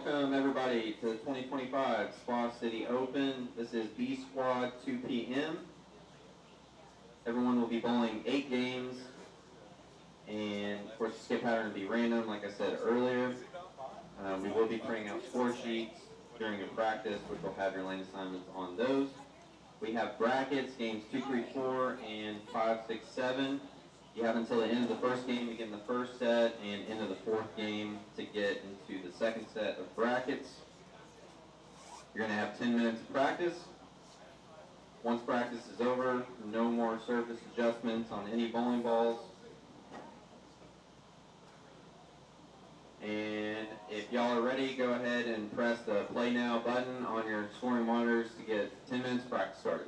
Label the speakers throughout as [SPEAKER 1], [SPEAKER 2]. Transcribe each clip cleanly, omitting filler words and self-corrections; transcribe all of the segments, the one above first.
[SPEAKER 1] Welcome everybody to the 2025 Spa City Open. This is B Squad 2 p.m. Everyone will be bowling 8 games, and of course the skip pattern will be random, like I said earlier. We will be printing out score sheets during your practice, which will have your lane assignments on those. We have brackets, games 2, 3, 4, and 5, 6, 7. You have until the end of the first game to get in the first set and into the fourth game to get into the second set of brackets. You're going to have 10 minutes of practice. Once practice is over, no more surface adjustments on any bowling balls. And if y'all are ready, go ahead and press the play now button on your scoring monitors to get 10 minutes of practice started.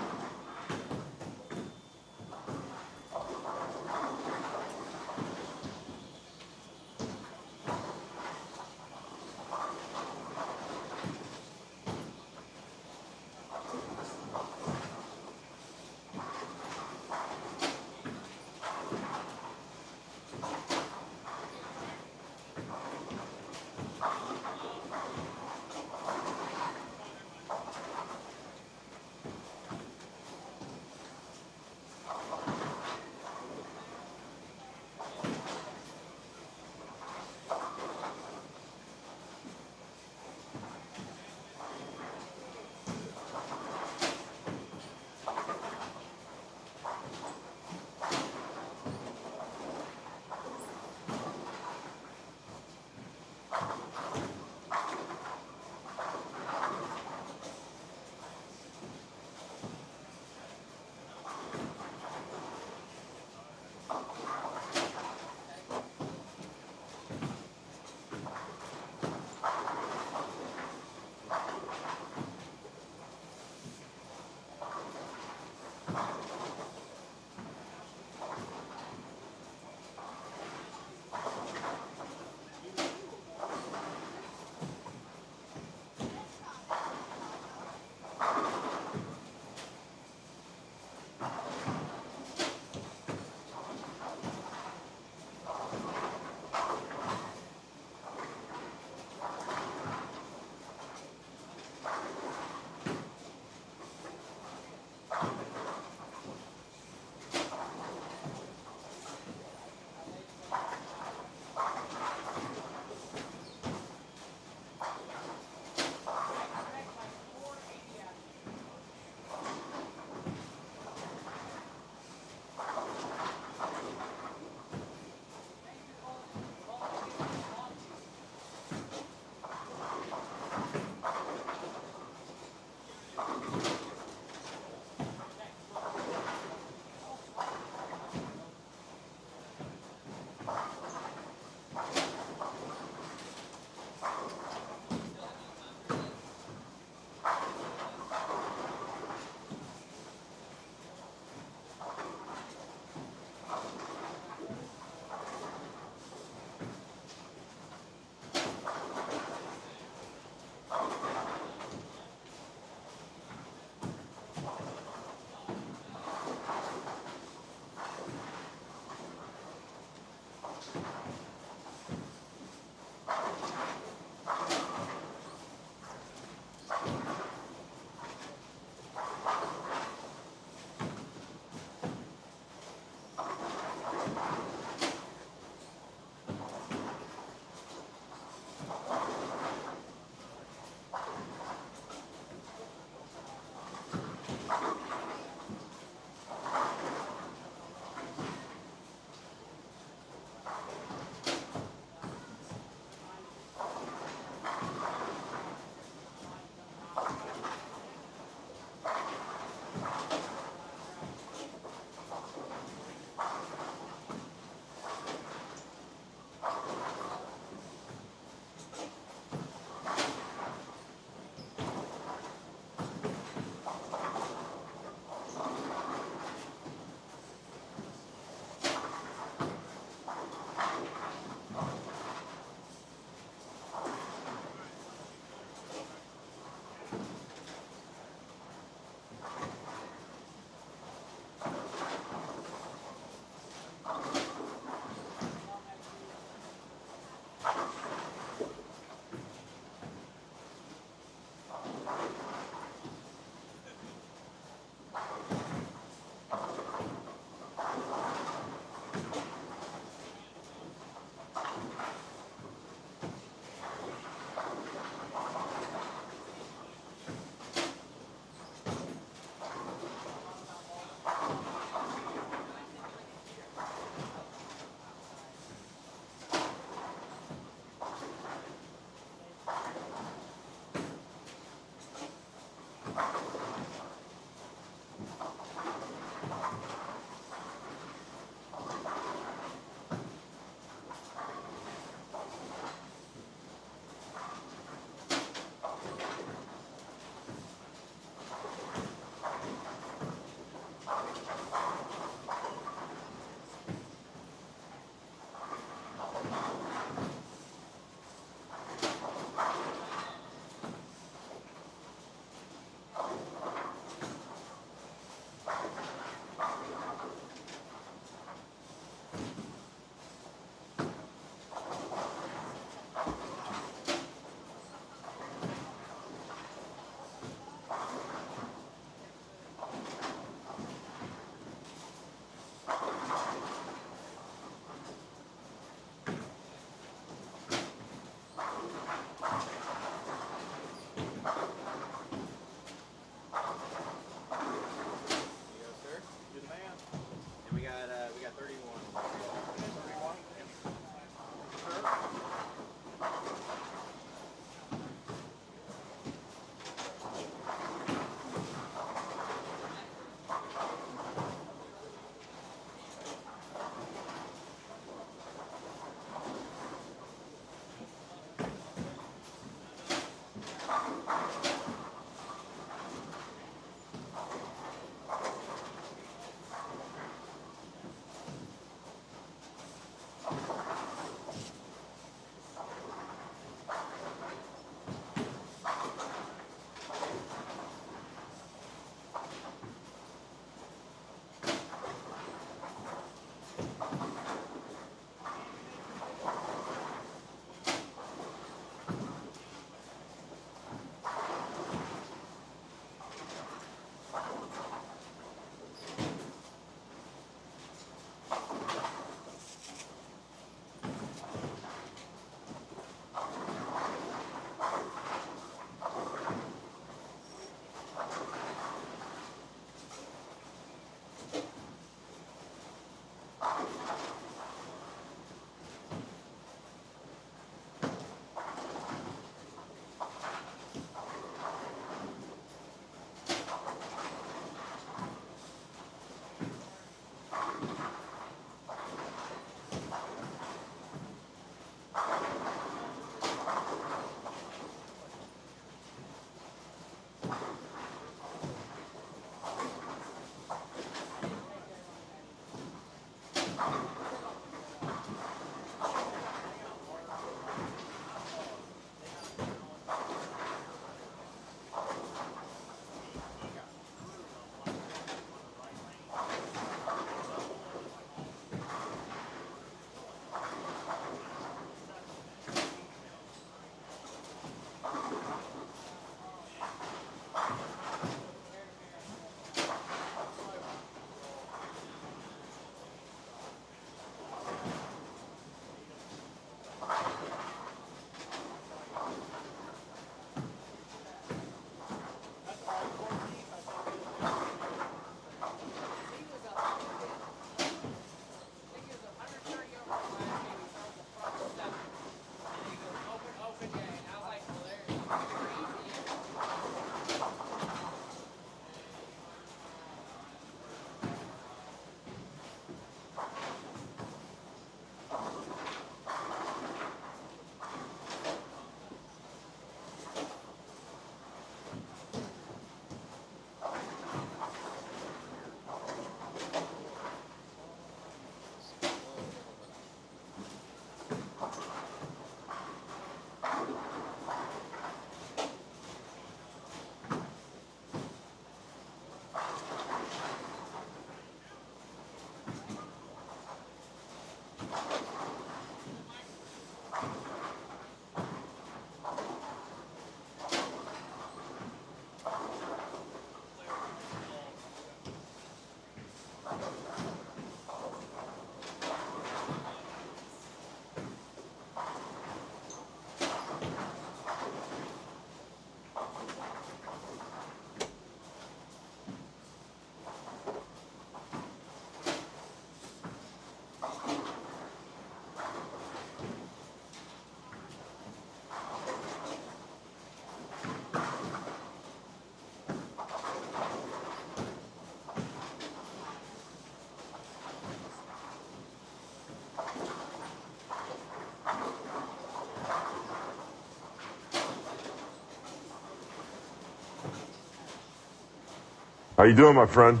[SPEAKER 2] How you doing, my friend?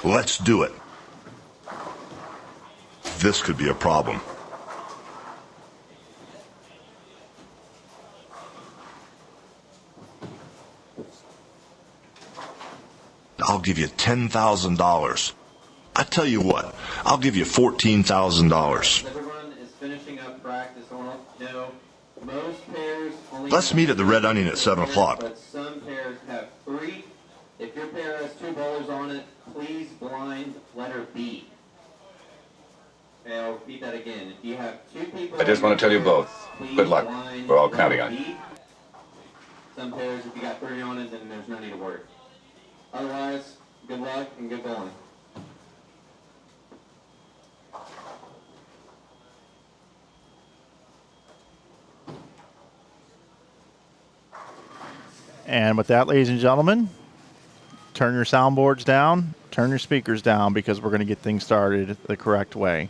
[SPEAKER 3] Let's do it. This could be a problem. I'll give you $10,000. I tell you what, I'll give you $14,000.
[SPEAKER 1] Everyone is finishing up practice. I want to know most pairs only.
[SPEAKER 3] Let's meet at the Red Onion at 7 o'clock.
[SPEAKER 1] But some pairs have 3. If your pair has 2 bowlers on it, please blind letter B. Okay, I'll repeat that again. If you have 2 people,
[SPEAKER 4] I just want to tell you both, good luck. We're all counting on you.
[SPEAKER 1] Some pairs, if you got 3 on it, then there's no need to worry. Otherwise, good luck and good bowling.
[SPEAKER 5] And with that, ladies and gentlemen, turn your soundboards down, turn your speakers down, because we're going to get things started the correct way.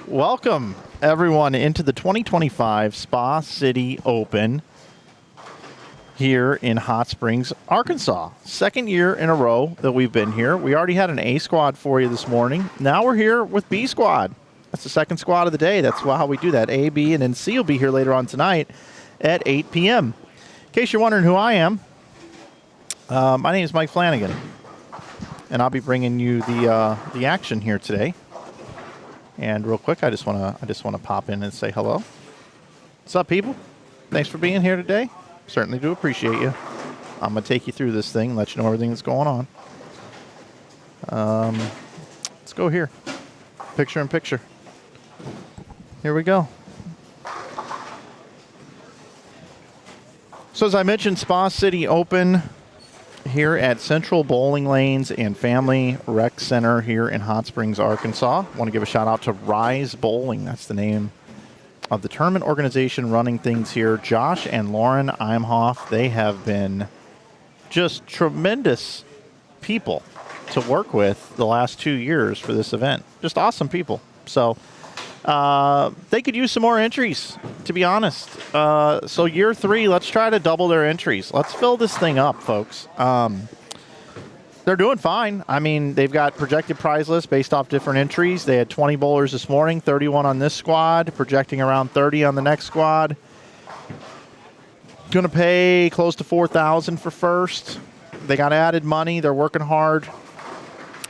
[SPEAKER 5] Welcome, everyone, into the 2025 Spa City Open here in Hot Springs, Arkansas. Second year in a row that we've been here. We already had an A squad for you this morning. Now we're here with B squad. That's the second squad of the day. That's how we do that. A, B, and then C will be here later on tonight at 8 p.m. In case you're wondering who I am, my name is Mike Flanagan, and I'll be bringing you the action here today. And real quick, I just want to pop in and say hello. What's up, people? Thanks for being here today. Certainly do appreciate you. I'm gonna take you through this thing, let you know everything that's going on. Let's go here. Picture in picture. Here we go. So as I mentioned, Spa City Open here at Central Bowling Lanes and Family Rec Center here in Hot Springs, Arkansas. I want to give a shout out to Rise Bowling. That's the name of the tournament organization running things here. Josh and Lauren Imhoff, they have been just tremendous people to work with the last 2 years for this event. Just awesome people. So they could use some more entries, to be honest. So year 3, let's try to double their entries. Let's fill this thing up, folks. They're doing fine. I mean, they've got projected prize lists based off different entries. They had 20 bowlers this morning, 31 on this squad, projecting around 30 on the next squad. Going to pay close to $4,000 for first. They got added money. They're working hard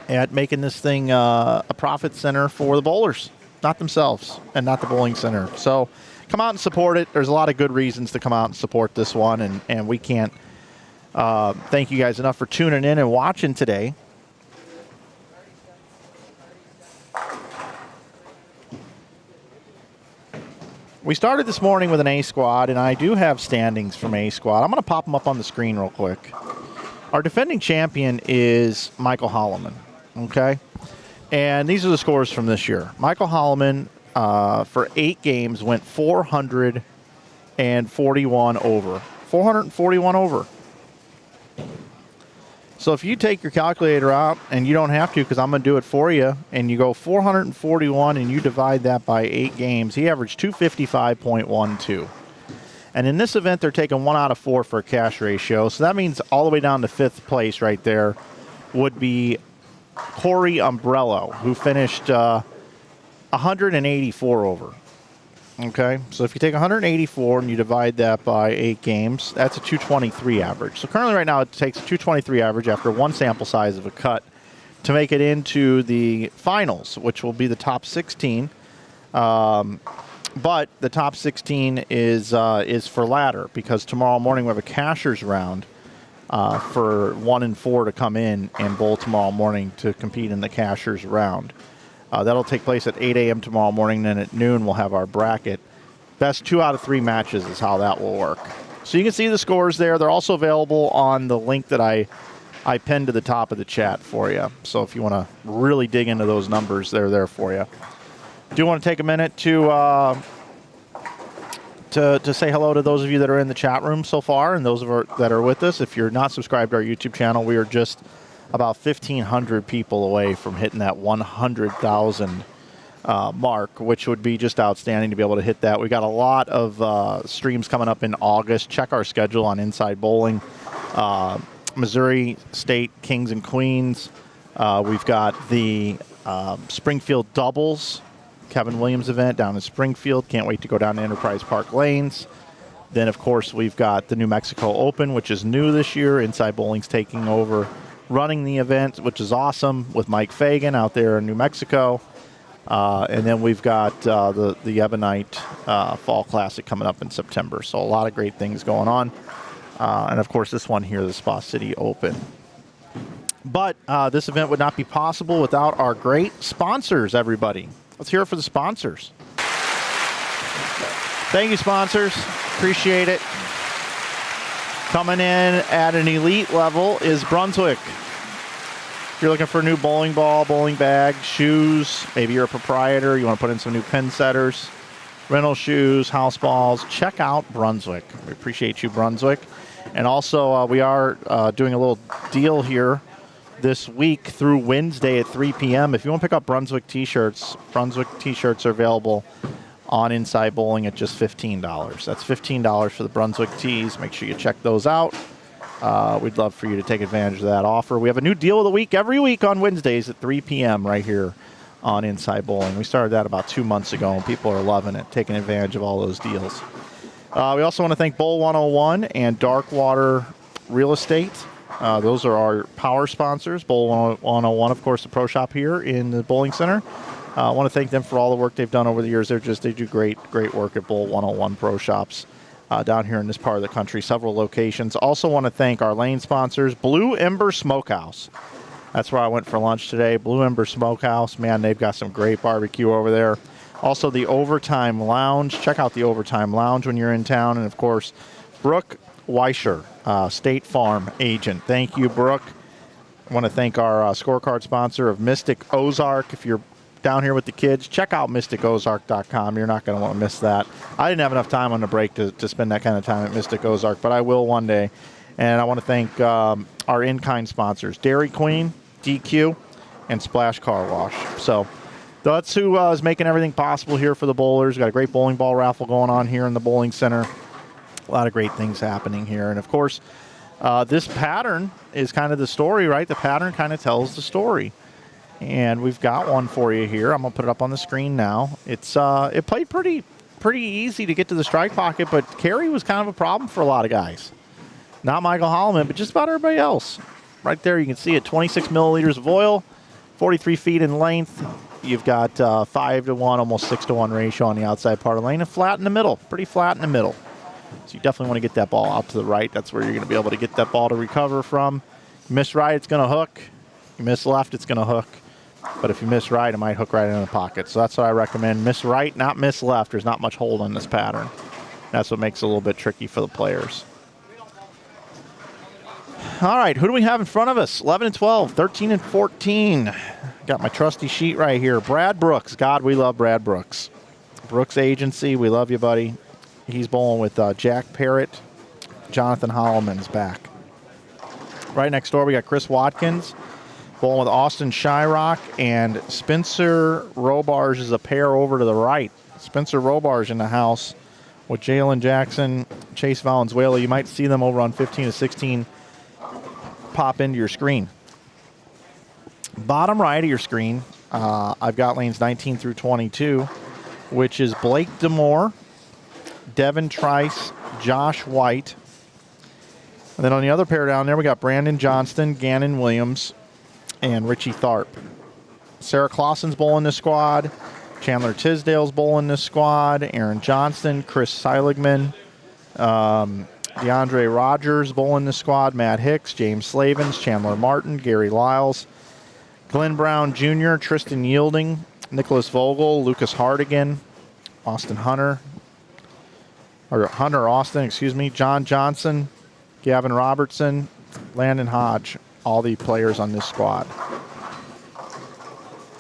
[SPEAKER 5] at making this thing a profit center for the bowlers, not themselves, and not the bowling center. So come out and support it. There's a lot of good reasons to come out and support this one, and we can't thank you guys enough for tuning in and watching today. We started this morning with an A squad, and I do have standings from A squad. I'm going to pop them up on the screen real quick. Our defending champion is Michael Holloman, okay? And these are the scores from this year. Michael Holloman, for 8 games, went 441 over. 441 over. So if you take your calculator out, and you don't have to because I'm going to do it for you, and you go 441 and you divide that by 8 games, he averaged 255.12. And in this event, they're taking 1 out of 4 for a cash ratio. So that means all the way down to 5th place right there would be Corey Umbrello, who finished 184 over. Okay, so if you take 184 and you divide that by 8 games, that's a 223 average. So currently right now it takes a 223 average after one sample size of a cut to make it into the finals, which will be the top 16. But the top 16 is for ladder, because tomorrow morning we have a cashers round for 1 and 4 to come in and bowl tomorrow morning to compete in the cashers round. That'll take place at 8 a.m. tomorrow morning. Then at noon, we'll have our bracket. Best 2 out of 3 matches is how that will work. So you can see the scores there. They're also available on the link that I pinned to the top of the chat for you. So if you want to really dig into those numbers, they're there for you. Do want to take a minute to say hello to those of you that are in the chat room so far and those that are with us. If you're not subscribed to our YouTube channel, we are just about 1,500 people away from hitting that 100,000 mark, which would be just outstanding to be able to hit that. We got a lot of streams coming up in August. Check our schedule on Inside Bowling. Missouri State Kings and Queens. We've got the Springfield Doubles, Kevin Williams event down in Springfield. Can't wait to go down to Enterprise Park Lanes. Then, of course, we've got the New Mexico Open, which is new this year. Inside Bowling's taking over running the event, which is awesome, with Mike Fagan out there in New Mexico. And then we've got the Ebonite Fall Classic coming up in September. So a lot of great things going on. And, of course, this one here, the Spa City Open. But this event would not be possible without our great sponsors, everybody. Let's hear it for the sponsors. Thank you, sponsors. Appreciate it. Coming in at an elite level is Brunswick. If you're looking for a new bowling ball, bowling bag, shoes, maybe you're a proprietor, you want to put in some new pin setters, rental shoes, house balls, check out Brunswick. We appreciate you, Brunswick. And also, we are doing a little deal here this week through Wednesday at 3 p.m. If you want to pick up Brunswick t-shirts are available on Inside Bowling at just $15. That's $15 for the Brunswick tees. Make sure you check those out. We'd love for you to take advantage of that offer. We have a new deal of the week every week on Wednesdays at 3 p.m. right here on Inside Bowling. We started that about 2 months ago, and people are loving it, taking advantage of all those deals. We also want to thank Bowl 101 and Darkwater Real Estate. Those are our power sponsors. Bowl 101, of course, the pro shop here in the bowling center. I want to thank them for all the work they've done over the years. They do great work at Bowl 101 Pro Shops down here in this part of the country, several locations. Also want to thank our lane sponsors, Blue Ember Smokehouse. That's where I went for lunch today, Blue Ember Smokehouse. Man, they've got some great barbecue over there. Also, the Overtime Lounge. Check out the Overtime Lounge when you're in town. And, of course, Brooke Weischer, State Farm agent. Thank you, Brooke. I want to thank our scorecard sponsor of Mystic Ozark. If you're down here with the kids, check out mysticozark.com. You're not going to want to miss that. I didn't have enough time on the break to spend that kind of time at Mystic Ozark, but I will one day. And I want to thank our in-kind sponsors, Dairy Queen, DQ, and Splash Car Wash. So that's who is making everything possible here for the bowlers. We've got a great bowling ball raffle going on here in the bowling center. A lot of great things happening here. And, of course, this pattern is kind of the story, right? The pattern kind of tells the story. And we've got one for you here. I'm going to put it up on the screen now. It played pretty easy to get to the strike pocket, but carry was kind of a problem for a lot of guys. Not Michael Holloman, but just about everybody else. Right there, you can see it, 26 milliliters of oil, 43 feet in length. You've got 5-to-1, almost 6-to-1 ratio on the outside part of the lane, and flat in the middle, pretty flat in the middle. So you definitely want to get that ball out to the right. That's where you're going to be able to get that ball to recover from. You miss right, it's going to hook. You miss left, it's going to hook. But if you miss right, it might hook right in the pocket. So that's what I recommend. Miss right, not miss left. There's not much hold on this pattern. That's what makes it a little bit tricky for the players. All right, who do we have in front of us? 11 and 12, 13 and 14. Got my trusty sheet right here. Brad Brooks. God, we love Brad Brooks. Brooks Agency, we love you, buddy. He's bowling with Jack Parrott. Jonathan Holloman's back. Right next door, we got Chris Watkins. Bowling with Austin Shyrock, and Spencer Robarge is a pair over to the right. Spencer Robarge in the house with Jalen Jackson, Chase Valenzuela. You might see them over on 15 to 16 pop into your screen. Bottom right of your screen, I've got lanes 19 through 22. which is Blake Demore, Devin Trice, Josh White. And then on the other pair down there, we got Brandon Johnston, Gannon Williams, and Richie Tharp. Sarah Clausen's bowling this squad. Chandler Tisdale's bowling this squad. Aaron Johnston, Chris Seiligman, DeAndre Rogers bowling this squad. Matt Hicks, James Slavens, Chandler Martin, Gary Lyles, Glenn Brown Jr., Tristan Yielding, Nicholas Vogel, Lucas Hardigan, Austin Hunter, or Hunter Austin, excuse me, John Johnson, Gavin Robertson, Landon Hodge, all the players on this squad.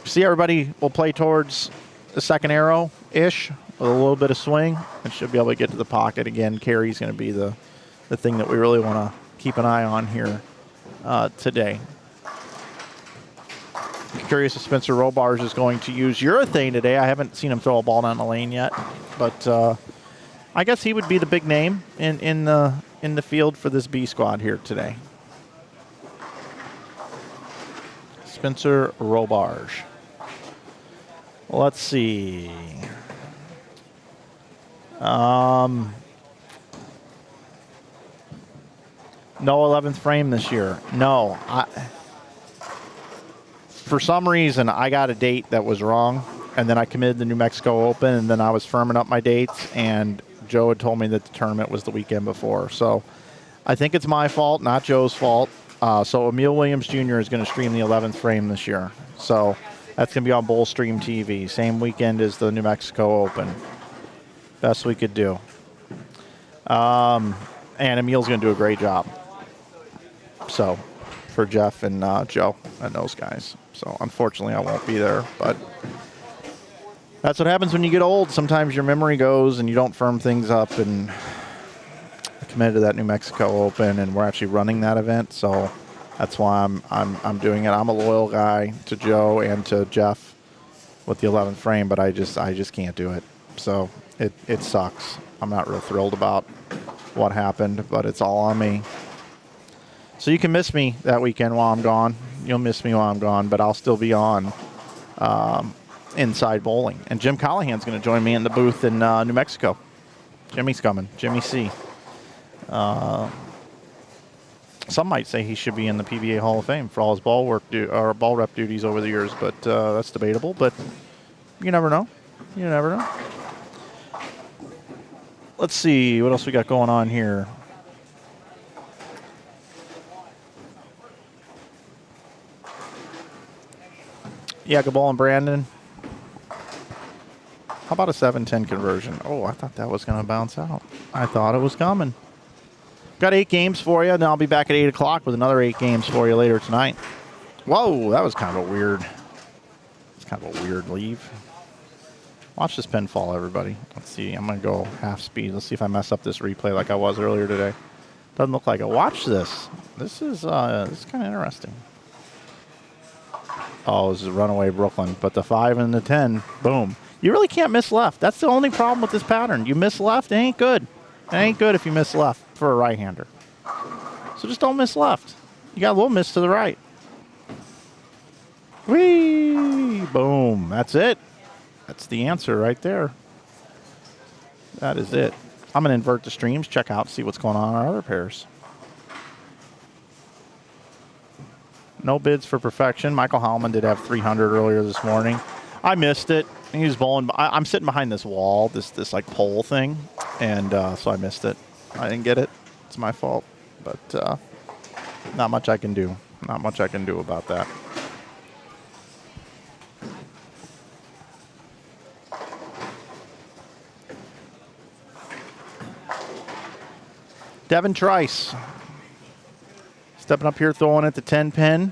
[SPEAKER 5] See, everybody will play towards the second arrow-ish with a little bit of swing and should be able to get to the pocket. Again, carry's going to be the thing that we really want to keep an eye on here today. Curious if Spencer Robarge is going to use urethane today. I haven't seen him throw a ball down the lane yet, but I guess he would be the big name in the field for this B squad here today. Spencer Robarge. Let's see. No 11th frame this year. No. For some reason, I got a date that was wrong, and then I committed the New Mexico Open, and then I was firming up my dates, and Joe had told me that the tournament was the weekend before. So I think it's my fault, not Joe's fault. So Emil Williams Jr. is going to stream the 11th frame this year. So that's going to be on Bull Stream TV. Same weekend as the New Mexico Open. Best we could do. And Emil's going to do a great job. So for Jeff and Joe and those guys. So unfortunately, I won't be there. But that's what happens when you get old. Sometimes your memory goes and you don't firm things up. And I committed to that New Mexico Open, and we're actually running that event. So that's why I'm doing it. I'm a loyal guy to Joe and to Jeff with the 11th frame, but I just can't do it. So it sucks. I'm not real thrilled about what happened, but it's all on me. So you can miss me that weekend while I'm gone. You'll miss me while I'm gone, but I'll still be on Inside Bowling. And Jim Callahan's going to join me in the booth in New Mexico. Jimmy's coming. Jimmy C. Some might say he should be in the PBA Hall of Fame for all his ball rep duties over the years, but that's debatable. But you never know. You never know. Let's see what else we got going on here. Yeah, Gabal and Brandon. How about a 7-10 conversion? Oh, I thought that was going to bounce out. I thought it was coming. Got 8 games for you, and I'll be back at 8 o'clock with another 8 games for you later tonight. Whoa, that was kind of a weird. It's kind of a weird leave. Watch this pin fall, everybody. Let's see. I'm going to go half speed. Let's see if I mess up this replay like I was earlier today. Doesn't look like it. Watch this. This is kind of interesting. Oh, this is Runaway Brooklyn. But the 5 and the 10, boom. You really can't miss left. That's the only problem with this pattern. You miss left, it ain't good. It ain't good if you miss left for a right-hander. So just don't miss left. You got a little miss to the right. Whee! Boom. That's it. That's the answer right there. That is it. I'm going to invert the streams, check out, see what's going on our other pairs. No bids for perfection. Michael Hallman did have 300 earlier this morning. I missed it. He was bowling. I'm sitting behind this wall, this like pole thing, and so I missed it. I didn't get it. It's my fault, but not much I can do. Not much I can do about that. Devin Trice stepping up here, throwing at the 10 pin.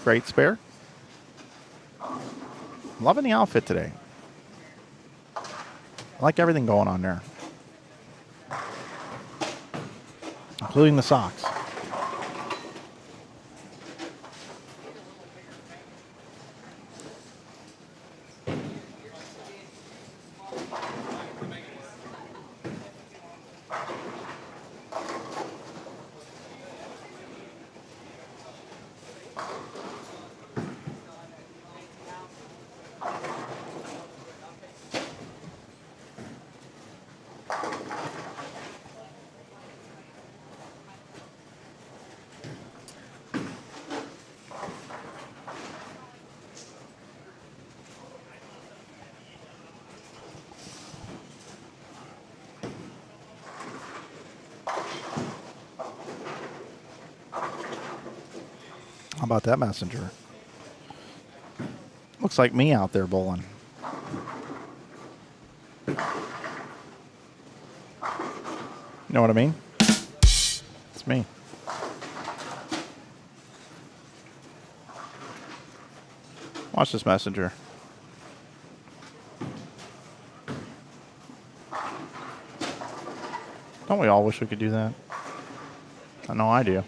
[SPEAKER 5] Great spare. Loving the outfit today. I like everything going on there, including the socks. about that messenger? Looks like me out there bowling. You know what I mean? It's me. Watch this messenger. Don't we all wish we could do that? I know I do.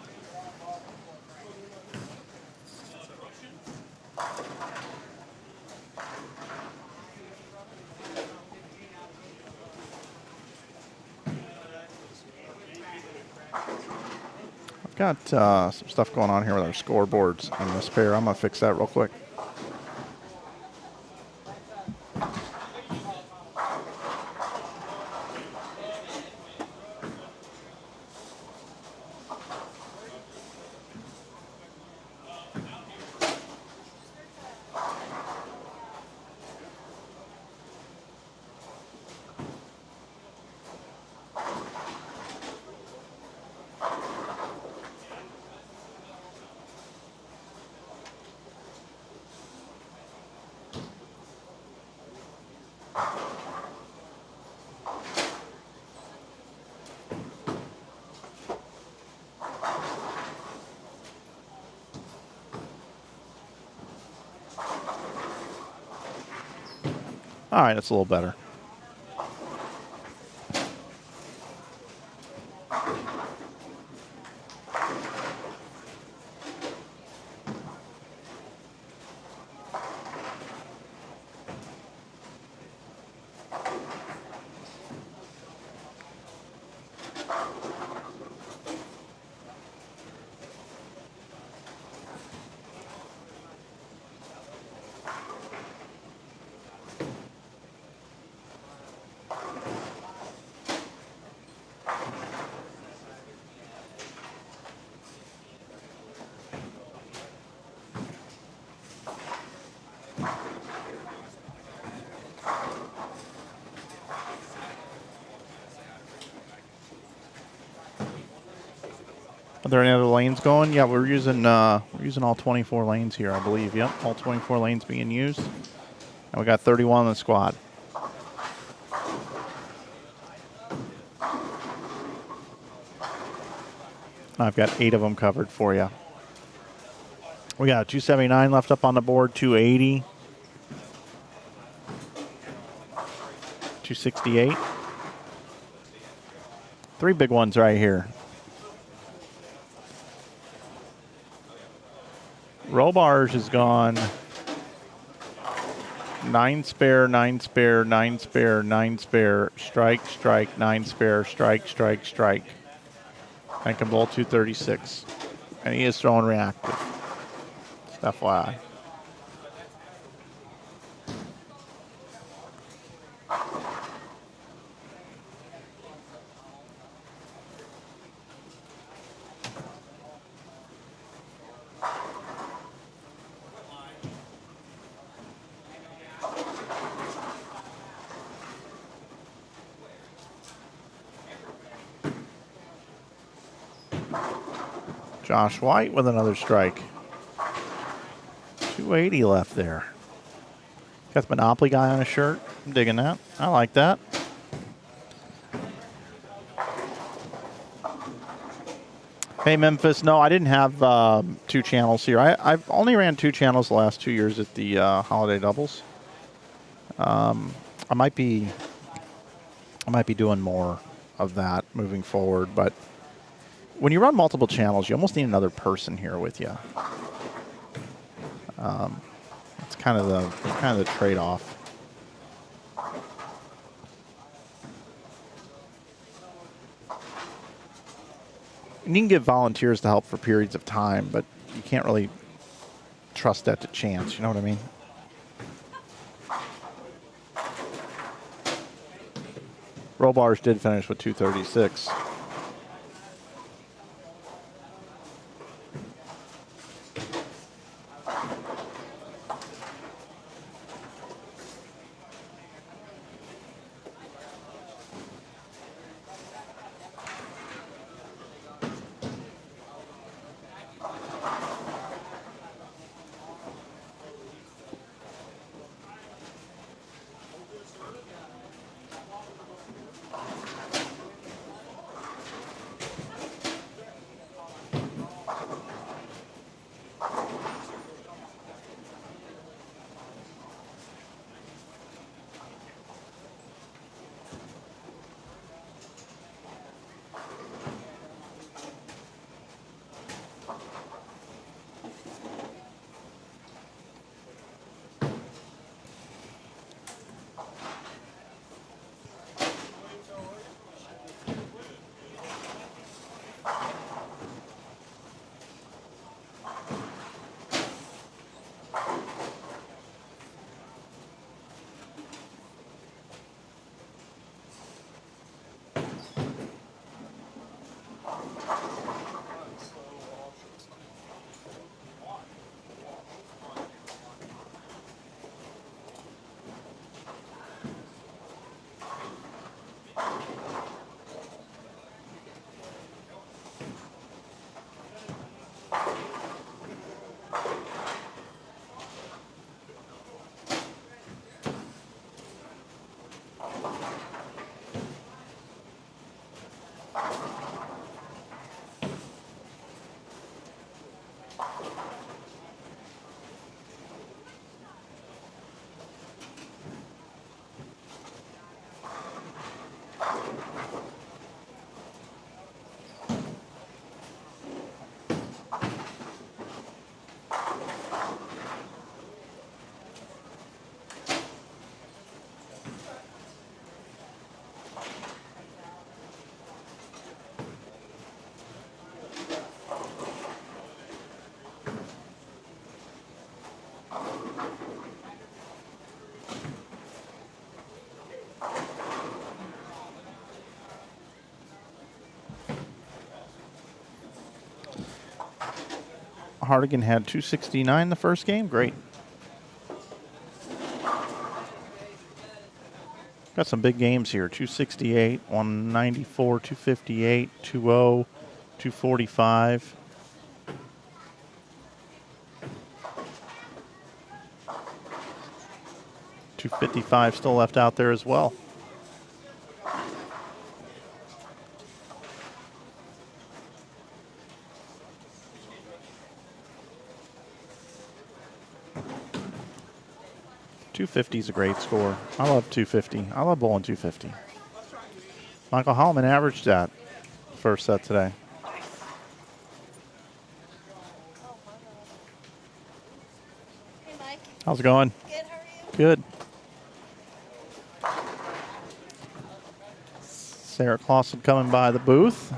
[SPEAKER 5] I've got some stuff going on here with our scoreboards on this pair. I'm going to fix that real quick. All right, that's a little better. Are there any other lanes going? Yeah, we're using all 24 lanes here, I believe. Yep, all 24 lanes being used. And we got 31 on the squad. I've got 8 of them covered for you. We got 279 left up on the board, 280, 268. 3 big ones right here. Roll bars is gone. 9 spare, 9 spare, 9 spare, 9 spare, strike, strike, 9 spare, strike, strike, strike. I can bowl 236. And he is throwing reactive. Just FYI. Josh White with another strike. 280 left there. Got the Monopoly guy on his shirt. I'm digging that. I like that. Hey, Memphis. No, I didn't have 2 channels here. I've only ran 2 channels the last 2 years at the holiday doubles. I might be doing more of that moving forward, but when you run multiple channels, you almost need another person here with you. It's kind of the trade-off. And you can get volunteers to help for periods of time, but you can't really trust that to chance. You know what I mean? Roll bars did finish with 236. Hardigan had 269 the first game. Great. Got some big games here. 268, 194, 258, 20, 245. $255 still left out there as well. $250 is a great score. I love 250. I love bowling 250. Michael Hallman averaged that first set today.
[SPEAKER 6] Hey, Mike.
[SPEAKER 5] How's it going?
[SPEAKER 6] Good, how are you?
[SPEAKER 5] Good. Sarah Clausen coming by the booth.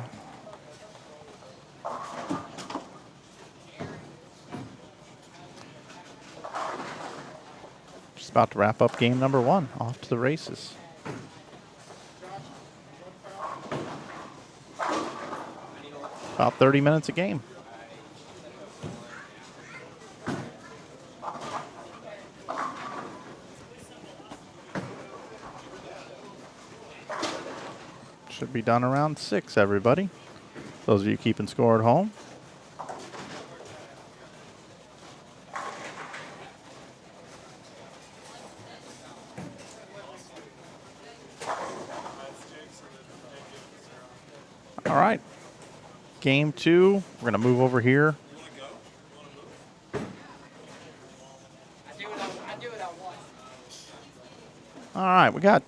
[SPEAKER 5] Just about to wrap up game number 1. Off to the races. About 30 minutes a game. Should be done around 6, everybody. Those of you keeping score at home. All right. Game 2. We're going to move over here. All right. We got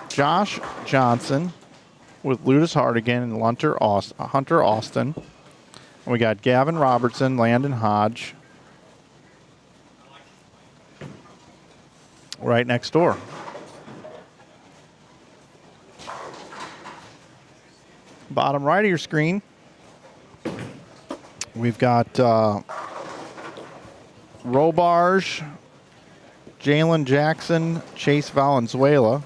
[SPEAKER 5] Josh Johnson with Ludus Hardigan and Hunter Austin. And we got Gavin Robertson, Landon Hodge right next door. Bottom right of your screen, we've got Robarge, Jalen Jackson, Chase Valenzuela,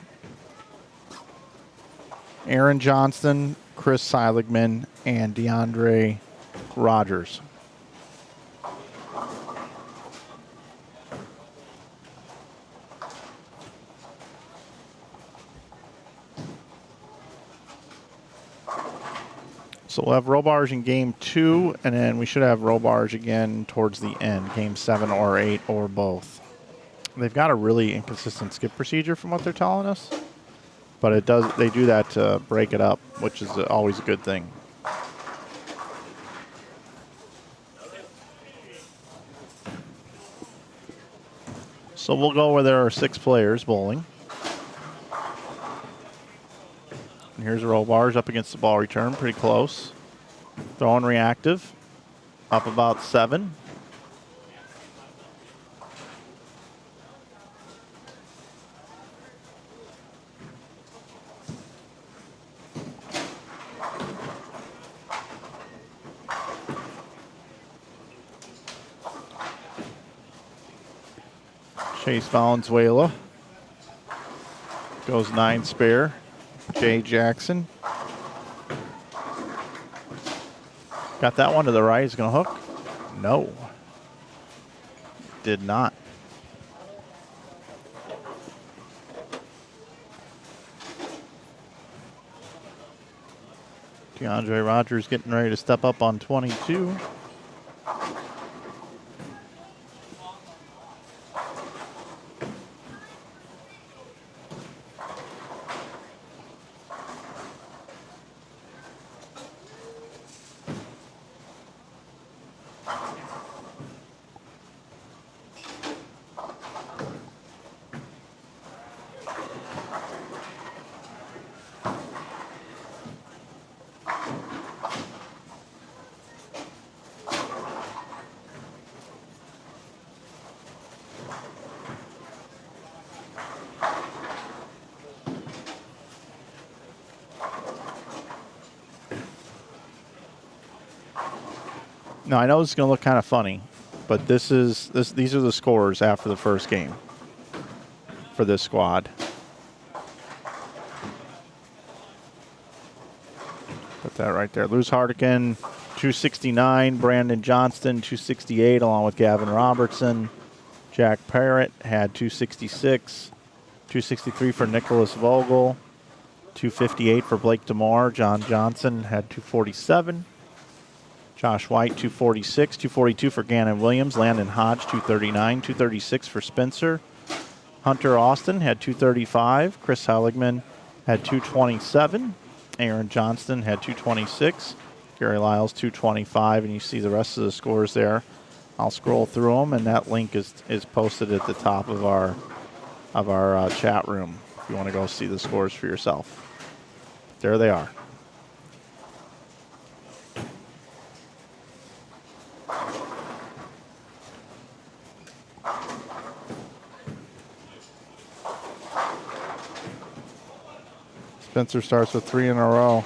[SPEAKER 5] Aaron Johnston, Chris Seiligman, and DeAndre Rogers. So we'll have Robarge in game 2, and then we should have Robarge again towards the end, game 7 or 8 or both. They've got a really inconsistent skip procedure from what they're telling us, but they do that to break it up, which is always a good thing. So we'll go where there are 6 players bowling. And here's a Robarge up against the ball return, pretty close. Throwing reactive, up about 7. Chase Valenzuela goes 9 spare. Jay Jackson. Got that one to the right. He's going to hook. No. Did not. DeAndre Rogers getting ready to step up on 22. Now, I know it's going to look kind of funny, but these are the scores after the first game for this squad. Put that right there. Luz Hardigan, 269. Brandon Johnston, 268, along with Gavin Robertson. Jack Parrott had 266. 263 for Nicholas Vogel. 258 for Blake DeMore. John Johnson had 247. Josh White, 246. 242 for Gannon Williams. Landon Hodge, 239. 236 for Spencer. Hunter Austin had 235. Chris Heiligman had 227. Aaron Johnston had 226. Gary Lyles, 225. And you see the rest of the scores there. I'll scroll through them, and that link is posted at the top of our chat room if you want to go see the scores for yourself. There they are. Spencer starts with 3 in a row.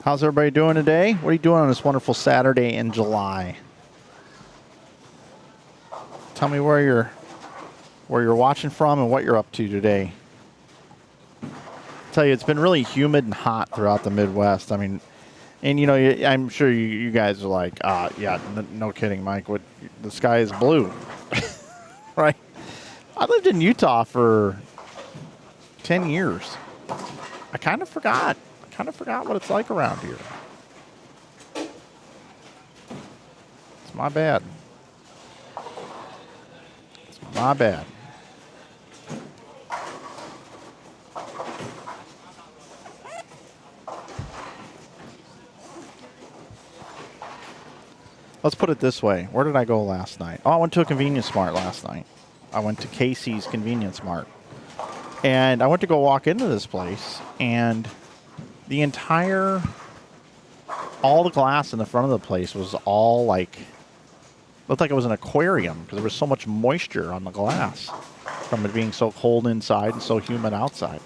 [SPEAKER 5] How's everybody doing today? What are you doing on this wonderful Saturday in July? Tell me where you're watching from and what you're up to today. I'll tell you, it's been really humid and hot throughout the Midwest. I mean, and you know, I'm sure you guys are like, yeah, no kidding, Mike. What, the sky is blue, right? I lived in Utah for 10 years. I kind of forgot what it's like around here. It's my bad. It's my bad. Let's put it this way. Where did I go last night? Oh, I went to a convenience mart last night. I went to Casey's Convenience Mart. And I went to go walk into this place, and all the glass in the front of the place was all like, looked like it was an aquarium because there was so much moisture on the glass from it being so cold inside and so humid outside.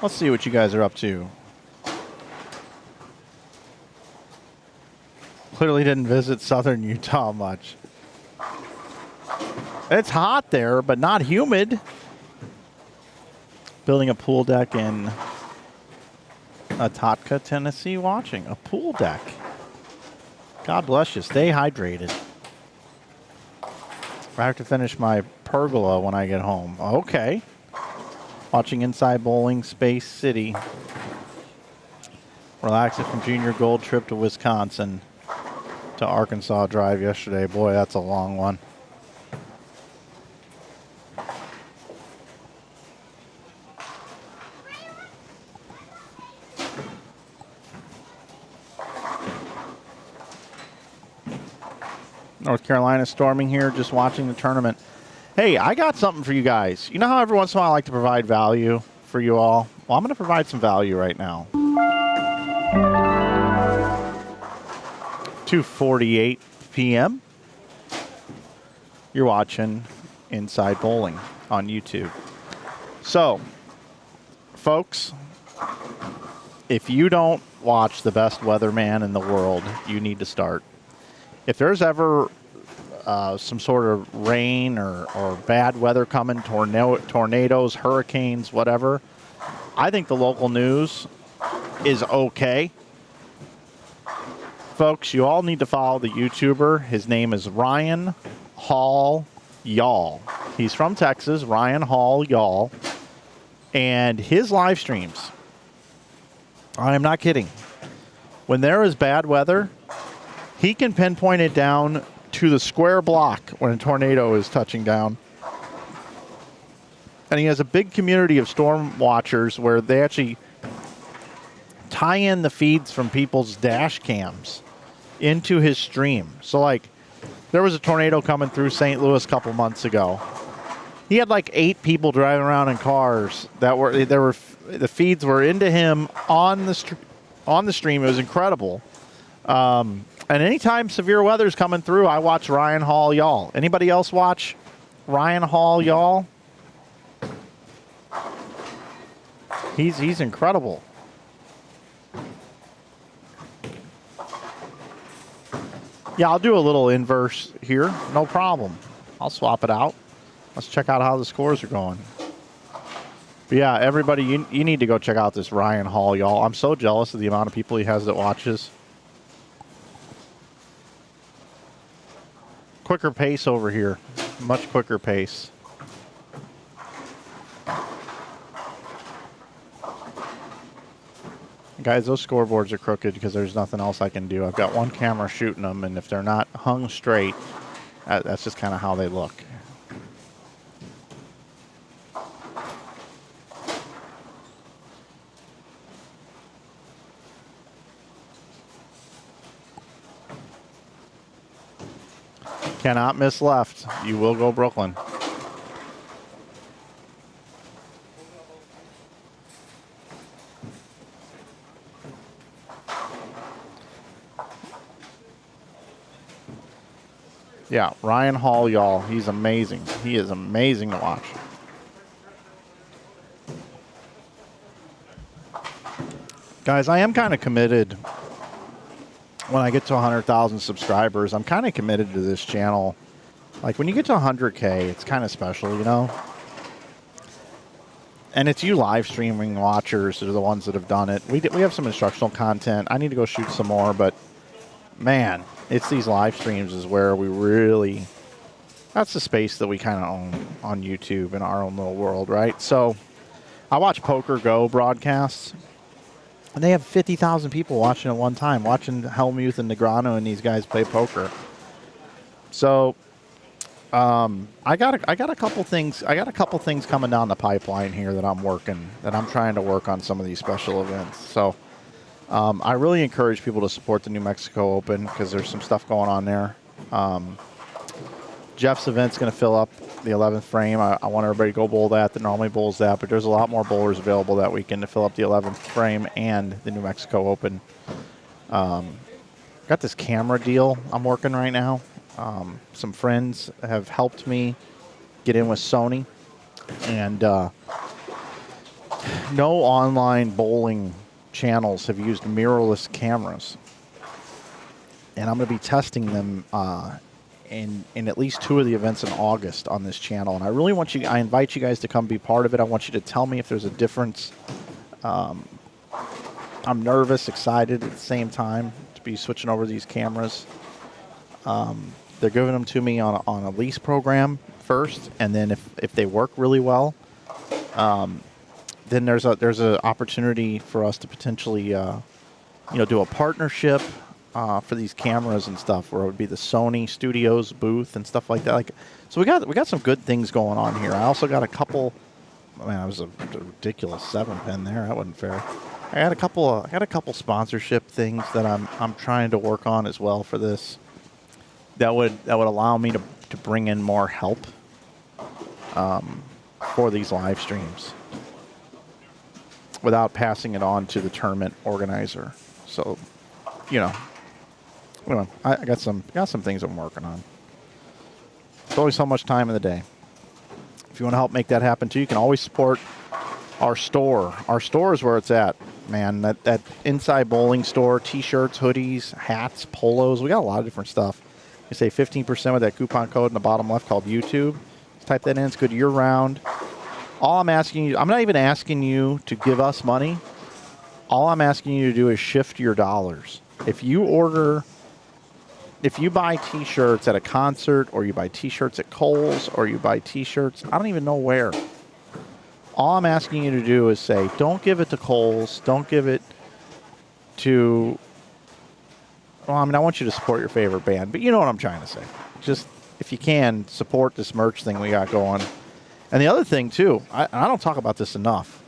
[SPEAKER 5] Let's see what you guys are up to. Clearly didn't visit southern Utah much. It's hot there, but not humid. Building a pool deck in Atatka, Tennessee, watching. A pool deck. God bless you. Stay hydrated. I have to finish my pergola when I get home. Okay. Watching Inside Bowling, Space City. Relaxing from Junior Gold trip to Wisconsin to Arkansas drive yesterday. Boy, that's a long one. North Carolina storming here, just watching the tournament. Hey, I got something for you guys. You know how every once in a while I like to provide value for you all? Well, I'm going to provide some value right now. 2:48 p.m. You're watching Inside Bowling on YouTube. So, folks, if you don't watch the best weatherman in the world, you need to start. If there's ever some sort of rain or bad weather coming, tornadoes, hurricanes, whatever, I think the local news is okay. Folks, you all need to follow the YouTuber. His name is Ryan Hall Y'all. He's from Texas, Ryan Hall Y'all. And his live streams, I am not kidding. When there is bad weather, he can pinpoint it down to the square block when a tornado is touching down. And he has a big community of storm watchers where they actually tie in the feeds from people's dash cams into his stream. So, like, there was a tornado coming through St. Louis a couple months ago. He had like 8 people driving around in cars that were the feeds were into him on the stream. It was incredible. And anytime severe weather's coming through, I watch Ryan Hall Y'all. Anybody else watch Ryan Hall Y'all? He's incredible. Yeah, I'll do a little inverse here. No problem. I'll swap it out. Let's check out how the scores are going. But yeah, everybody, you need to go check out this Ryan Hall Y'all. I'm so jealous of the amount of people he has that watches. Quicker pace over here. Much quicker pace. Guys, those scoreboards are crooked because there's nothing else I can do. I've got one camera shooting them, and if they're not hung straight, that's just kind of how they look. Cannot miss left. You will go Brooklyn. Yeah, Ryan Hall, y'all. He's amazing. He is amazing to watch. Guys, I am kind of committed. When I get to 100,000 subscribers, I'm kind of committed to this channel. Like, when you get to 100K, it's kind of special, you know? And it's you live streaming watchers that are the ones that have done it. We have some instructional content. I need to go shoot some more, but man, it's these live streams is where we really, that's the space that we kind of own on YouTube in our own little world, right? So I watch Poker Go broadcasts. And they have 50,000 people watching at one time, watching Helmuth and Negrano and these guys play poker. So, I got a couple things. I got a couple things coming down the pipeline here that I'm trying to work on some of these special events. So, I really encourage people to support the New Mexico Open because there's some stuff going on there. Jeff's event's going to fill up the 11th frame. I want everybody to go bowl that normally bowls that, but there's a lot more bowlers available that weekend to fill up the 11th frame and the New Mexico Open. Got this camera deal I'm working right now. Some friends have helped me get in with Sony, and no online bowling channels have used mirrorless cameras. And I'm going to be testing them in at least 2 of the events in August on this channel. And I invite you guys to come be part of it. I want you to tell me if there's a difference. I'm nervous, excited at the same time to be switching over these cameras. They're giving them to me on a lease program first, and then if they work really well, then there's an opportunity for us to potentially do a partnership for these cameras and stuff, where it would be the Sony Studios booth and stuff like that. So we got some good things going on here. I also got a couple. Man, that was a ridiculous 7-pin there. That wasn't fair. I got a couple sponsorship things that I'm trying to work on as well for this. That would allow me to bring in more help for these live streams without passing it on to the tournament organizer. So, anyway, I got some things I'm working on. There's only so much time in the day. If you want to help make that happen too, you can always support our store. Our store is where it's at, man. That Inside Bowling store, t-shirts, hoodies, hats, polos. We got a lot of different stuff. You save 15% with that coupon code in the bottom left called YouTube. Just type that in. It's good year round. All I'm asking you, I'm not even asking you to give us money. All I'm asking you to do is shift your dollars. If you buy t-shirts at a concert, or you buy t-shirts at Kohl's, or you buy t-shirts, I don't even know where. All I'm asking you to do is say, don't give it to Kohl's, don't give it to, well, I mean, I want you to support your favorite band, but you know what I'm trying to say. Just, if you can, support this merch thing we got going. And the other thing, too, I don't talk about this enough.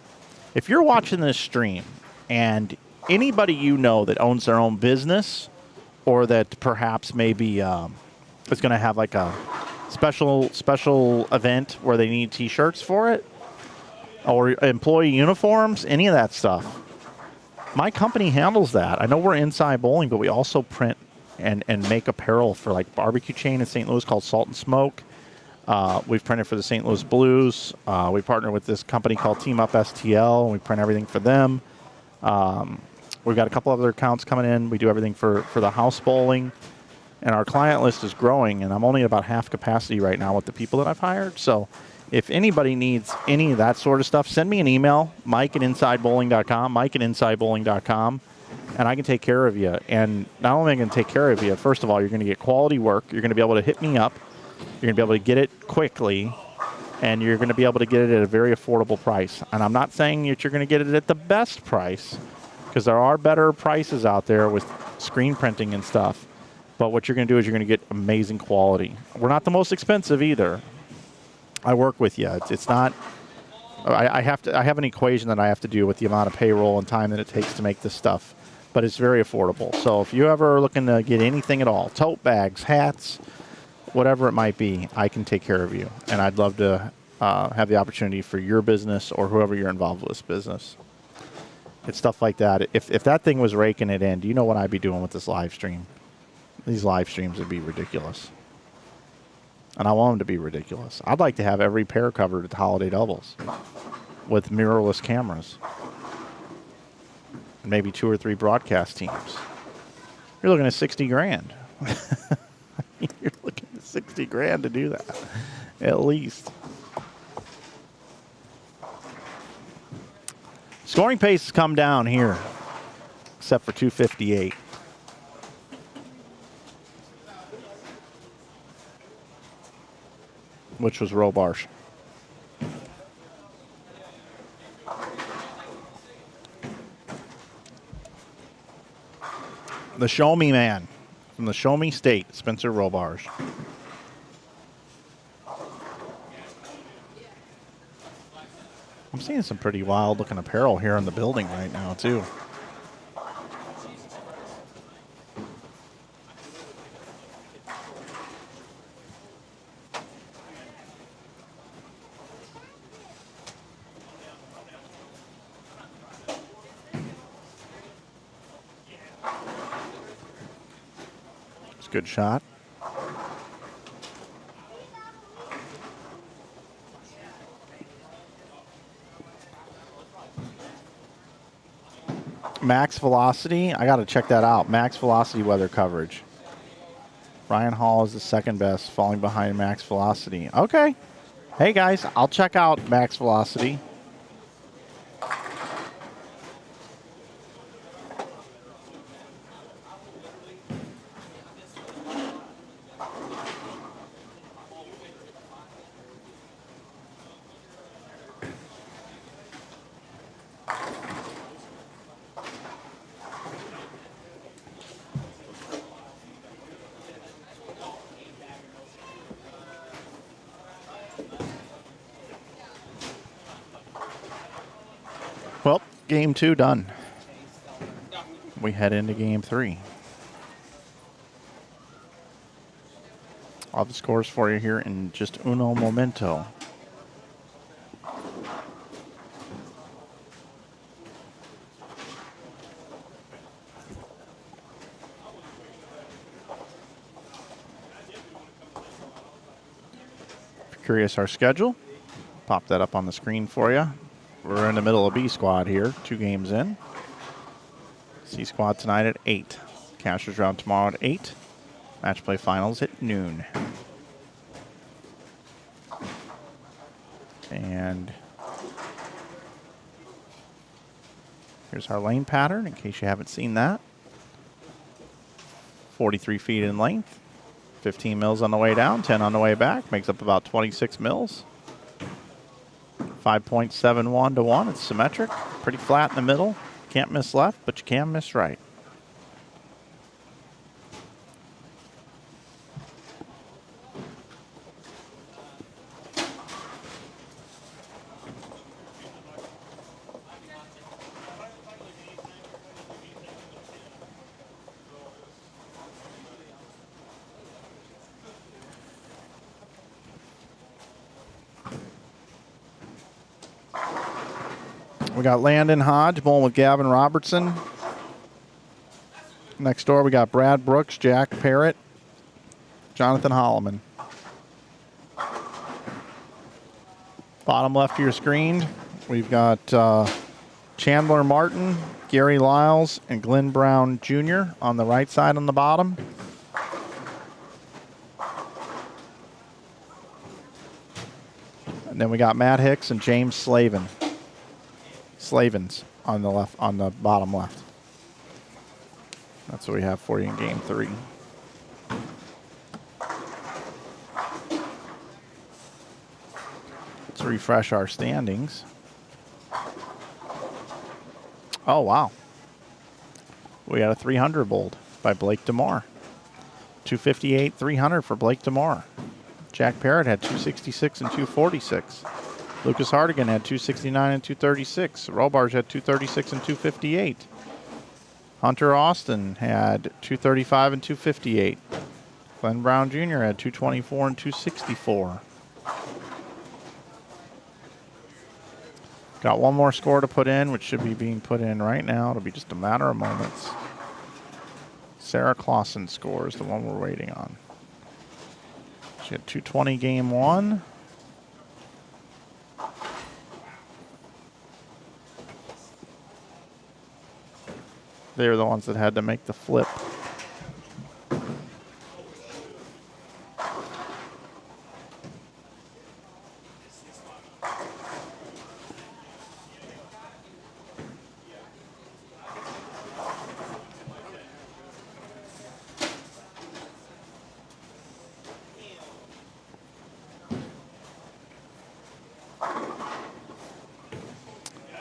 [SPEAKER 5] If you're watching this stream, and anybody you know that owns their own business, or that perhaps maybe is going to have like a special event where they need t-shirts for it, or employee uniforms, any of that stuff, my company handles that. I know we're Inside Bowling, but we also print and make apparel for like barbecue chain in St. Louis called Salt and Smoke. We've printed for the St. Louis Blues. We partner with this company called Team Up STL, and we print everything for them. We've got a couple other accounts coming in. We do everything for the house bowling. And our client list is growing, and I'm only at about half capacity right now with the people that I've hired. So if anybody needs any of that sort of stuff, send me an email, mike@insidebowling.com, and I can take care of you. And not only am I going to take care of you, first of all, you're going to get quality work. You're going to be able to hit me up. You're going to be able to get it quickly, and you're going to be able to get it at a very affordable price. And I'm not saying that you're going to get it at the best price, because there are better prices out there with screen printing and stuff. But what you're going to do is you're going to get amazing quality. We're not the most expensive either. I work with you. It's not. I have an equation that I have to do with the amount of payroll and time that it takes to make this stuff, but it's very affordable. So if you ever are looking to get anything at all, tote bags, hats, whatever it might be, I can take care of you. And I'd love to have the opportunity for your business or whoever you're involved with this business. It's stuff like that. If that thing was raking it in, do you know what I'd be doing with this live stream? These live streams would be ridiculous. And I want them to be ridiculous. I'd like to have every pair covered at the holiday doubles with mirrorless cameras. And maybe 2 or 3 broadcast teams. You're looking at 60 grand. You're looking at 60 grand to do that, at least. Scoring pace has come down here, except for 258. Which was Robarsh. The Show Me Man from the Show Me State, Spencer Robarsh. I'm seeing some pretty wild looking apparel here in the building right now too. Good shot. Max velocity. I got to check that out. Max velocity weather coverage. Ryan Hall is the second best, falling behind max velocity. Okay. Hey, guys, I'll check out max velocity. Well, game 2 done. We head into game 3. I'll have the scores for you here in just uno momento. If you're curious our schedule, pop that up on the screen for you. We're in the middle of B squad here, 2 games in. C squad tonight at 8. Cashers round tomorrow at 8. Match play finals at noon. And here's our lane pattern in case you haven't seen that. 43 feet in length, 15 mils on the way down, 10 on the way back, makes up about 26 mils. 5.71 to 1. It's symmetric, pretty flat in the middle. Can't miss left, but you can miss right. We got Landon Hodge bowling with Gavin Robertson. Next door, we got Brad Brooks, Jack Parrott, Jonathan Holloman. Bottom left of your screen, we've got Chandler Martin, Gary Lyles, and Glenn Brown Jr. on the right side on the bottom. And then we got Matt Hicks and James Slavens on the left, on the bottom left. That's what we have for you in game 3. Let's refresh our standings. Oh, wow. We got a 300 bowled by Blake DeMar. 258, 300 for Blake DeMar. Jack Parrott had 266 and 246. Lucas Hardigan had 269 and 236. Robarge had 236 and 258. Hunter Austin had 235 and 258. Glenn Brown Jr. had 224 and 264. Got one more score to put in, which should be being put in right now. It'll be just a matter of moments. Sarah Clausen scores, the one we're waiting on. She had 220 game 1. They were the ones that had to make the flip.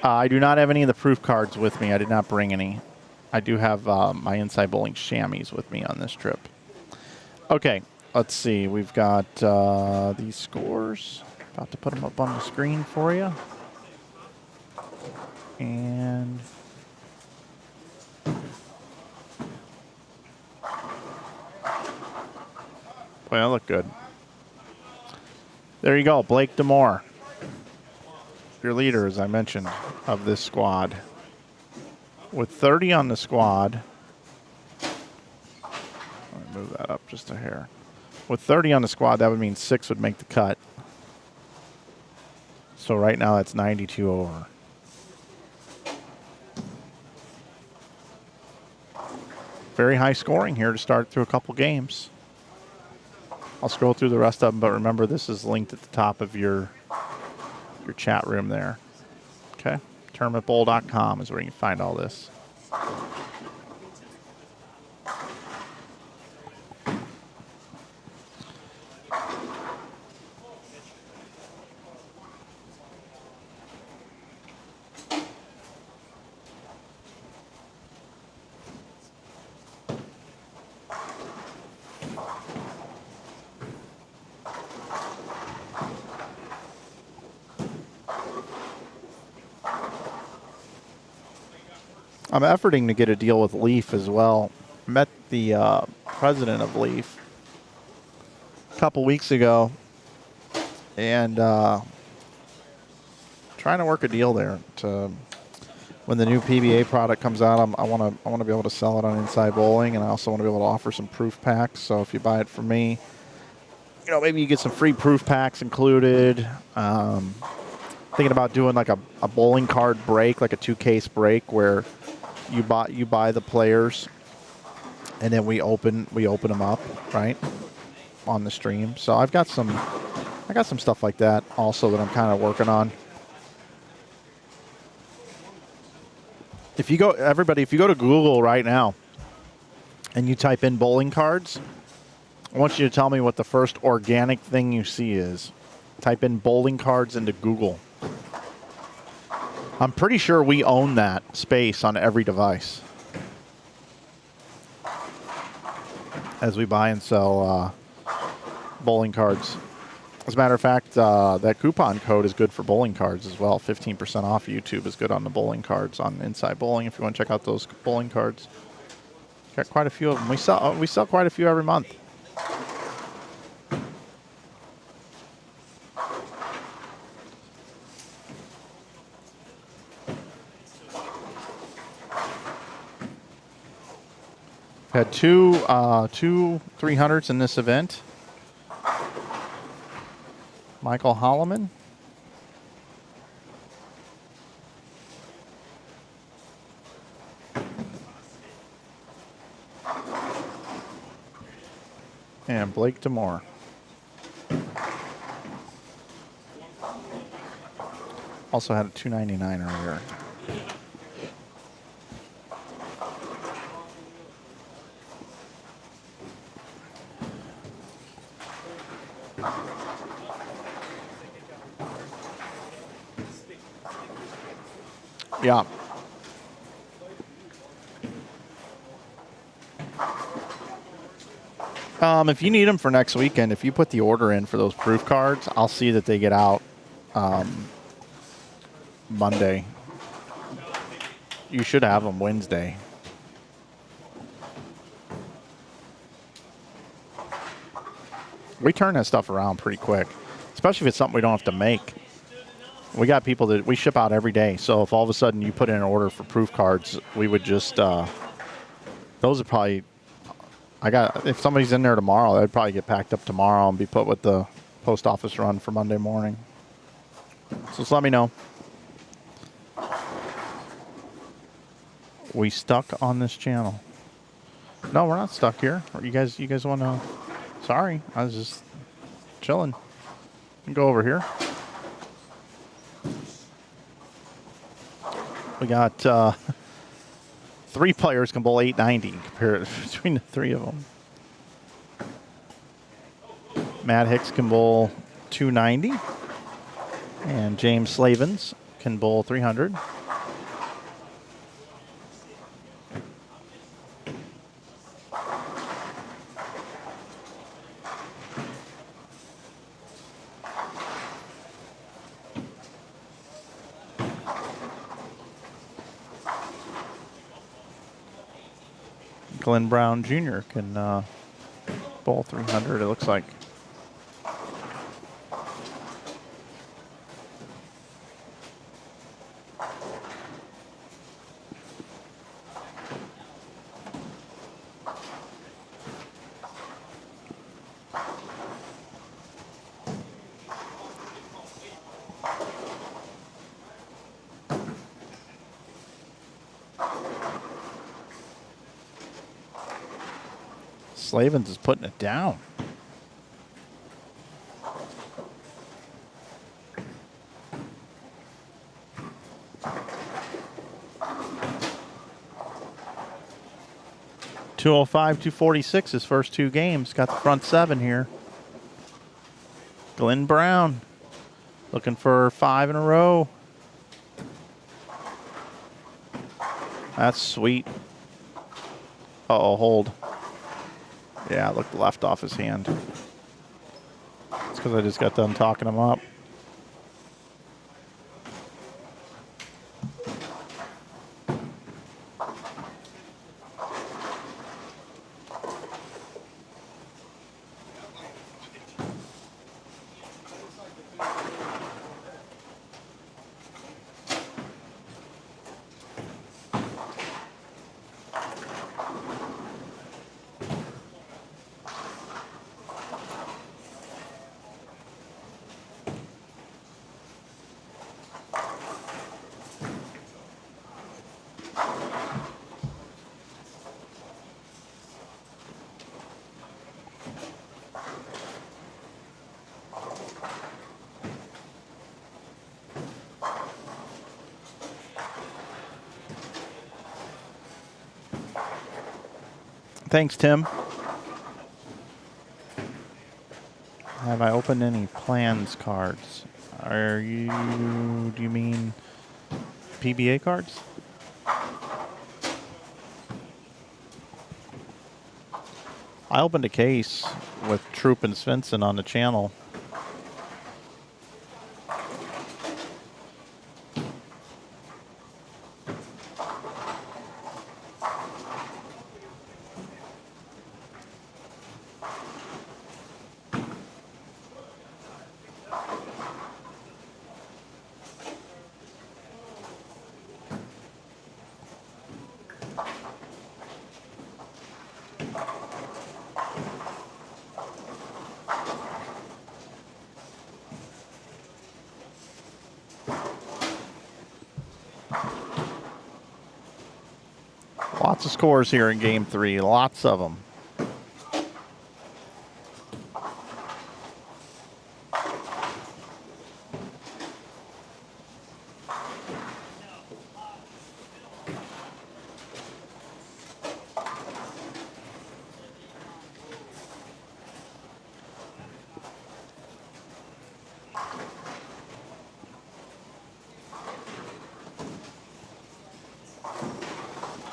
[SPEAKER 5] I do not have any of the proof cards with me. I did not bring any. I do have my Inside Bowling chamois with me on this trip. Okay, let's see. We've got these scores. About to put them up on the screen for you. And boy, I look good. There you go, Blake DeMar. Your leader, as I mentioned, of this squad. With 30 on the squad, let me move that up just a hair. With 30 on the squad, that would mean 6 would make the cut. So right now, that's 92 over. very high scoring here to start through a couple games. I'll scroll through the rest of them, but remember this is linked at the top of your chat room there. Okay, tournamentbowl.com is where you can find all this. I'm efforting to get a deal with Leaf as well. Met the president of Leaf a couple weeks ago, and trying to work a deal there. To when the new PBA product comes out, I want to be able to sell it on Inside Bowling, and I also want to be able to offer some proof packs. So if you buy it from me, maybe you get some free proof packs included. Thinking about doing like a bowling card break, like a 2-case break, where you buy the players, and then we open them up, right, on the stream. So I got some stuff like that also that I'm kind of working on. If you go to Google right now and you type in bowling cards, I want you to tell me what the first organic thing you see is. Type in bowling cards into Google. I'm pretty sure we own that space on every device as we buy and sell bowling cards. As a matter of fact, that coupon code is good for bowling cards as well. 15% off YouTube is good on the bowling cards on Inside Bowling if you want to check out those bowling cards. Got quite a few of them. We sell quite a few every month. Had two 300s in this event. Michael Holloman. And Blake DeMore. Also had a 299 earlier. Yeah. If you need them for next weekend, if you put the order in for those proof cards, I'll see that they get out Monday. You should have them Wednesday. We turn that stuff around pretty quick, especially if it's something we don't have to make. We got people that we ship out every day. So if all of a sudden you put in an order for proof cards, we would just, those are probably, if somebody's in there tomorrow, they'd probably get packed up tomorrow and be put with the post office run for Monday morning. So just let me know. We stuck on this channel. No, we're not stuck here. You guys want to, sorry, I was just chilling. Go over here. We got 3 players can bowl 890 compared between the 3 of them. Matt Hicks can bowl 290, and James Slavens can bowl 300. Glenn Brown Jr. can bowl 300, it looks like. Slavens is putting it down. .205, 246 his first 2 games. Got the front 7 here. Glenn Brown looking for 5 in a row. That's sweet. Uh-oh, hold. Yeah, look, left off his hand. It's because I just got done talking him up. Thanks, Tim. Have I opened any plans cards? Do you mean PBA cards? I opened a case with Troop and Svensson on the channel. Lots of scores here in Game 3. Lots of them.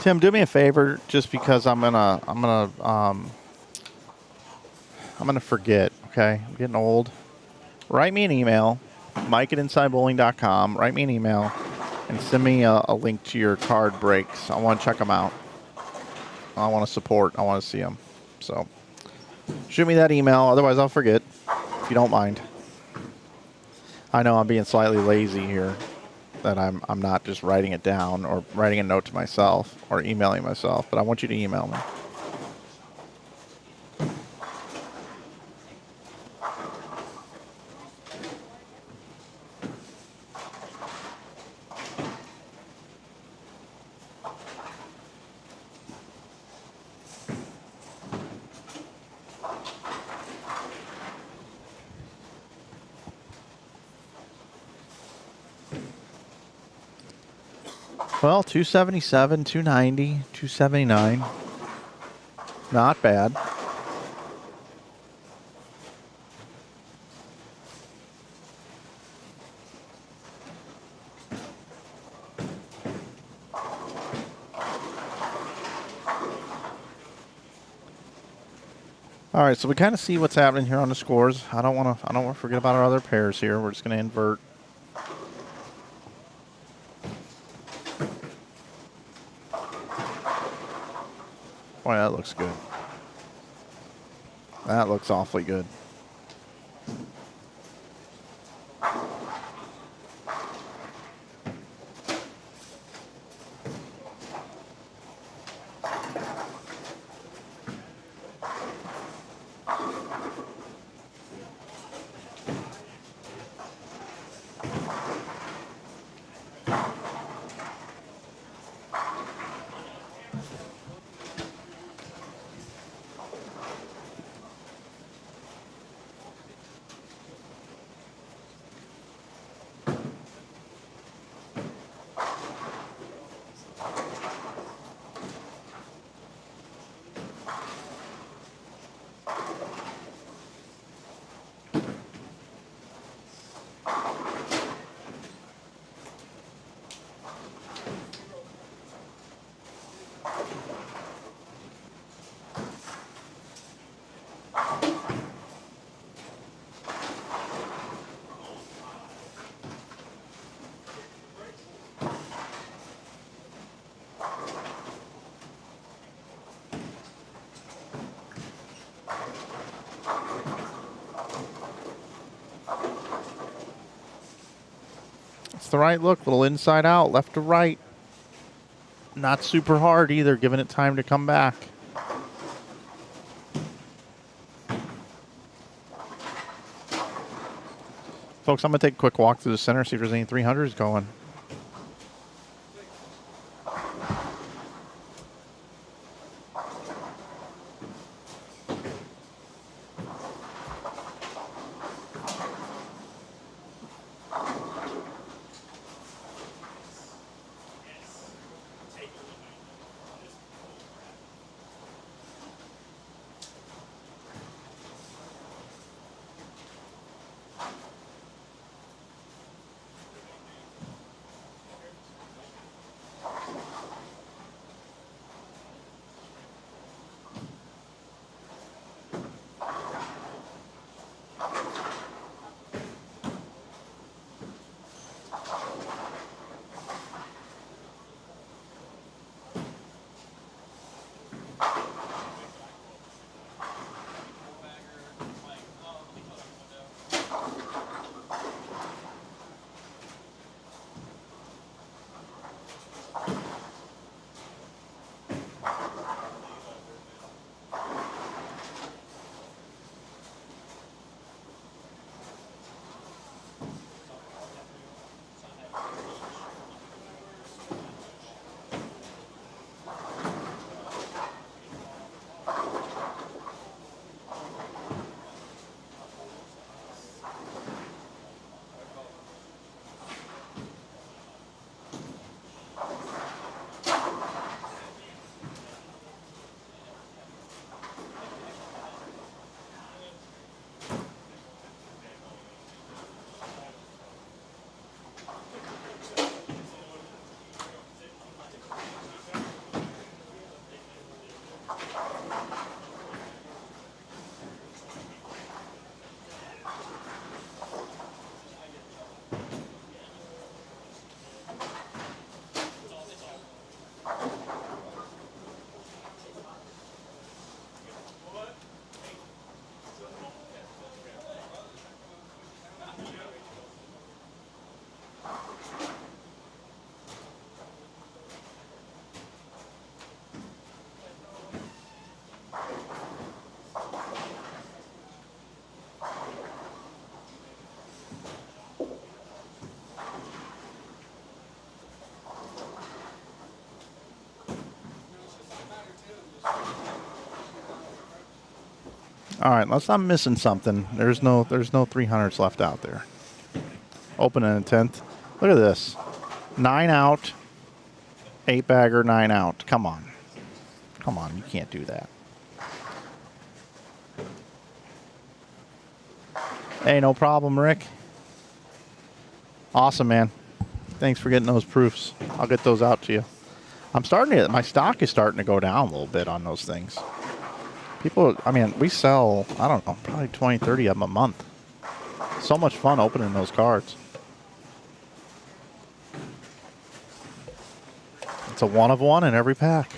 [SPEAKER 5] Tim, do me a favor, just because I'm gonna forget. Okay, I'm getting old. Write me an email, mike@insidebowling.com. Write me an email and send me a link to your card breaks. I want to check them out. I want to support. I want to see them. So shoot me that email. Otherwise, I'll forget. If you don't mind. I know I'm being slightly lazy here. That I'm not just writing it down or writing a note to myself or emailing myself, but I want you to email me. Well, 277, 290, 279. Not bad. All right, so we kind of see what's happening here on the scores. I don't want to forget about our other pairs here. We're just going to invert. Boy, that looks good. That looks awfully good. That's the right look. Little inside out, left to right. Not super hard either, giving it time to come back. Folks, I'm going to take a quick walk through the center, see if there's any 300s going. All right, unless I'm missing something, there's no 300s left out there. Open in a 10th. Look at this. 9 out, 8 bagger, 9 out. Come on. Come on, you can't do that. Hey, no problem, Rick. Awesome, man. Thanks for getting those proofs. I'll get those out to you. My stock is starting to go down a little bit on those things. People, I mean, we sell, I don't know, probably 20, 30 of them a month. So much fun opening those cards. It's a 1 of 1 in every pack.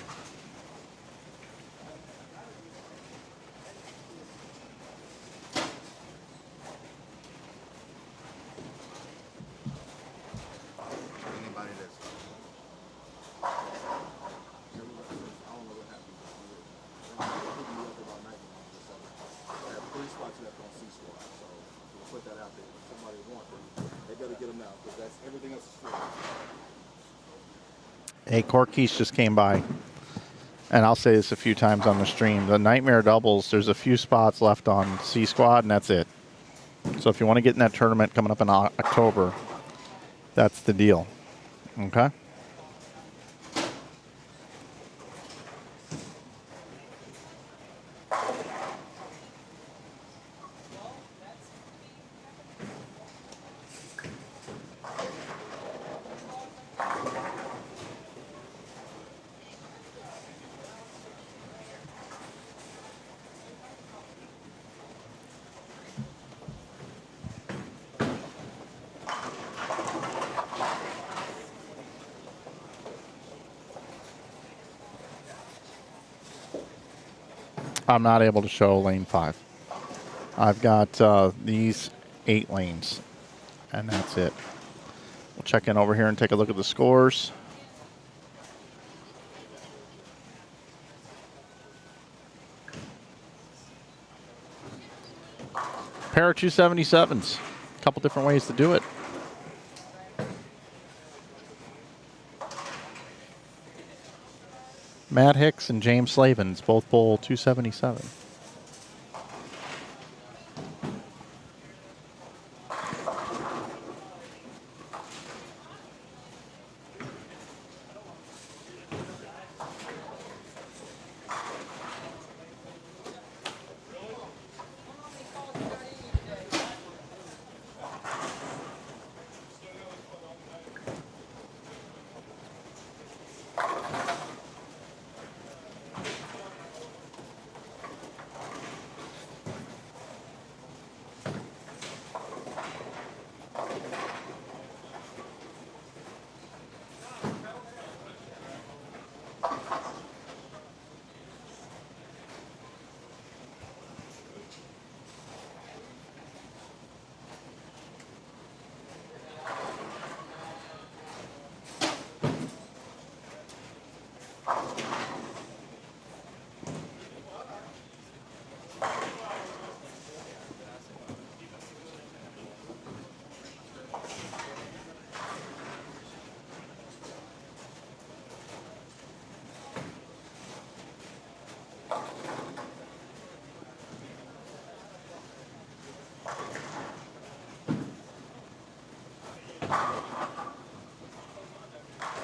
[SPEAKER 5] Hey, Corkeys just came by, and I'll say this a few times on the stream. The Nightmare Doubles, there's a few spots left on C Squad, and that's it. So if you want to get in that tournament coming up in October, that's the deal. Okay? I'm not able to show lane 5. I've got these 8 lanes, and that's it. We'll check in over here and take a look at the scores. Pair of 277s. A couple different ways to do it. Matt Hicks and James Slavens both bowl 277.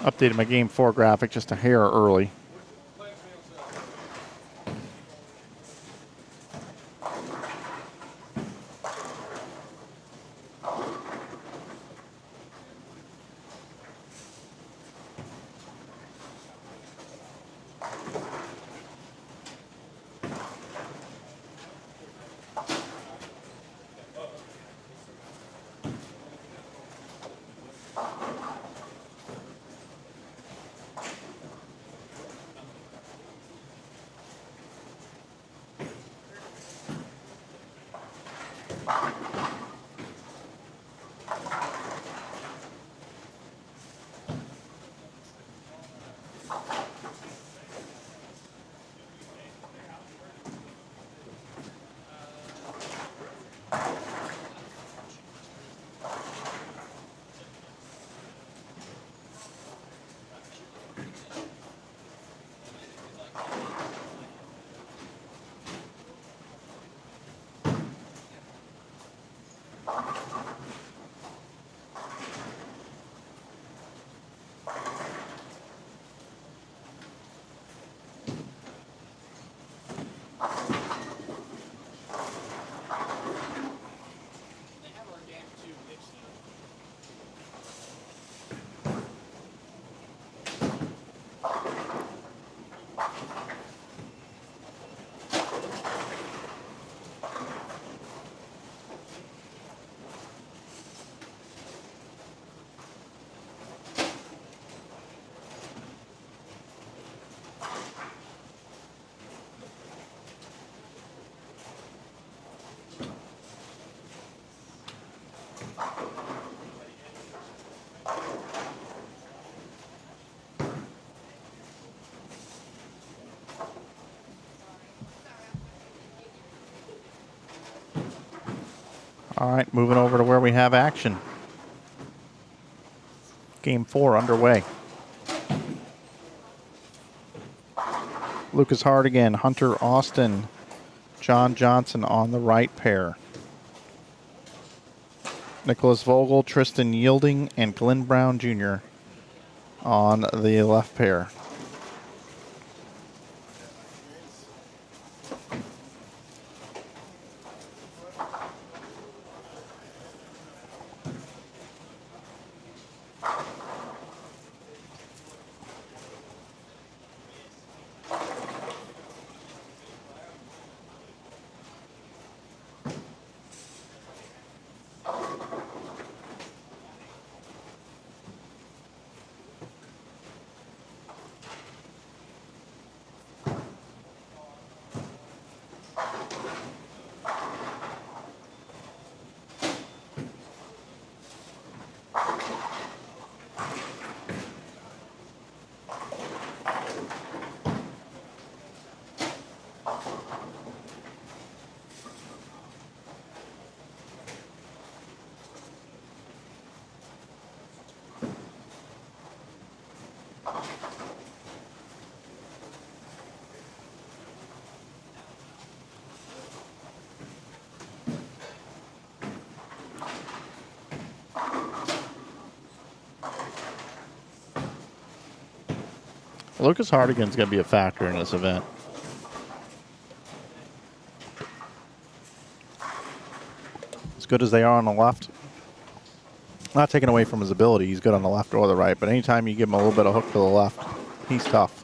[SPEAKER 5] Updated my Game 4 graphic just a hair early. All right, moving over to where we have action. Game 4 underway. Lucas Hardigan, Hunter Austin, John Johnson on the right pair. Nicholas Vogel, Tristan Yielding, and Glenn Brown Jr. on the left pair. Lucas Hardigan's going to be a factor in this event. As good as they are on the left, not taking away from his ability, he's good on the left or the right, but anytime you give him a little bit of hook to the left, he's tough.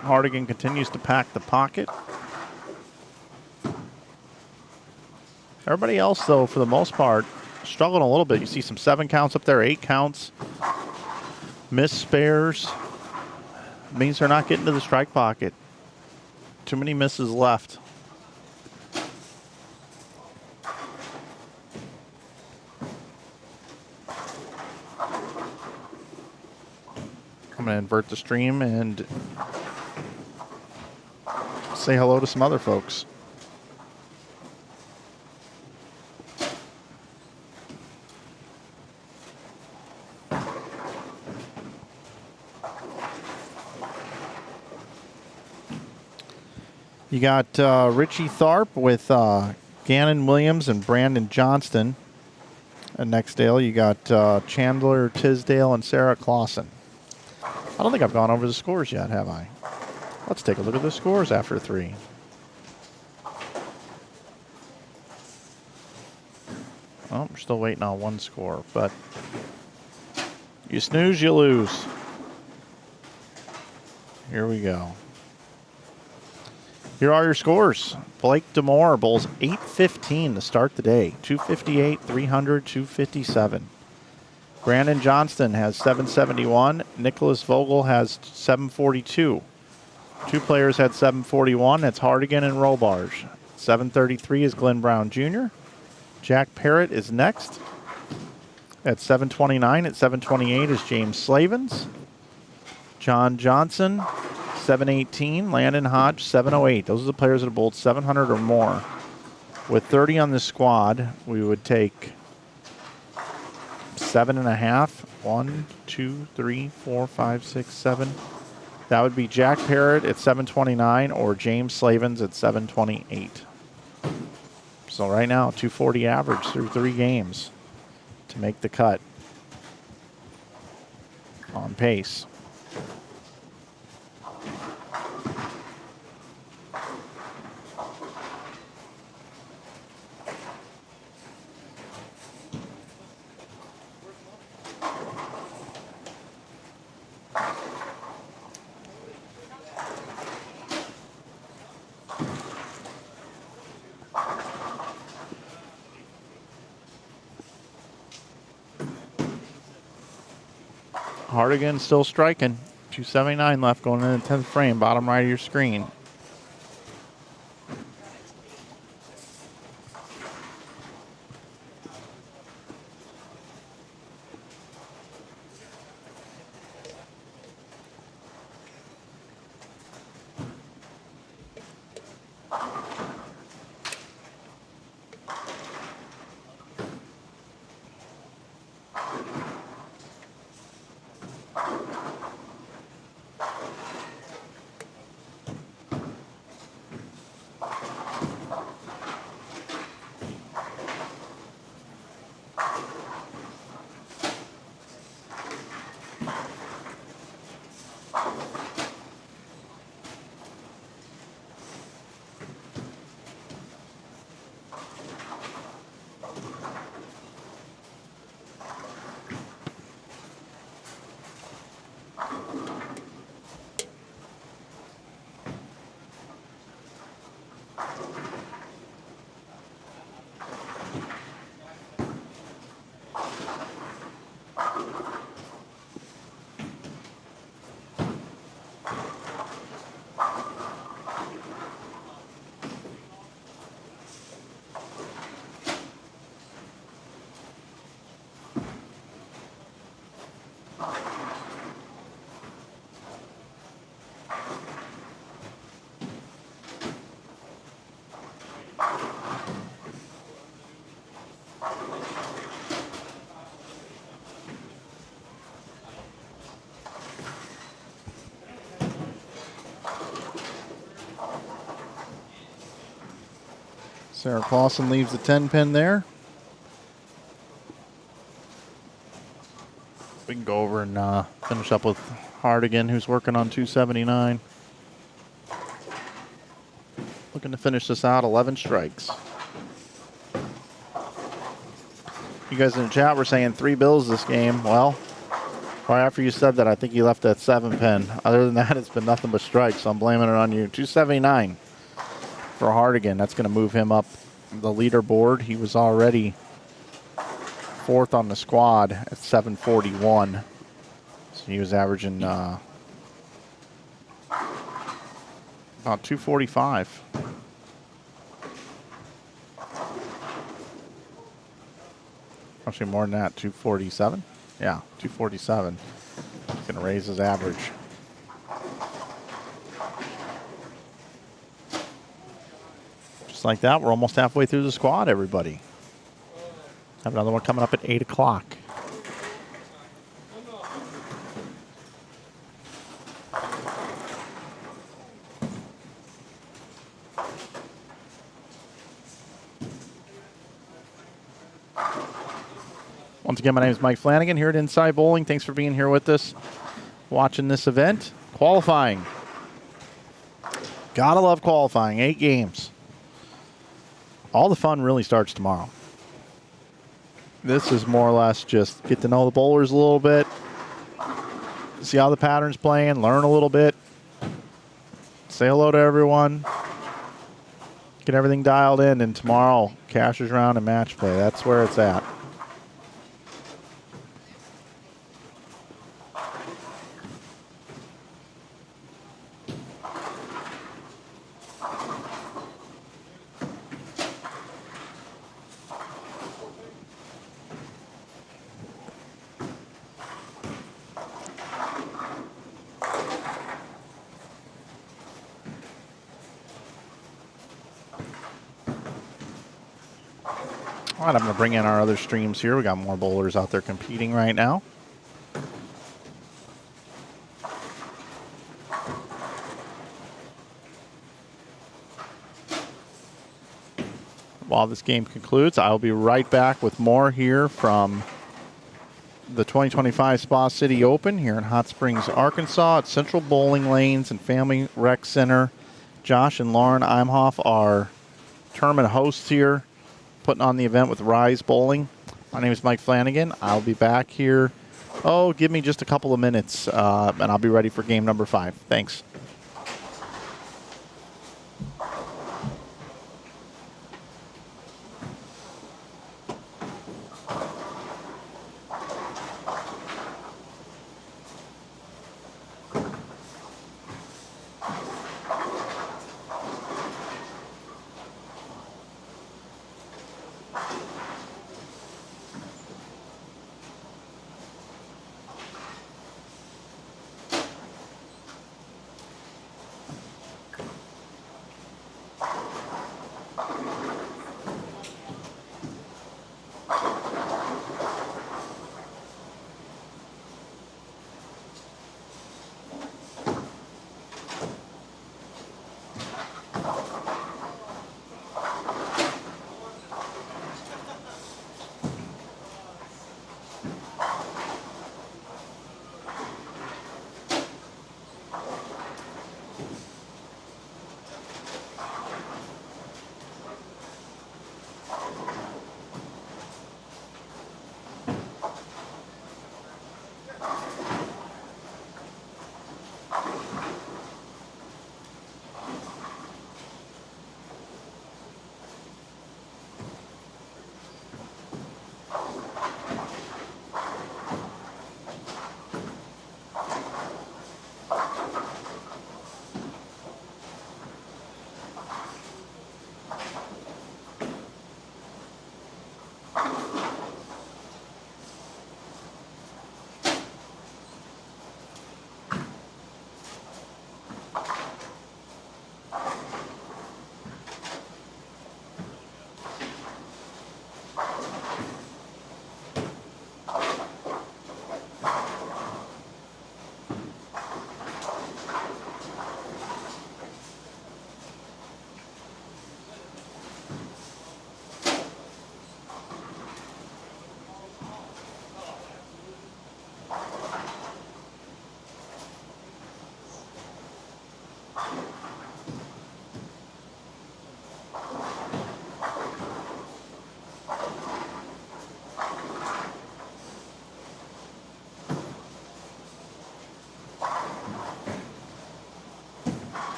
[SPEAKER 5] Hardigan continues to pack the pocket. Everybody else, though, for the most part, struggling a little bit. You see some 7 counts up there, 8 counts. Missed spares. Means they're not getting to the strike pocket. Too many misses left. I'm going to invert the stream and say hello to some other folks. You got Richie Tharp with Gannon Williams and Brandon Johnston. And Nextdale, you got Chandler Tisdale and Sarah Clausen. I don't think I've gone over the scores yet, have I? Let's take a look at the scores after 3. Oh, we're still waiting on one score, but you snooze, you lose. Here we go. Here are your scores. Blake DeMore bowls 815 to start the day. 258, 300, 257. Brandon Johnston has 771. Nicholas Vogel has 742. 2 players had 741. That's Hardigan and Robarge. 733 is Glenn Brown Jr. Jack Parrott is next. At 729, at 728 is James Slavens. John Johnson, 718. Landon Hodge, 708. Those are the players that have bowled 700 or more. With 30 on the squad, we would take 7.5. 1, 2, 3, 4, 5, 6, 7. That would be Jack Parrott at 729 or James Slavens at 728. So right now, 240 average through 3 games to make the cut on pace. Hardigan still striking. 279 left going in the 10th frame, bottom right of your screen. Sarah Clausen leaves the 10 pin there. We can go over and finish up with Hardigan, who's working on 279. Looking to finish this out, 11 strikes. You guys in the chat were saying 3 bills this game. Well, right after you said that, I think you left that 7 pin. Other than that, it's been nothing but strikes, so I'm blaming it on you. 279 for Hardigan. That's going to move him up the leaderboard. He was already 4th on the squad at 741. So he was averaging about 245. Actually, more than that, 247. Yeah, 247. He's going to raise his average. Just like that, we're almost halfway through the squad, everybody. Have another one coming up at 8 o'clock. Once again, my name is Mike Flanagan here at Inside Bowling. Thanks for being here with us, watching this event. Qualifying. Gotta love qualifying. 8 games. All the fun really starts tomorrow. This is more or less just get to know the bowlers a little bit, see how the pattern's playing, learn a little bit, say hello to everyone, get everything dialed in, and tomorrow, cashers round and match play. That's where it's at. All right, I'm going to bring in our other streams here. We got more bowlers out there competing right now. While this game concludes, I'll be right back with more here from the 2025 Spa City Open here in Hot Springs, Arkansas at Central Bowling Lanes and Family Rec Center. Josh and Lauren Imhoff are tournament hosts here, putting on the event with Rise Bowling. My name is Mike Flanagan. I'll be back here. Oh, give me just a couple of minutes, and I'll be ready for game number 5. Thanks.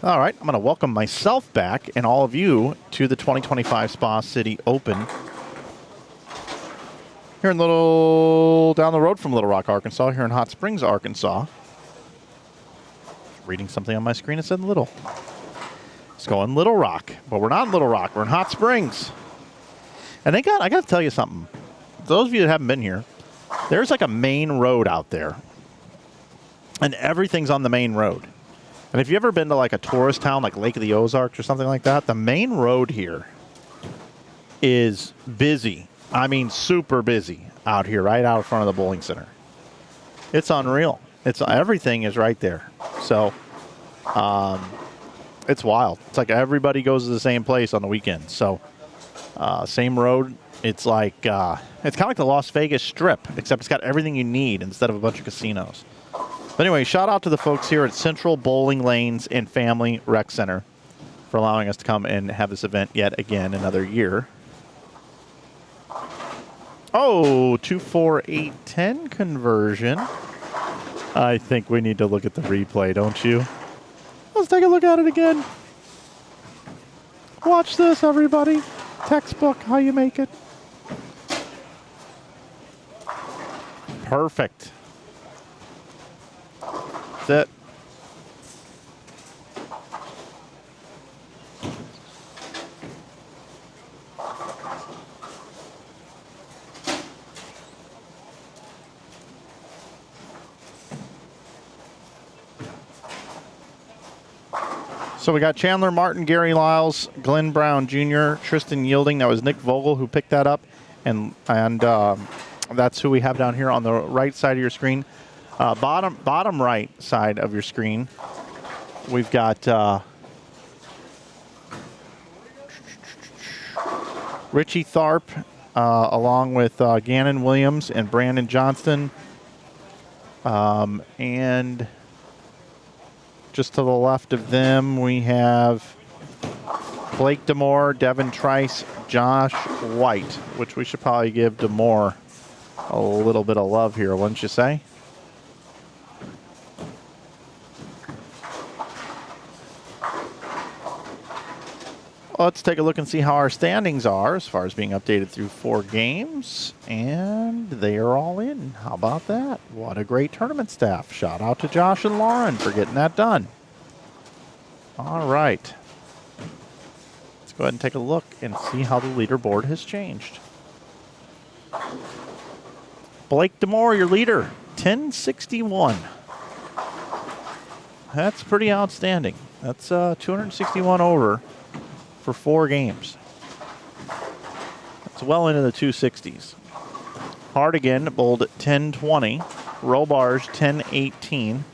[SPEAKER 5] All right, I'm going to welcome myself back and all of you to the 2025 Spa City Open. Here in down the road from Little Rock, Arkansas, here in Hot Springs, Arkansas. Reading something on my screen that said Little. It's going Little Rock, but we're not in Little Rock. We're in Hot Springs. And I got to tell you something. Those of you that haven't been here, there's like a main road out there. And everything's on the main road. And if you've ever been to like a tourist town like Lake of the Ozarks or something like that, the main road here is busy. I mean, super busy out here, right out in front of the bowling center. It's unreal. Everything is right there. So, it's wild. It's like everybody goes to the same place on the weekend. So, same road. It's like it's kind of like the Las Vegas Strip, except it's got everything you need instead of a bunch of casinos. But anyway, shout out to the folks here at Central Bowling Lanes and Family Rec Center for allowing us to come and have this event yet again another year. Oh, 24810 conversion. I think we need to look at the replay, don't you? Let's take a look at it again. Watch this, everybody. Textbook, how you make it. Perfect. That's it. So we got Chandler Martin, Gary Lyles, Glenn Brown Jr., Tristan Yielding. That was Nick Vogel who picked that up. And that's who we have down here on the right side of your screen. Bottom right side of your screen, we've got Richie Tharp along with Gannon Williams and Brandon Johnston. And just to the left of them, we have Blake Demore, Devin Trice, Josh White, which we should probably give Demore a little bit of love here, wouldn't you say? Let's take a look and see how our standings are as far as being updated through 4 games. And they are all in. How about that? What a great tournament staff. Shout out to Josh and Lauren for getting that done. All right. Let's go ahead and take a look and see how the leaderboard has changed. Blake Demore, your leader, 1061. That's pretty outstanding. That's 261 over for 4 games. That's well into the 260s. Hardigan bowled at 1020. Robarge 1018.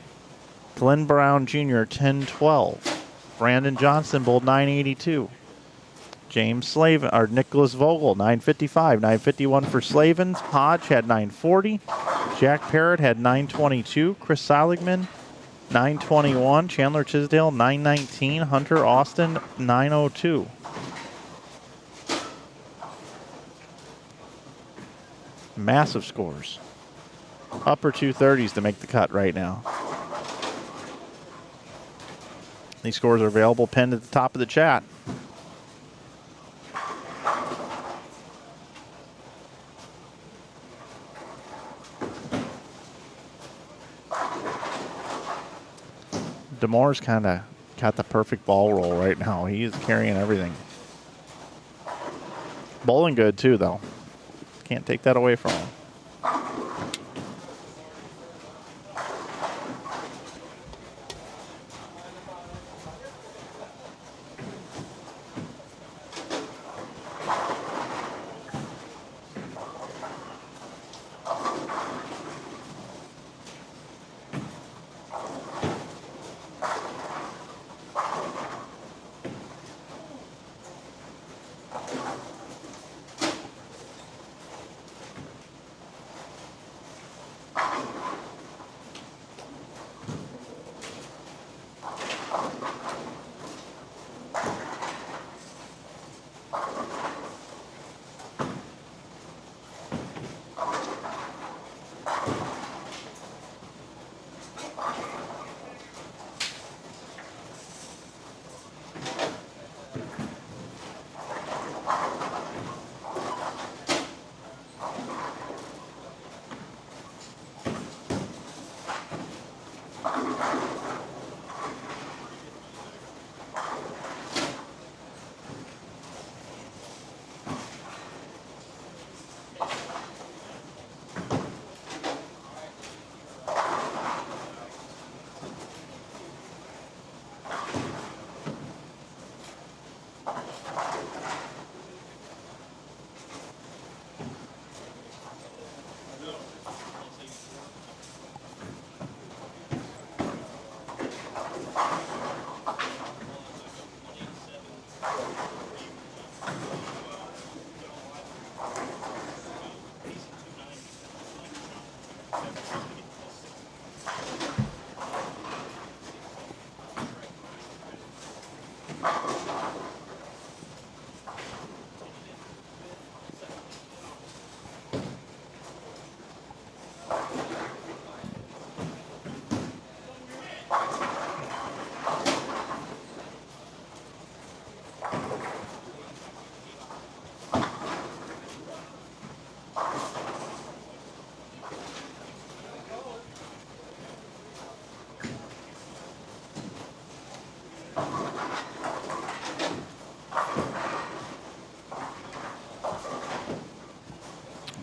[SPEAKER 5] Glenn Brown Jr. 1012. Brandon Johnston bowled 982. James Slavin, or Nicholas Vogel, 955. 951 for Slavins. Hodge had 940. Jack Parrott had 922. Chris Seligman, 921. Chandler Tisdale, 919. Hunter Austin, 902. Massive scores. Upper 230s to make the cut right now. These scores are available pinned at the top of the chat. Demore's kind of got the perfect ball roll right now. He is carrying everything. Bowling good too, though. Can't take that away from him.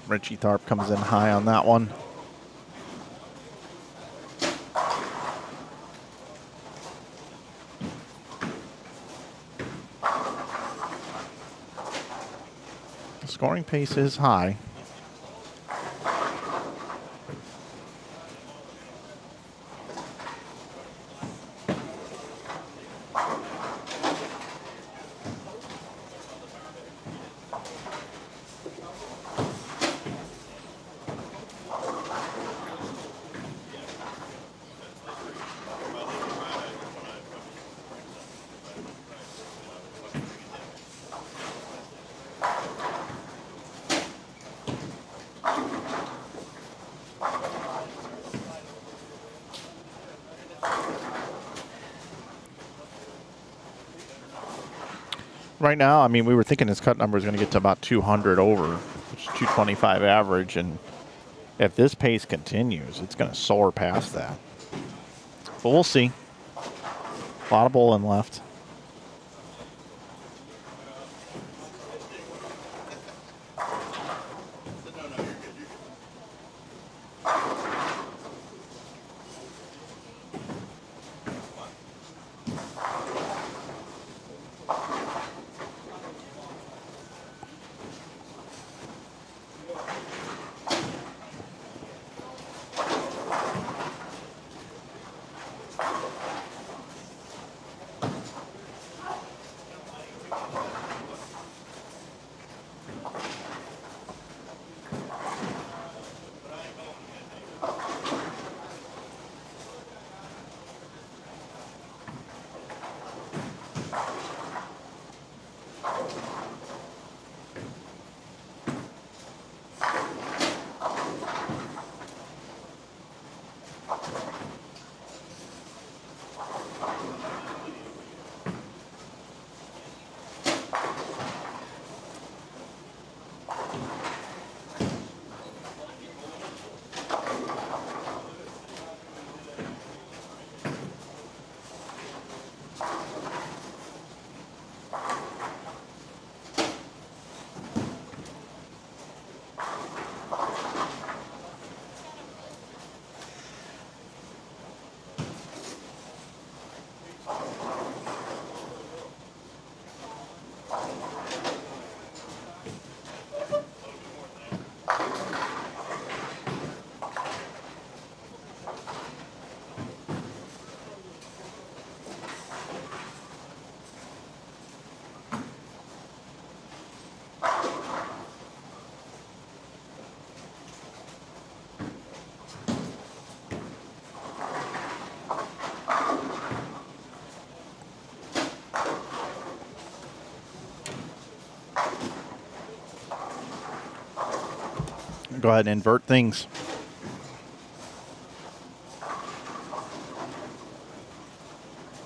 [SPEAKER 5] Richie Tharp comes in high on that one. The scoring pace is high. Right now, I mean, we were thinking his cut number is going to get to about 200 over, which is 225 average, and if this pace continues, it's going to soar past that. But we'll see. A lot of bowling left. Go ahead and invert things.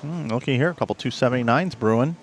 [SPEAKER 5] Looky here, a couple 279s brewing.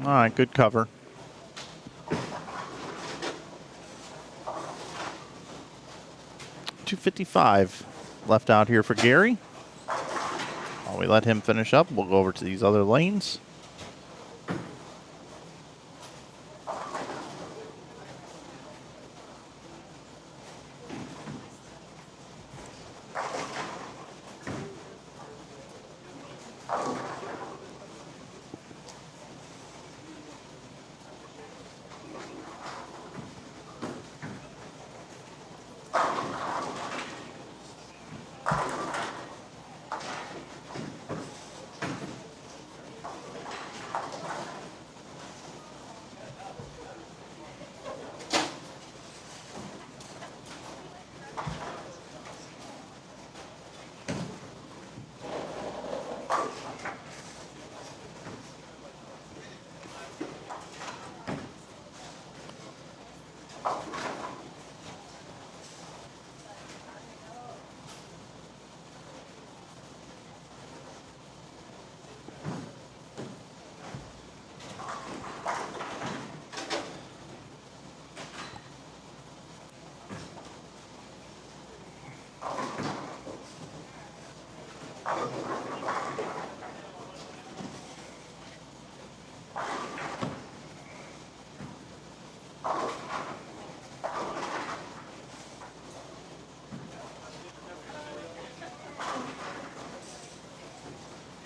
[SPEAKER 5] All right, good cover. .255 left out here for Gary. While we let him finish up, we'll go over to these other lanes.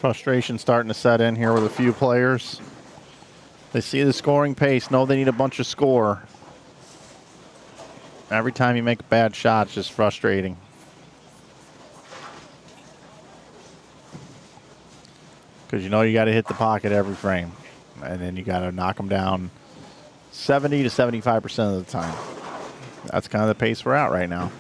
[SPEAKER 5] Frustration starting to set in here with a few players. They see the scoring pace, know they need a bunch of score. Every time you make a bad shot, it's just frustrating. Because you know you got to hit the pocket every frame. And then you got to knock them down 70 to 75% of the time. That's kind of the pace we're at right now.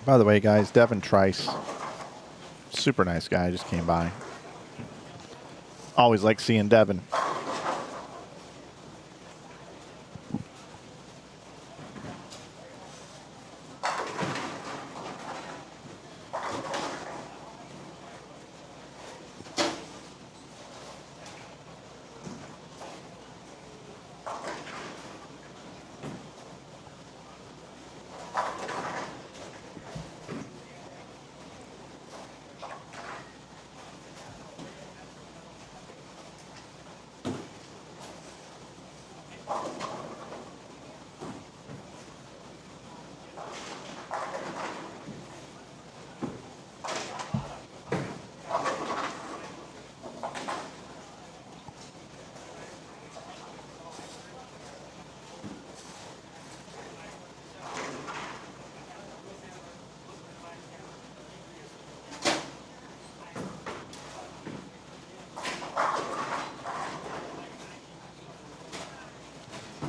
[SPEAKER 5] By the way, guys, Devin Trice, super nice guy, just came by. Always like seeing Devin.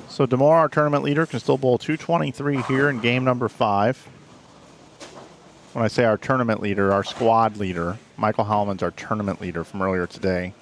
[SPEAKER 5] So DeMore, our tournament leader, can still bowl 223 here in game number 5. When I say our tournament leader, our squad leader, Michael Hallman's our tournament leader from earlier today.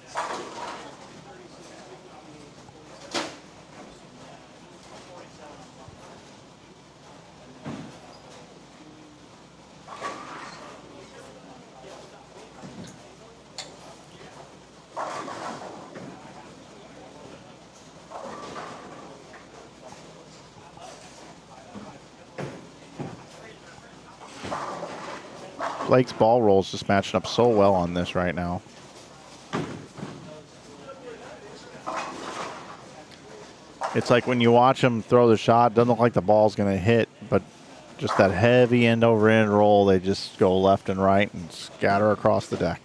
[SPEAKER 5] Blake's ball roll is just matching up so well on this right now. It's like when you watch him throw the shot, doesn't look like the ball's going to hit, but just that heavy end over end roll, they just go left and right and scatter across the deck.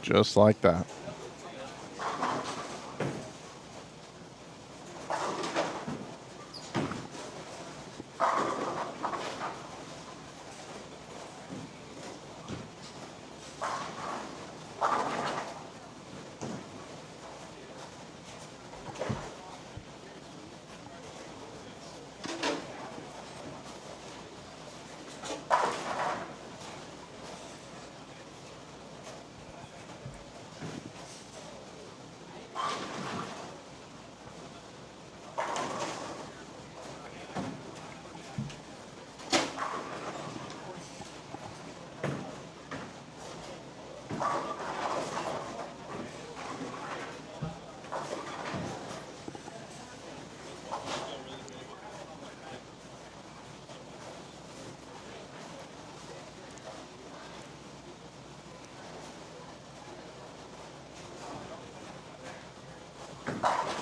[SPEAKER 5] Just like that.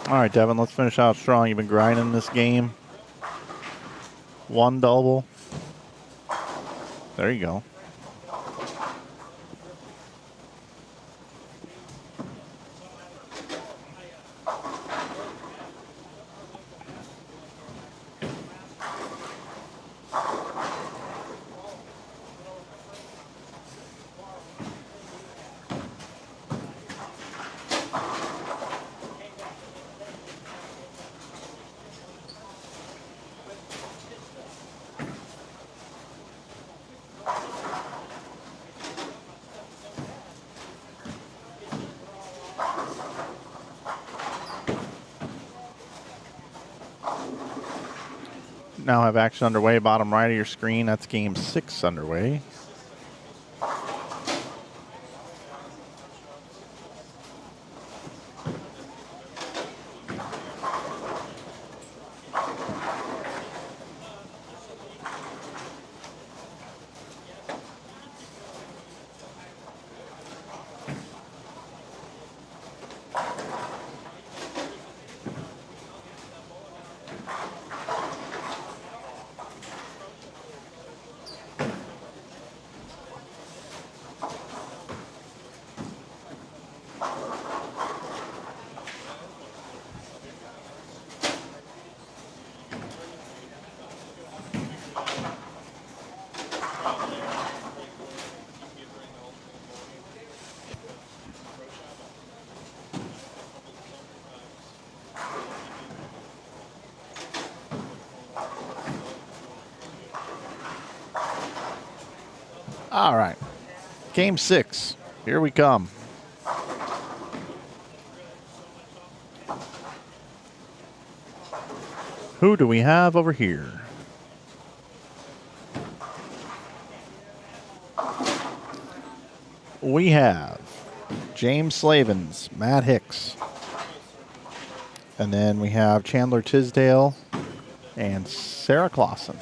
[SPEAKER 5] All right, Devin, let's finish out strong. You've been grinding this game. 1 double. There you go. Now have action underway, bottom right of your screen. That's game 6 underway. All right. Game 6. Here we come. Who do we have over here? We have James Slavens, Matt Hicks. And then we have Chandler Tisdale and Sarah Clausen.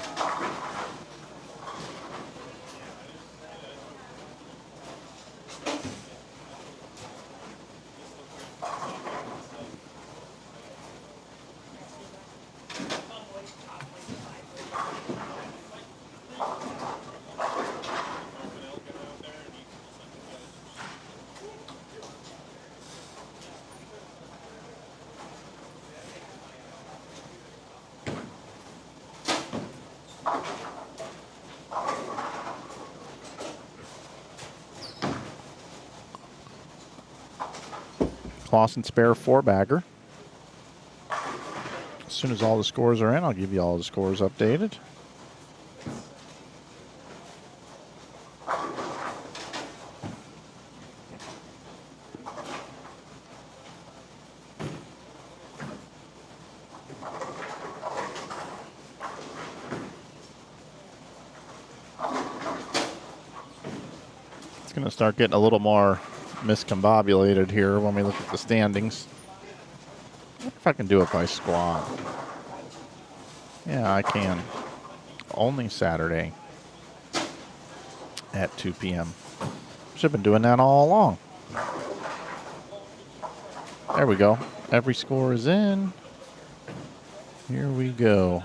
[SPEAKER 5] Clausen spare 4-bagger. As soon as all the scores are in, I'll give you all the scores updated. It's going to start getting a little more miscombobulated here when we look at the standings. I wonder if I can do it by squad. Yeah, I can. Only Saturday at 2 p.m. Should have been doing that all along. There we go. Every score is in. Here we go.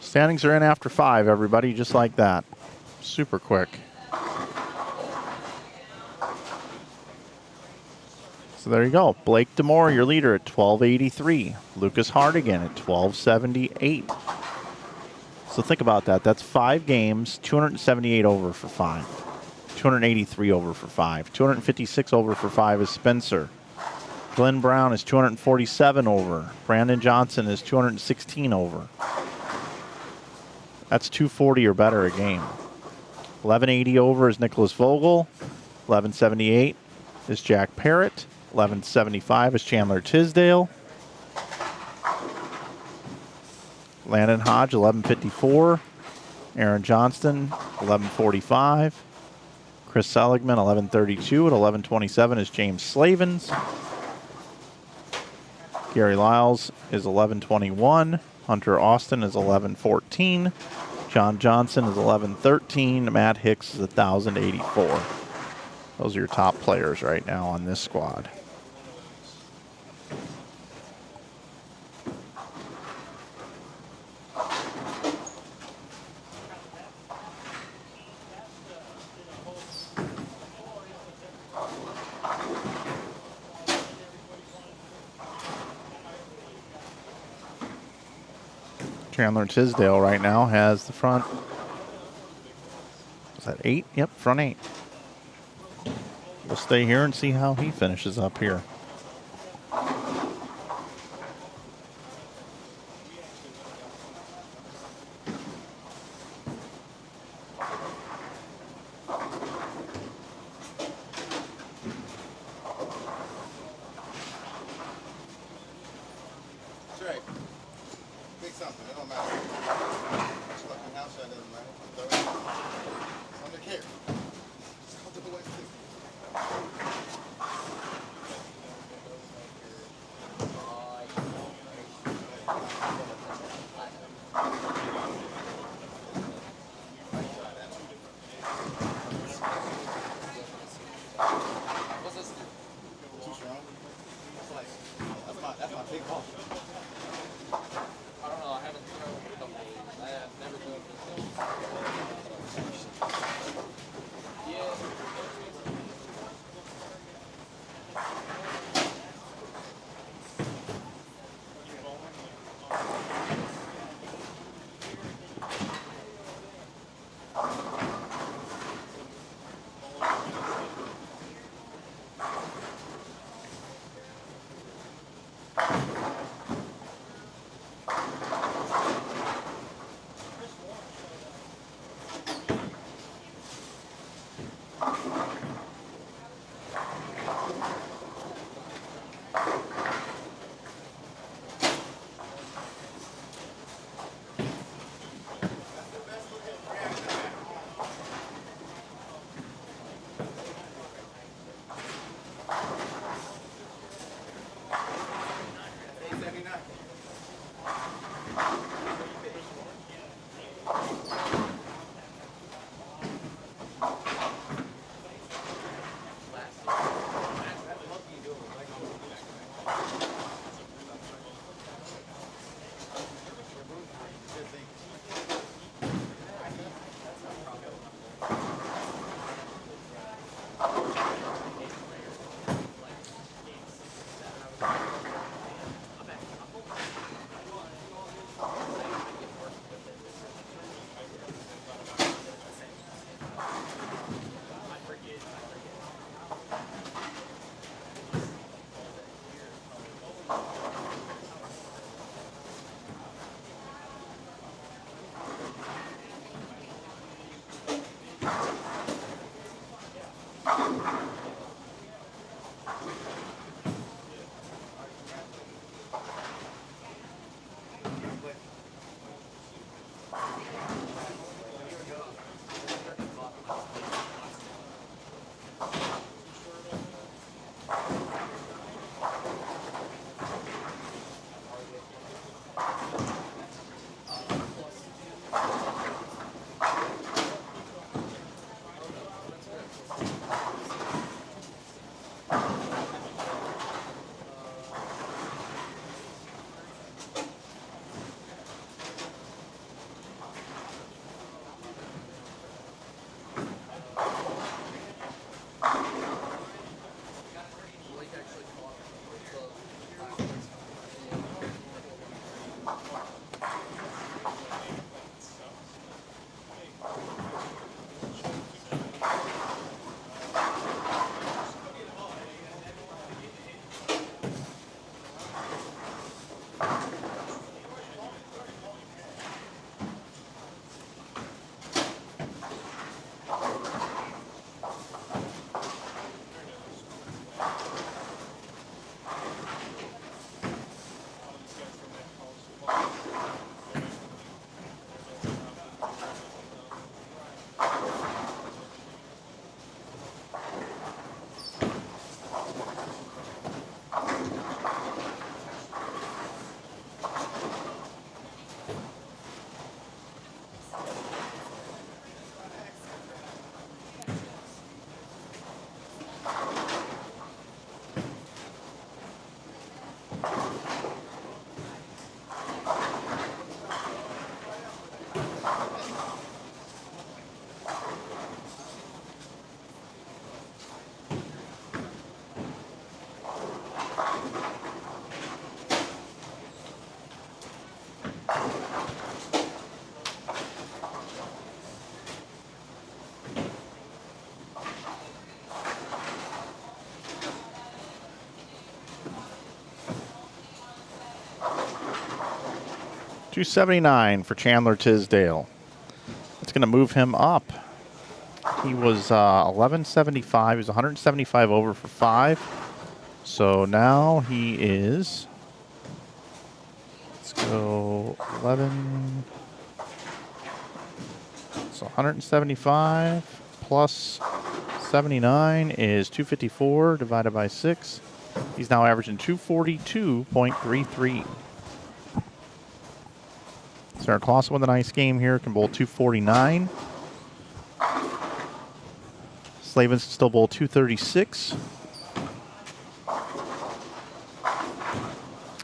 [SPEAKER 5] Standings are in after 5, everybody, just like that. Super quick. So there you go. Blake DeMore, your leader at 1283. Lucas Hardigan at 1278. So think about that. That's 5 games, 278 over for 5. 283 over for 5. 256 over for 5 is Spencer. Glenn Brown is 247 over. Brandon Johnson is 216 over. That's 240 or better a game. 1180 over is Nicholas Vogel. 1178 is Jack Parrott. 1175 is Chandler Tisdale. Landon Hodge, 1154. Aaron Johnston, 1145. Chris Seligman, 1132. At 1127 is James Slavens. Gary Lyles is 1121. Hunter Austin is 1114. John Johnson is 1113. Matt Hicks is 1084. Those are your top players right now on this squad. Chandler Tisdale right now has the front. Is that 8? Yep, front 8. We'll stay here and see how he finishes up here. $279 for Chandler Tisdale. It's going to move him up. He was 1175. He was 175 over for 5. So now he is, let's go 11. So 175 plus 79 is 254 divided by 6. He's now averaging 242.33. Sarah Clausen with a nice game here. Can bowl 249. Slavens can still bowl 236.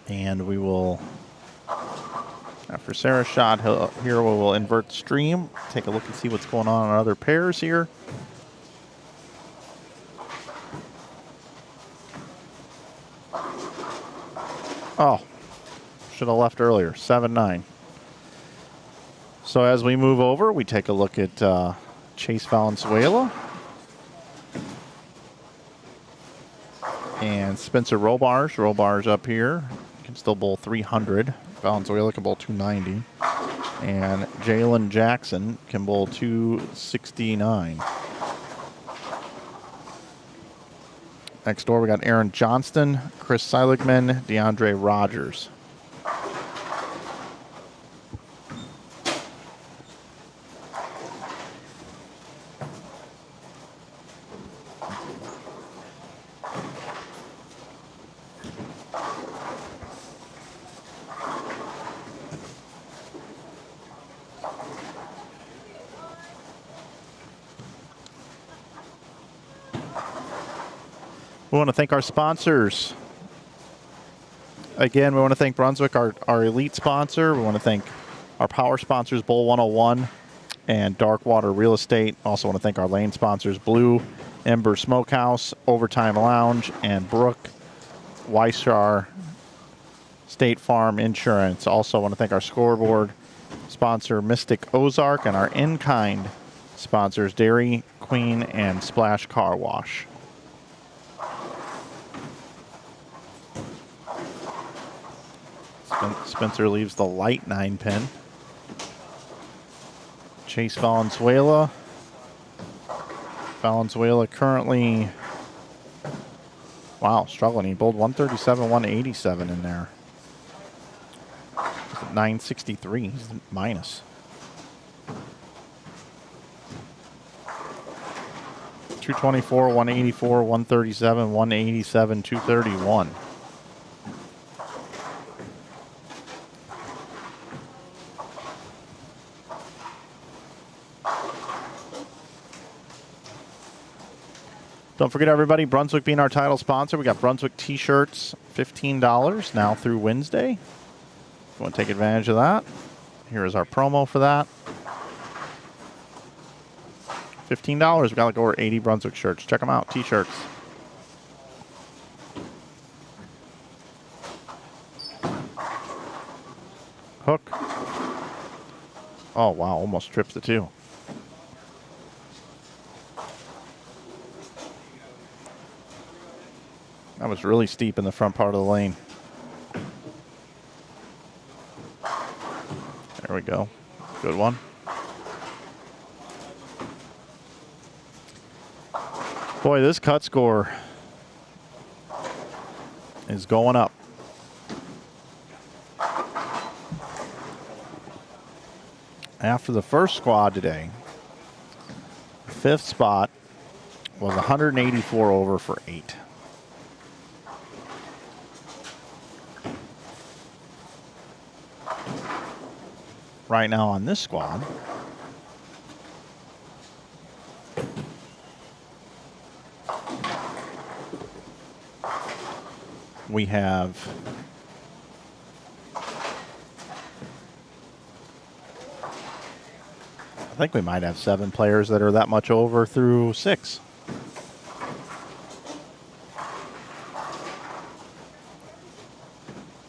[SPEAKER 5] And we will, after Sarah's shot, here we will invert the stream. Take a look and see what's going on other pairs here. Oh, should have left earlier. 7-9. So as we move over, we take a look at Chase Valenzuela and Spencer Robarge. Robarge up here can still bowl 300. Valenzuela can bowl 290. And Jalen Jackson can bowl 269. Next door, we got Aaron Johnston, Chris Seiligman, DeAndre Rogers. We want to thank our sponsors. Again, we want to thank Brunswick, our elite sponsor. We want to thank our power sponsors, Bowl 101 and Darkwater Real Estate. Also want to thank our lane sponsors, Blue Ember Smokehouse, Overtime Lounge, and Brooke Weishar State Farm Insurance. Also want to thank our scoreboard sponsor, Mystic Ozark, and our in-kind sponsors, Dairy Queen and Splash Car Wash. Spencer leaves the light 9-pin. Chase Valenzuela. Valenzuela currently, wow, struggling. He bowled 137, 187 in there. 963, he's minus. 224, 184, 137, 187, 231. Don't forget, everybody, Brunswick being our title sponsor. We got Brunswick t-shirts, $15 now through Wednesday. If you want to take advantage of that, here is our promo for that. $15. We got like over 80 Brunswick shirts. Check them out, t-shirts. Hook. Oh, wow, almost trips the 2. That was really steep in the front part of the lane. There we go. Good one. Boy, this cut score is going up. After the first squad today, the 5th spot was 184 over for 8. Right now on this squad, we have I think we might have 7 players that are that much over through 6.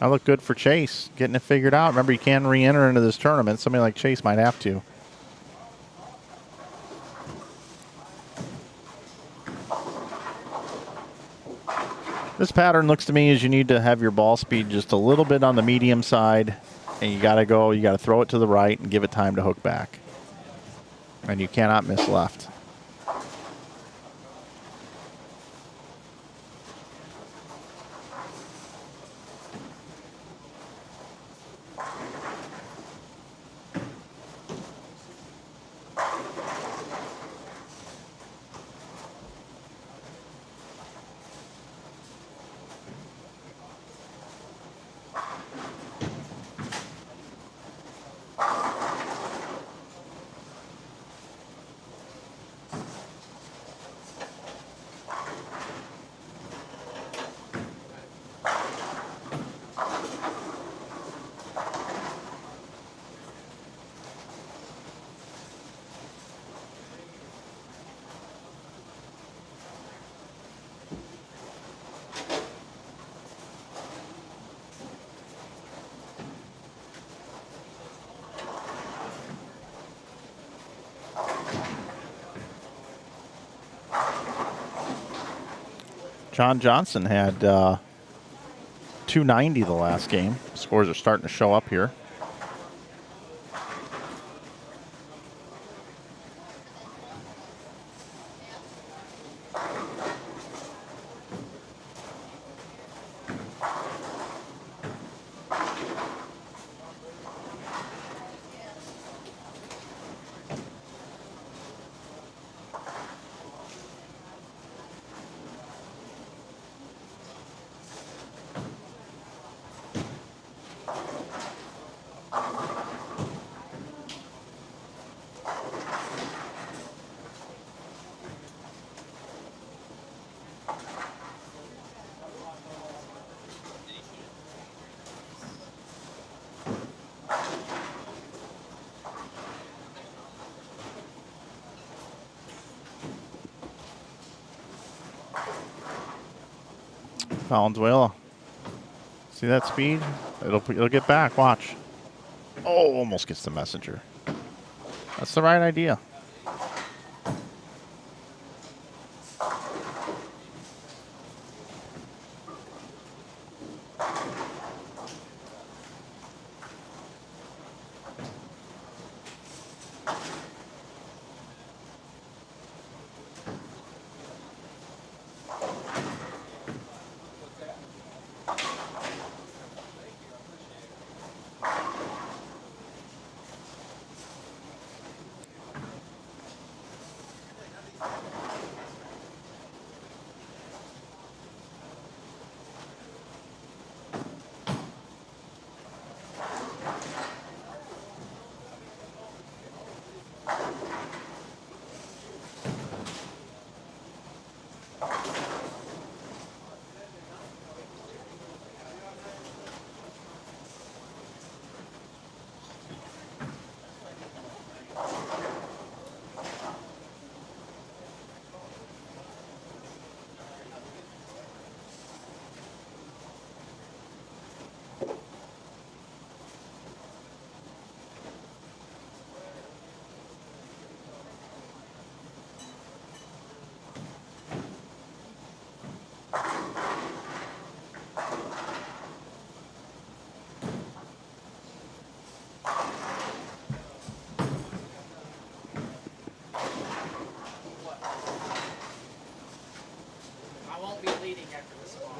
[SPEAKER 5] I look good for Chase, getting it figured out. Remember, you can re-enter into this tournament. Somebody like Chase might have to. This pattern looks to me as you need to have your ball speed just a little bit on the medium side and you got to throw it to the right and give it time to hook back. And you cannot miss left. John Johnson had 290 the last game. Scores are starting to show up here. Valenzuela. See that speed? It'll get back. Watch. Oh, almost gets the messenger. That's the right idea.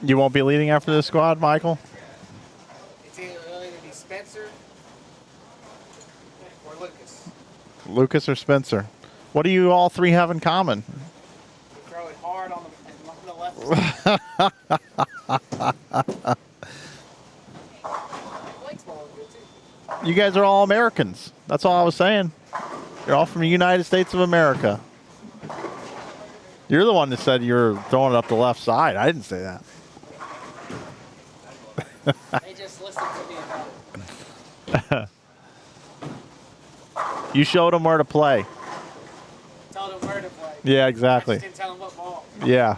[SPEAKER 5] You won't be leading after this squad, Michael?
[SPEAKER 7] It's either going to be Spencer or Lucas.
[SPEAKER 5] Lucas or Spencer. What do you all three have in common?
[SPEAKER 7] We throw it hard on the left side. Blake's ball is good too.
[SPEAKER 5] You guys are all Americans. That's all I was saying. You're all from the United States of America. You're the one that said you're throwing it up the left side. I didn't say that.
[SPEAKER 7] They just listened to me about it.
[SPEAKER 5] You showed them where to play.
[SPEAKER 7] Told them where to play.
[SPEAKER 5] Yeah,
[SPEAKER 7] I
[SPEAKER 5] exactly.
[SPEAKER 7] just didn't tell them what ball.
[SPEAKER 5] Yeah.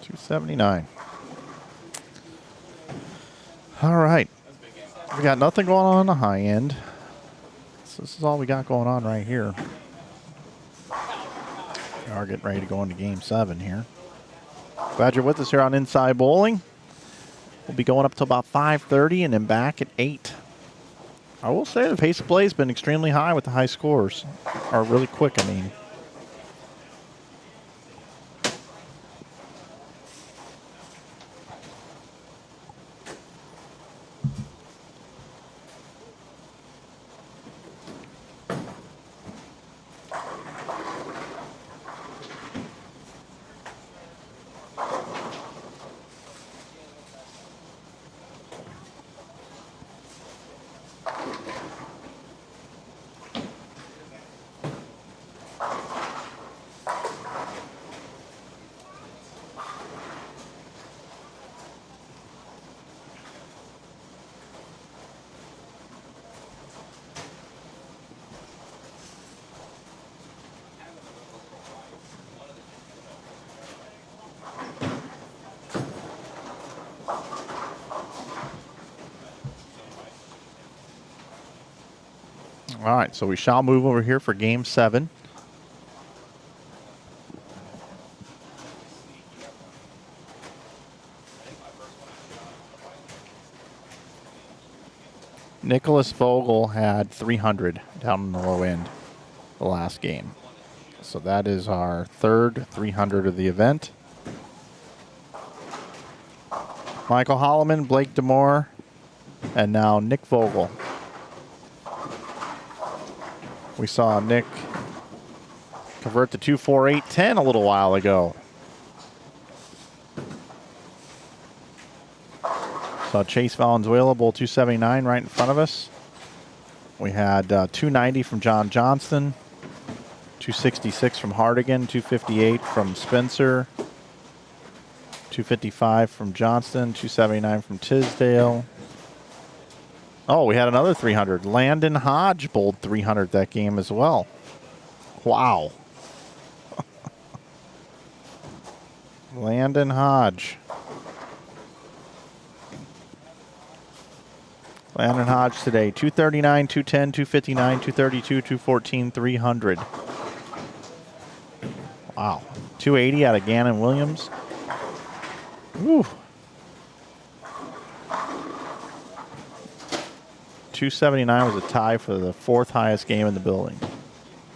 [SPEAKER 5] $279. All right. We got nothing going on the high end. So this is all we got going on right here. We are getting ready to go into Game 7 here. Glad you're with us here on Inside Bowling. We'll be going up till about 5:30 and then back at 8. I will say the pace of play has been extremely high with the high scores. Or really quick, I mean. All right, so we shall move over here for Game 7. Nicholas Vogel had 300 down in the low end the last game. So that is our third 300 of the event. Michael Holloman, Blake Demore, and now Nick Vogel. We saw Nick convert to 248.10 a little while ago. Saw Chase Valenzuela bowl 279 right in front of us. We had 290 from John Johnston, 266 from Hardigan, 258 from Spencer, 255 from Johnston, 279 from Tisdale. Oh, we had another 300. Landon Hodge bowled 300 that game as well. Wow. Landon Hodge. Landon Hodge today, 239, 210, 259, 232, 214, 300. Wow. 280 out of Gannon Williams. Ooh. 279 was a tie for the fourth highest game in the building.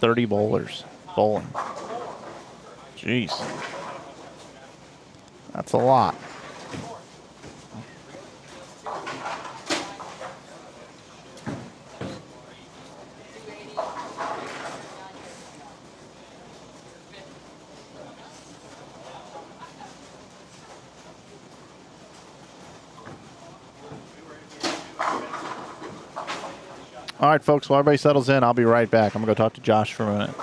[SPEAKER 5] 30 bowlers bowling. Jeez. That's a lot. All right, folks, while everybody settles in, I'll be right back. I'm going to go talk to Josh for a minute.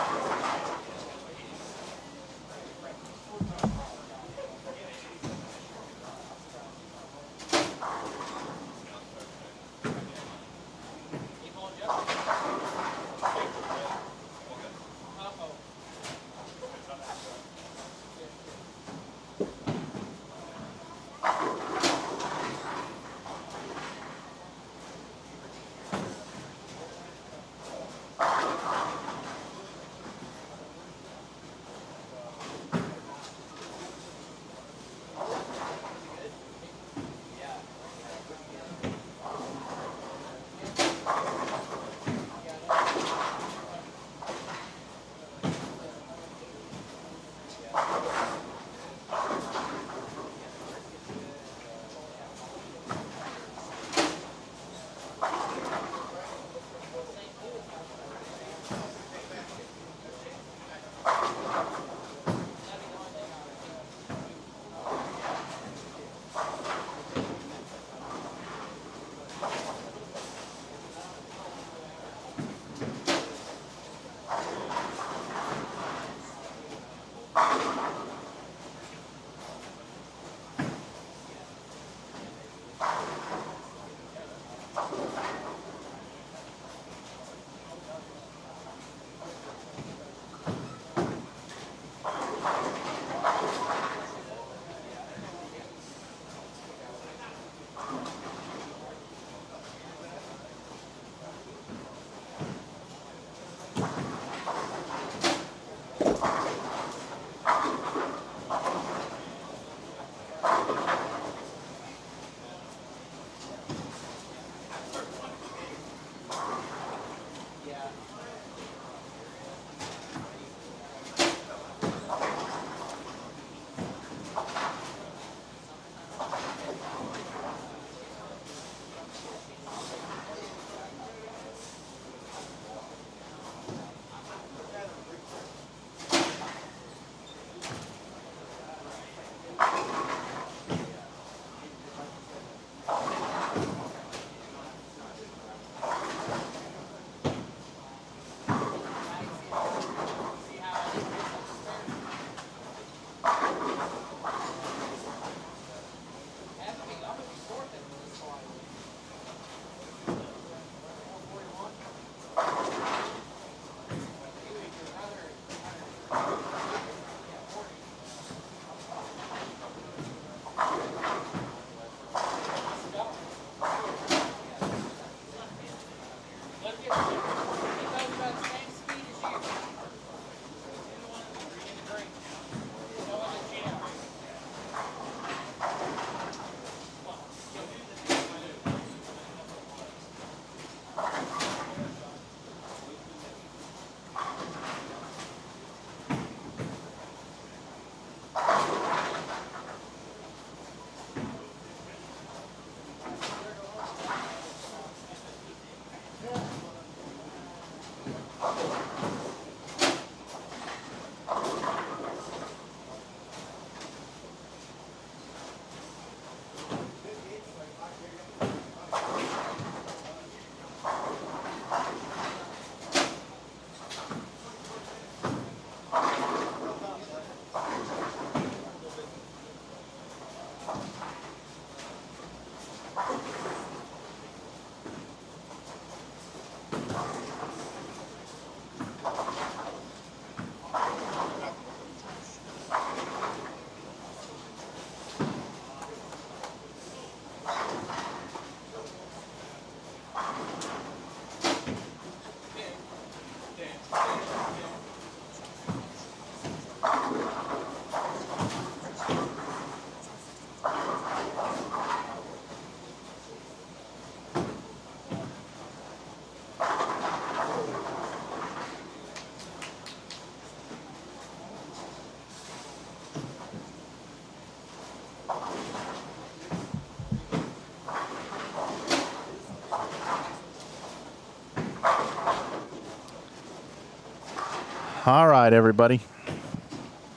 [SPEAKER 5] All right, everybody.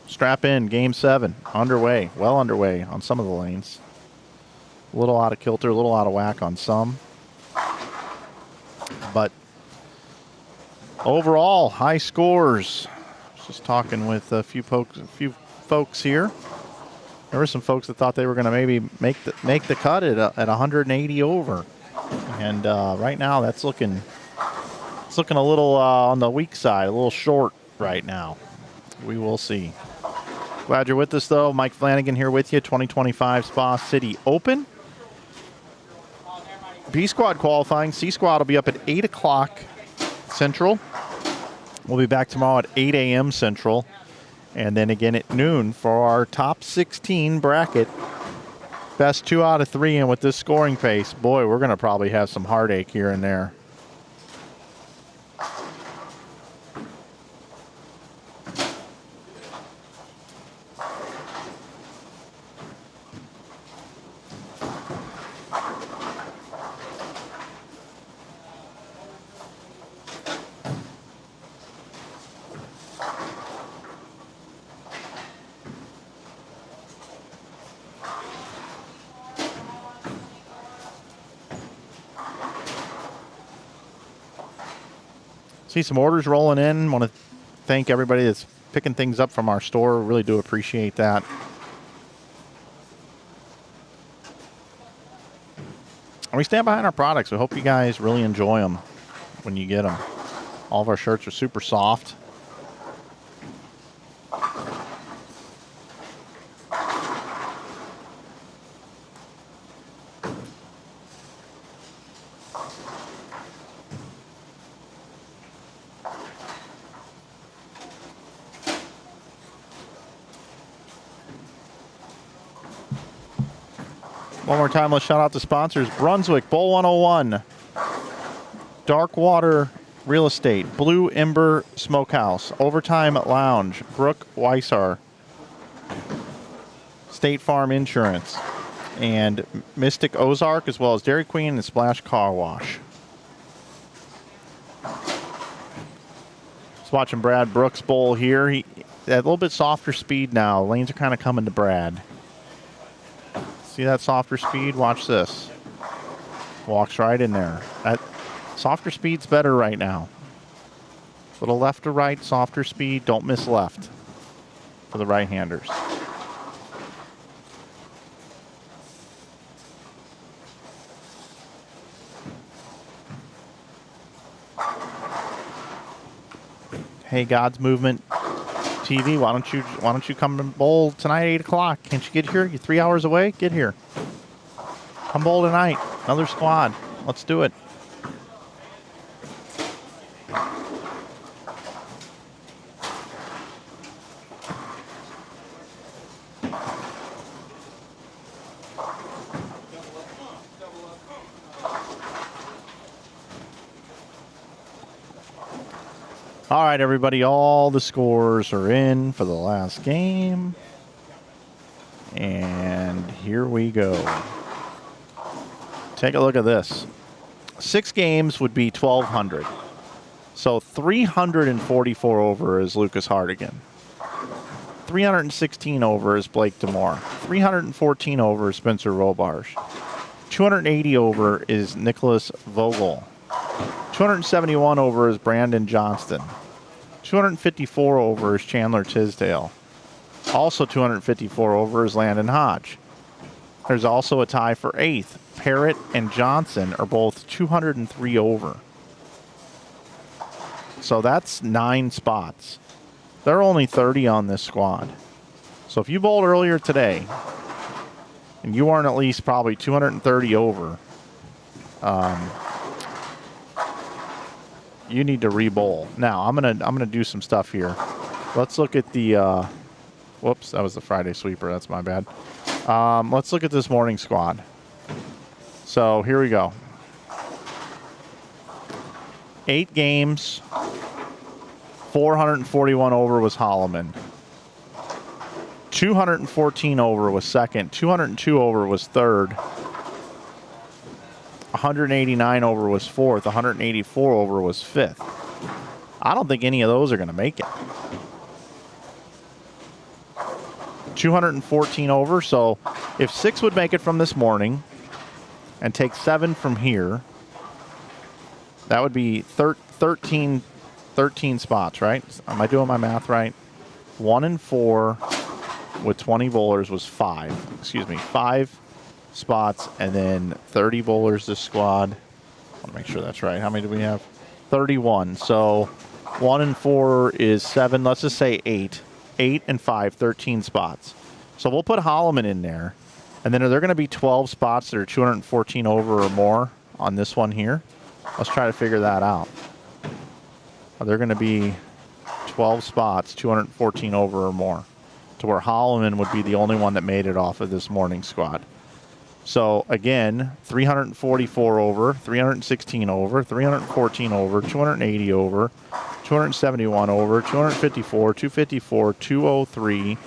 [SPEAKER 5] Strap in. Game 7. Underway. Well underway on some of the lanes. A little out of kilter, a little out of whack on some. But overall, high scores. Just talking with a few folks here. There were some folks that thought they were going to maybe make the cut at 180 over. And right now, that's looking a little on the weak side, a little short right now. We will see. Glad you're with us, though. Mike Flanagan here with you. 2025 Spa City Open. B Squad qualifying. C Squad will be up at 8 o'clock Central. We'll be back tomorrow at 8 a.m. Central. And then again at noon for our top 16 bracket. Best 2 out of 3 in with this scoring pace. Boy, we're going to probably have some heartache here and there. See some orders rolling in. Want to thank everybody that's picking things up from our store. Really do appreciate that. And we stand behind our products. We hope you guys really enjoy them when you get them. All of our shirts are super soft. One more time, let's shout out the sponsors. Brunswick, Bowl 101, Darkwater Real Estate, Blue Ember Smokehouse, Overtime Lounge, Brooke Weissar, State Farm Insurance, and Mystic Ozark, as well as Dairy Queen and Splash Car Wash. Just watching Brad Brooks bowl here. He a little bit softer speed now. Lanes are kind of coming to Brad. See that softer speed? Watch this. Walks right in there. That softer speed's better right now. Little left to right, softer speed. Don't miss left for the right-handers. Hey, God's Movement TV, why don't you come and bowl tonight at 8 o'clock? Can't you get here? You're 3 hours away? Get here. Come bowl tonight. Another squad. Let's do it. All right, everybody, all the scores are in for the last game. And here we go. Take a look at this. 6 games would be 1,200. So 344 over is Lucas Hardigan. 316 over is Blake DeMore. 314 over is Spencer Robarge. 280 over is Nicholas Vogel. 271 over is Brandon Johnston. 254 over is Chandler Tisdale. Also 254 over is Landon Hodge. There's also a tie for 8th. Parrott and Johnson are both 203 over. So that's 9 spots. There are only 30 on this squad. So if you bowled earlier today and you aren't at least probably 230 over, you need to re-bowl. Now, I'm gonna do some stuff here. Let's look at the, whoops, that was the Friday sweeper. That's my bad. Let's look at this morning squad. So here we go. 8 games, 441 over was Holloman. 214 over was second. 202 over was third. 189 over was fourth. 184 over was fifth. I don't think any of those are going to make it. 214 over. So if 6 would make it from this morning and take 7 from here, that would be 13 spots, right? Am I doing my math right? 1 and 4 with 20 bowlers was 5. Excuse me, 5 spots, and then 30 bowlers this squad. I want to make sure that's right. How many do we have? 31. So 1 and 4 is 7. Let's just say 8. 8 and 5, 13 spots. So we'll put Holloman in there. And then are there going to be 12 spots that are 214 over or more on this one here? Let's try to figure that out. Are there going to be 12 spots, 214 over or more, to where Holloman would be the only one that made it off of this morning squad? So again, 344 over, 316 over, 314 over, 280 over, 271 over, 254, 254, 203,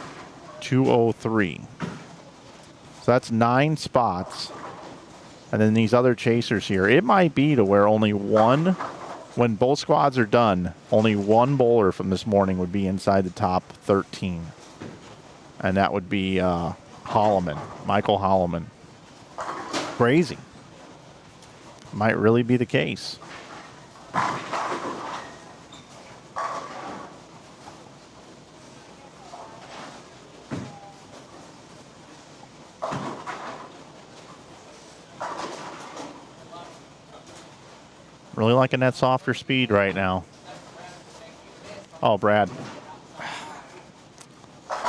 [SPEAKER 5] 203. So that's 9 spots. And then these other chasers here. It might be to where only one, when both squads are done, only one bowler from this morning would be inside the top 13. And that would be Holloman, Michael Holloman. Crazy. Might really be the case. Really liking that softer speed right now. Oh, Brad.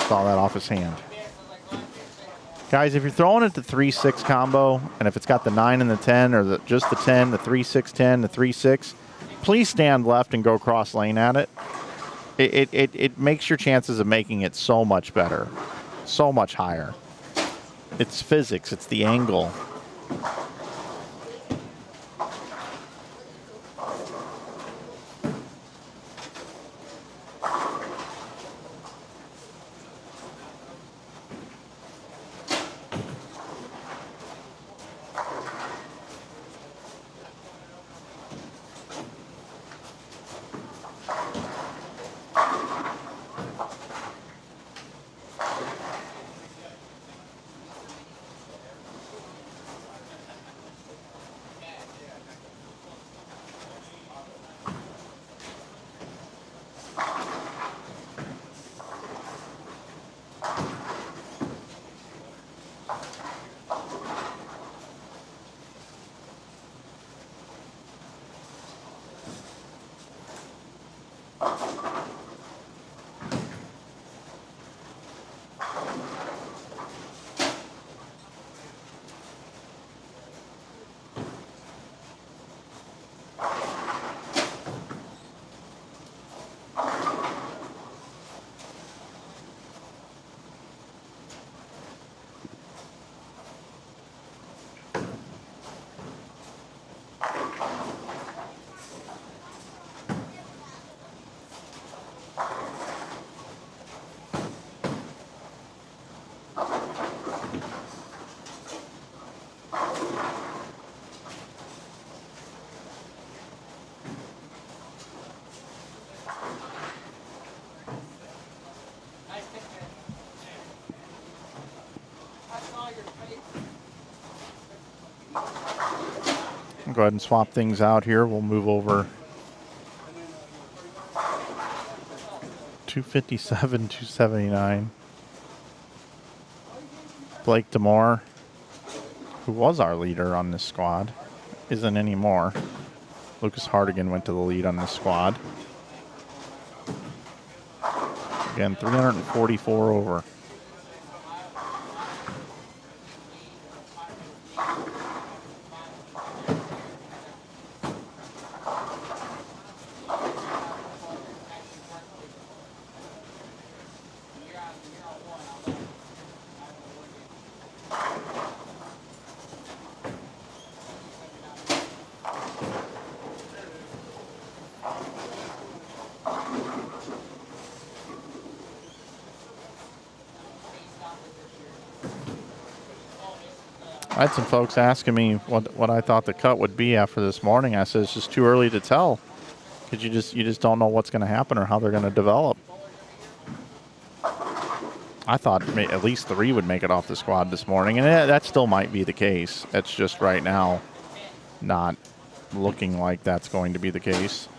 [SPEAKER 5] Saw that off his hand. Guys, if you're throwing it the 3-6 combo, and if it's got the 9 and the 10, or just the 10, the 3-6-10, the 3-6, please stand left and go cross lane at it. It makes your chances of making it so much better, so much higher. It's physics. It's the angle. Go ahead and swap things out here. We'll move over 257, 279. Blake DeMore, who was our leader on this squad, isn't anymore. Lucas Hardigan went to the lead on this squad. Again, 344 over. I had some folks asking me what I thought the cut would be after this morning. I said it's just too early to tell because you just don't know what's going to happen or how they're going to develop. I thought at least 3 would make it off the squad this morning, and that still might be the case. It's just right now not looking like that's going to be the case.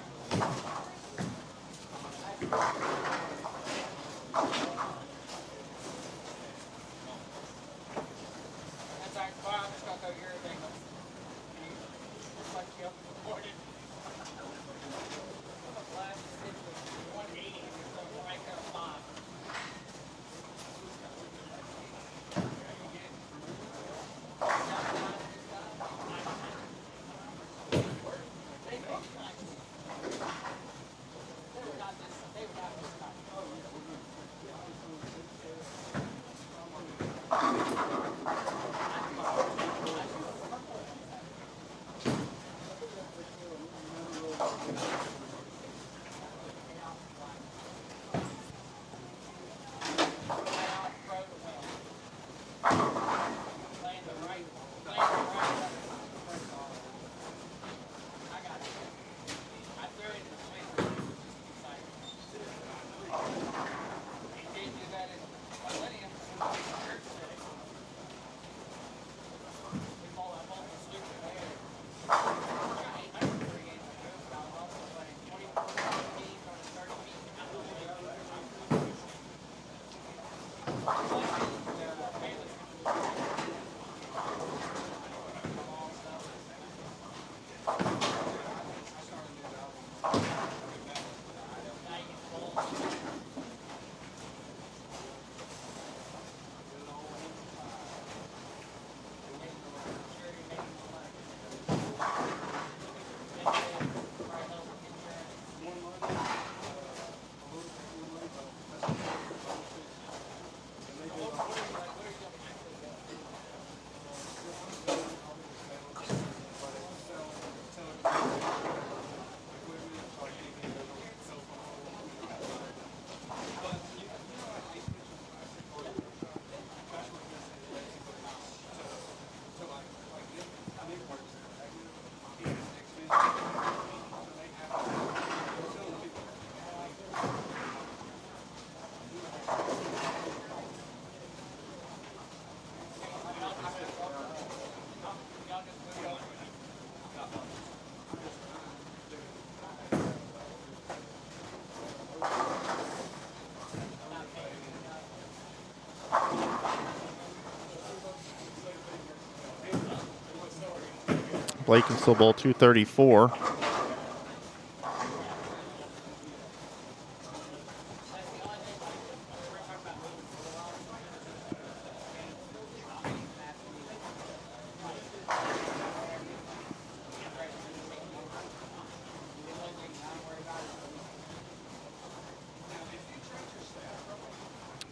[SPEAKER 5] Blake can still bowl 234.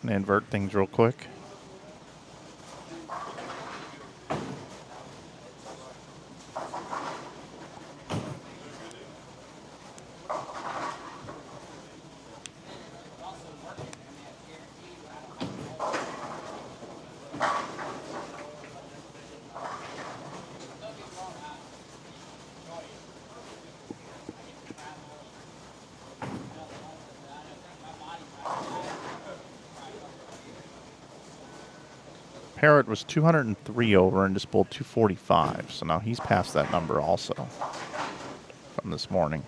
[SPEAKER 5] And invert things real quick. Parrott was 203 over and just bowled 245, so now he's past that number also from this morning.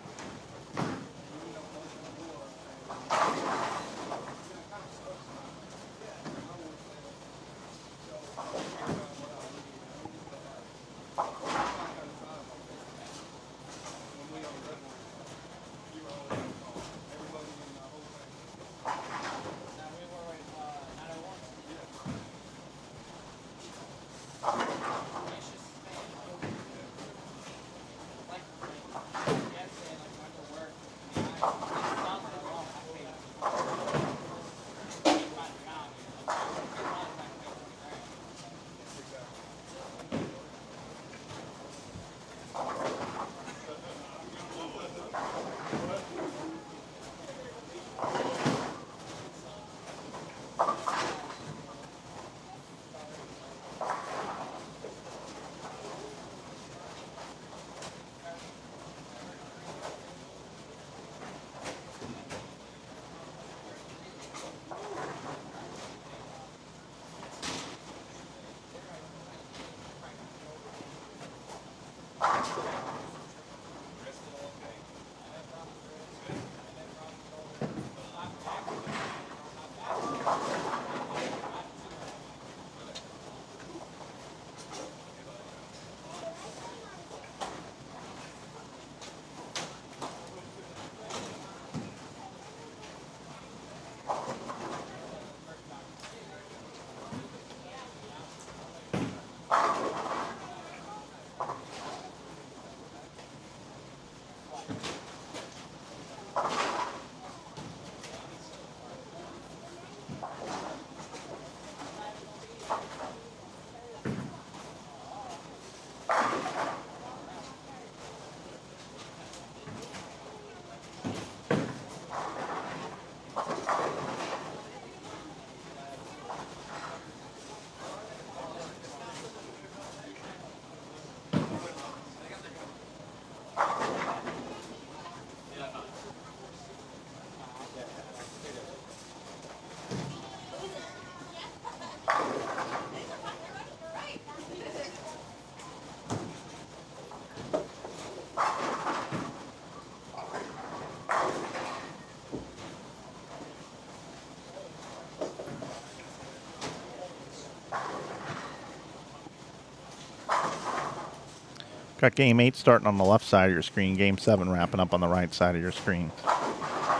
[SPEAKER 5] Got Game 8 starting on the left side of your screen. Game 7 wrapping up on the right side of your screen.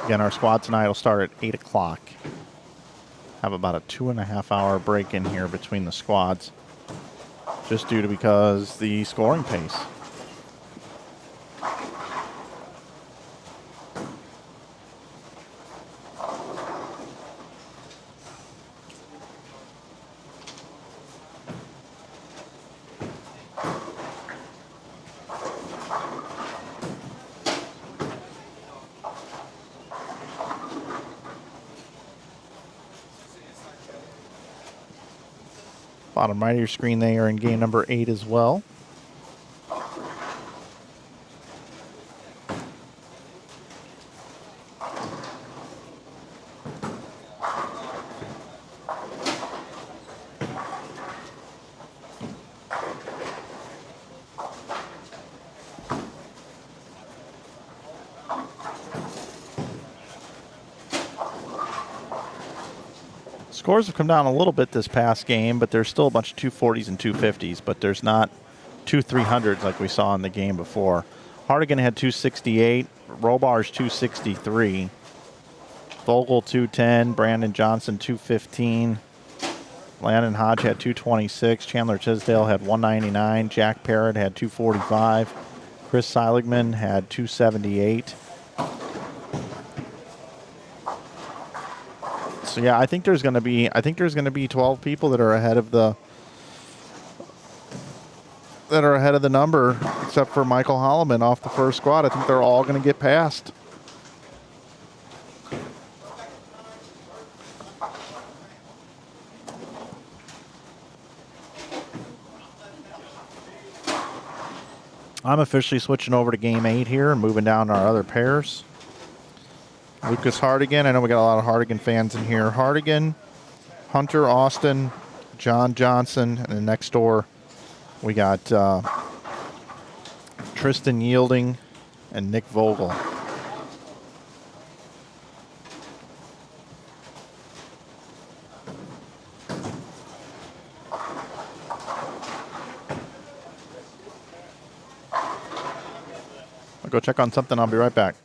[SPEAKER 5] Again, our squad tonight will start at 8 o'clock. Have about a 2.5-hour break in here between the squads. Just due to because the scoring pace. Bottom right of your screen, they are in game number 8 as well. Scores have come down a little bit this past game, but there's still a bunch of 240s and 250s, but there's not two 300s like we saw in the game before. Hardigan had 268, Robar's 263, Vogel 210, Brandon Johnson 215, Landon Hodge had 226, Chandler Tisdale had 199, Jack Parrott had 245, Chris Seiligman had 278. So yeah, I think there's going to be 12 people that are ahead of the number, except for Michael Holloman off the first squad. I think they're all going to get past. I'm officially switching over to game 8 here and moving down to our other pairs. Lucas Hardigan. I know we got a lot of Hardigan fans in here. Hardigan, Hunter Austin, John Johnson, and then next door we got Tristan Yielding and Nick Vogel. I'll go check on something. I'll be right back.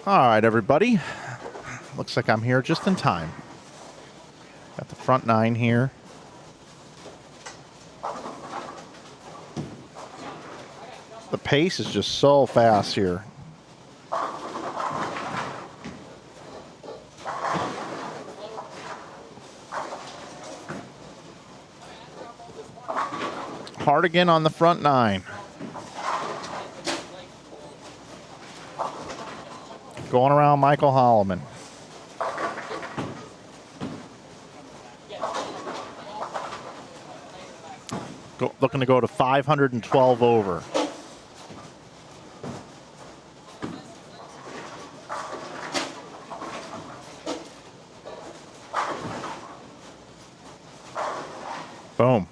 [SPEAKER 5] All right, everybody. Looks like I'm here just in time. Got the front 9 here. The pace is just so fast here. Hardigan on the front 9. Going around Michael Holloman. Looking to go to 512 over. Boom.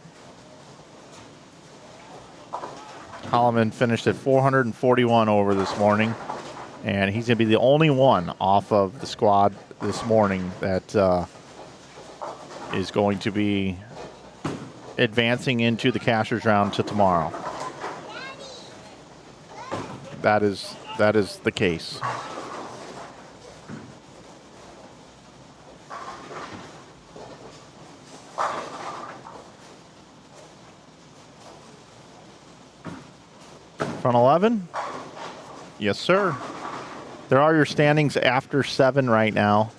[SPEAKER 5] Holloman finished at 441 over this morning. And he's going to be the only one off of the squad this morning that is going to be advancing into the cashier's round to tomorrow. That is the case. Front 11? Yes, sir. There are your standings after 7 right now.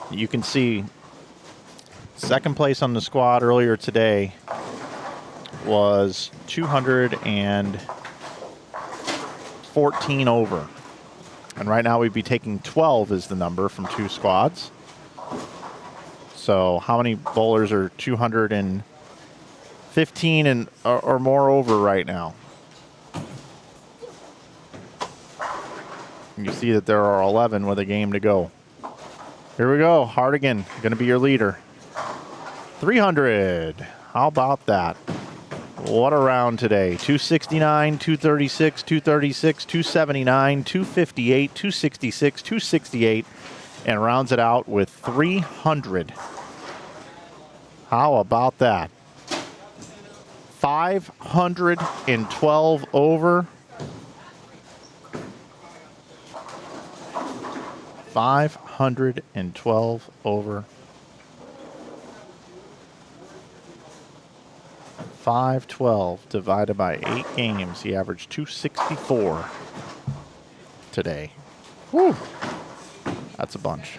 [SPEAKER 5] You can see second place on the squad earlier today was 214 over. And right now we'd be taking 12 is the number from 2 squads. So how many bowlers are 215 and or more over right now? You see that there are 11 with a game to go. Here we go. Hardigan going to be your leader. 300. How about that? What a round today. 269, 236, 236, 279, 258, 266, 268, and rounds it out with 300. How about that? 512 over. 512 over. 512 divided by 8 games. He averaged 264 today. Woo. That's a bunch.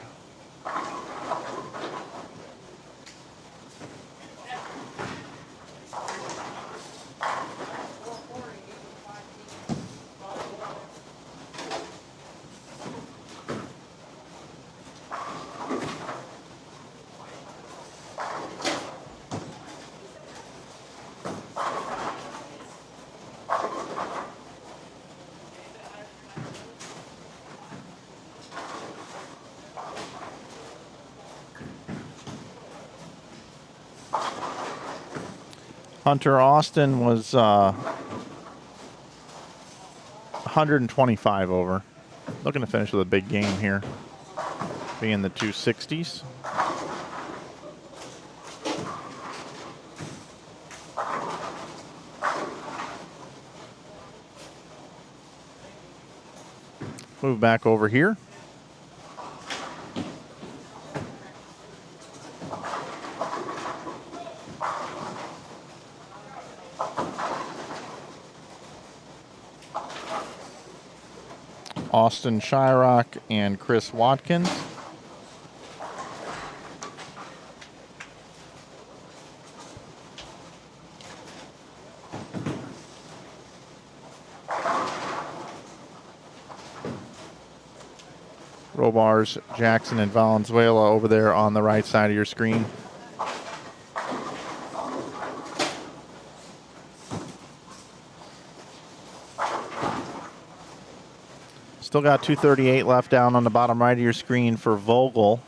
[SPEAKER 5] Hunter Austin was 125 over. Looking to finish with a big game here. Be in the 260s. Move back over here. Austin Shyrock and Chris Watkins. Robars, Jackson, and Valenzuela over there on the right side of your screen. Still got 238 left down on the bottom right of your screen for Vogel.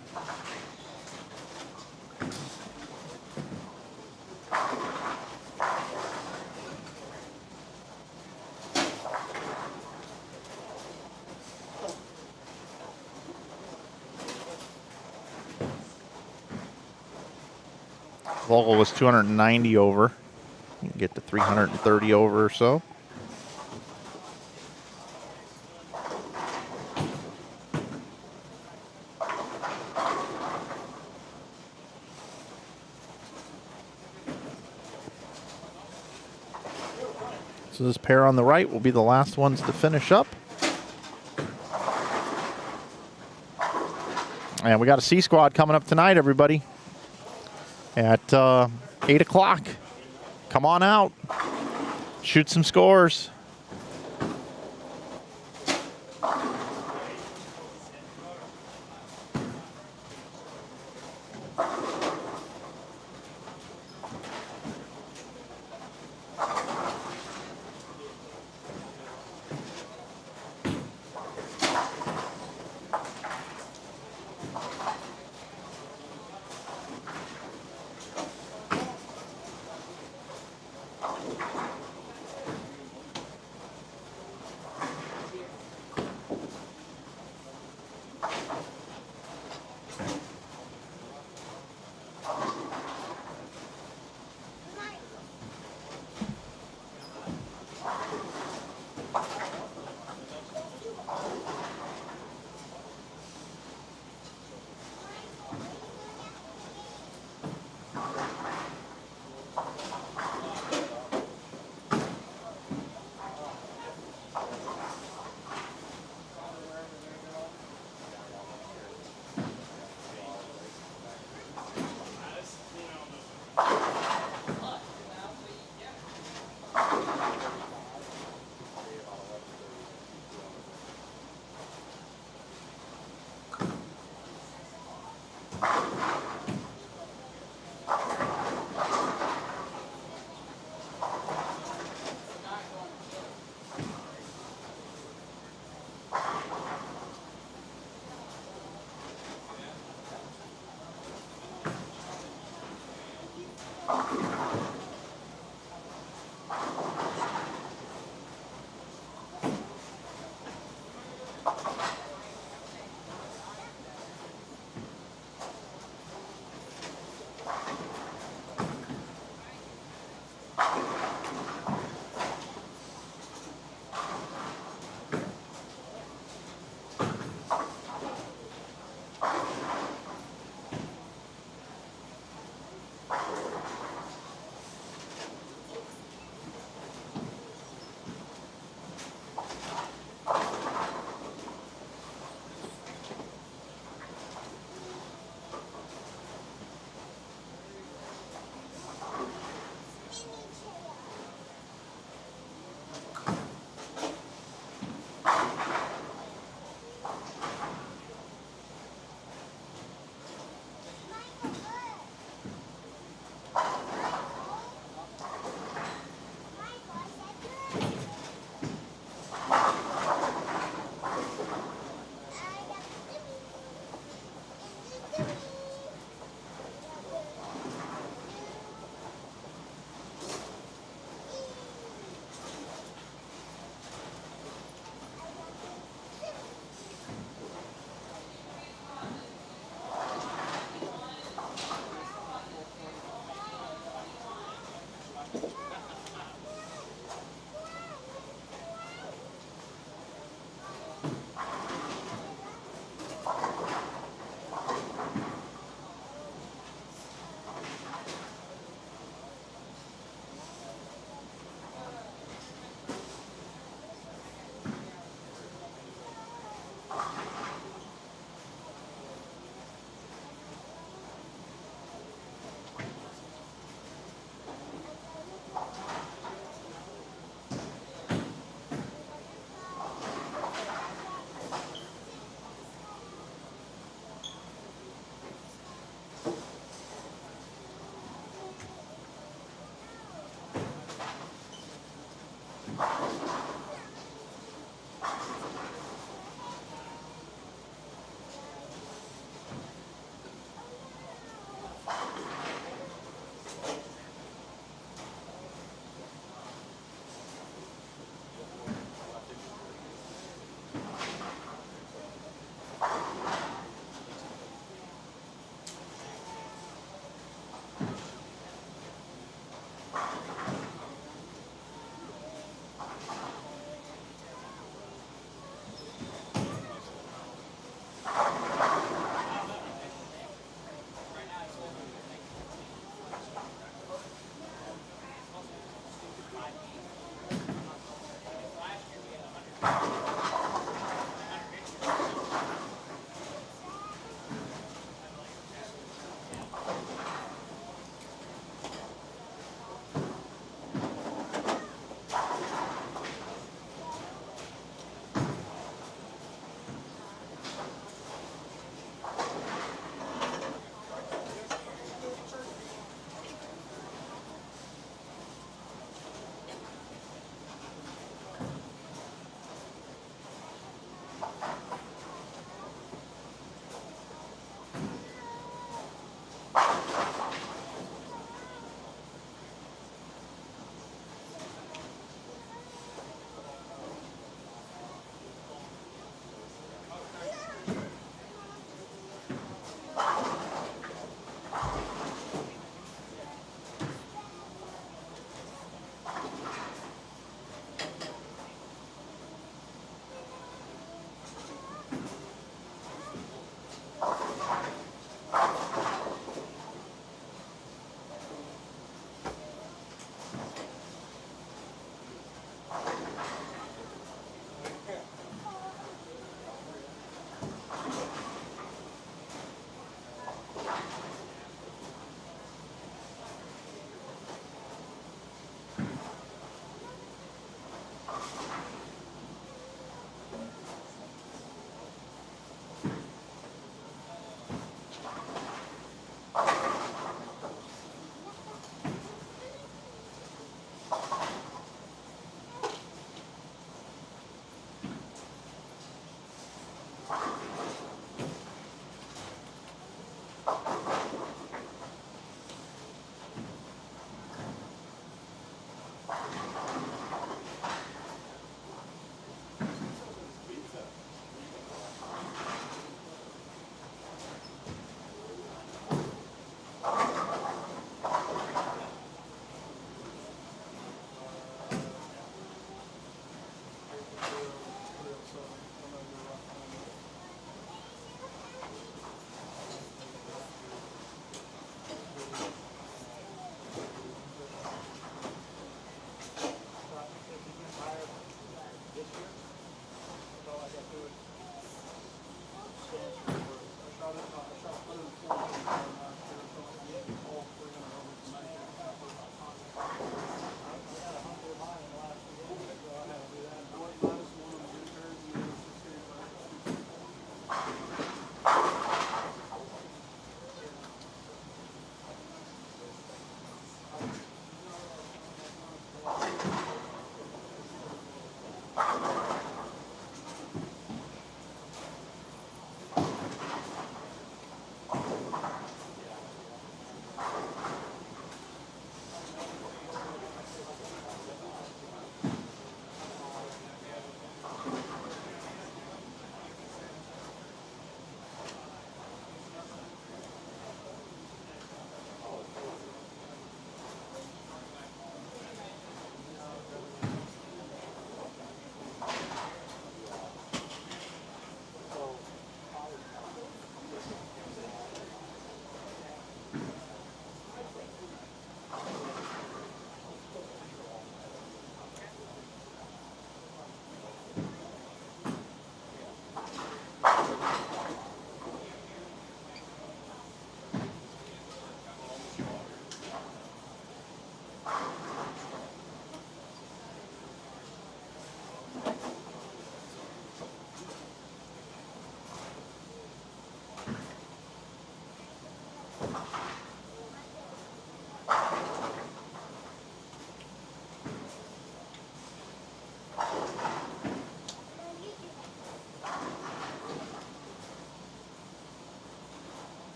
[SPEAKER 5] Vogel was 290 over. You can get to 330 over or so. So this pair on the right will be the last ones to finish up. And we got a C squad coming up tonight, everybody, at 8 o'clock. Come on out. Shoot some scores.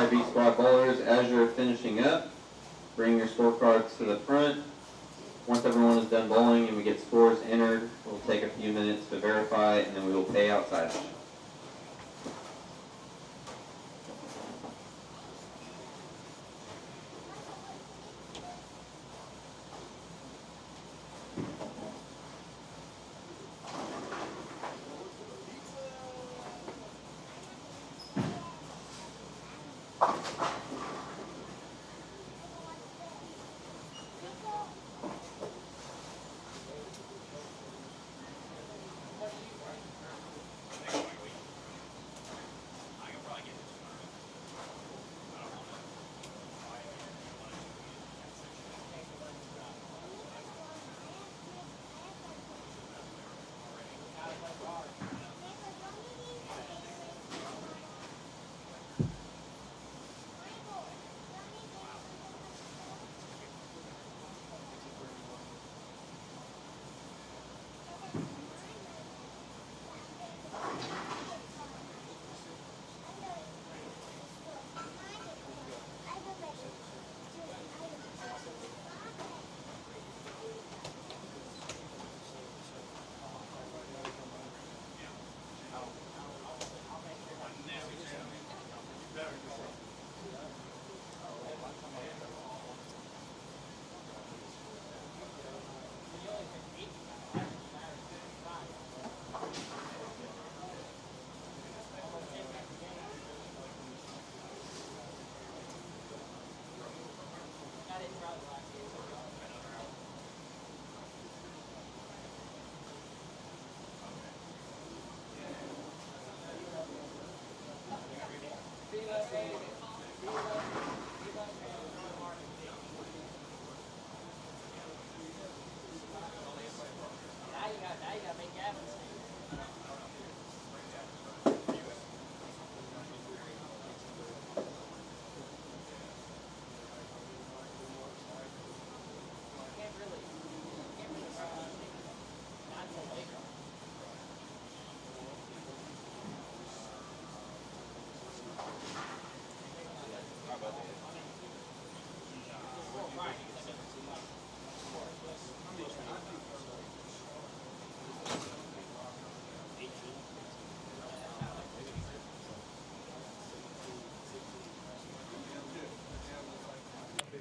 [SPEAKER 1] All right, B squad bowlers, as you're finishing up, bring your scorecards to the front. Once everyone is done bowling and we get scores entered, we'll take a few minutes to verify, and then we will pay outside.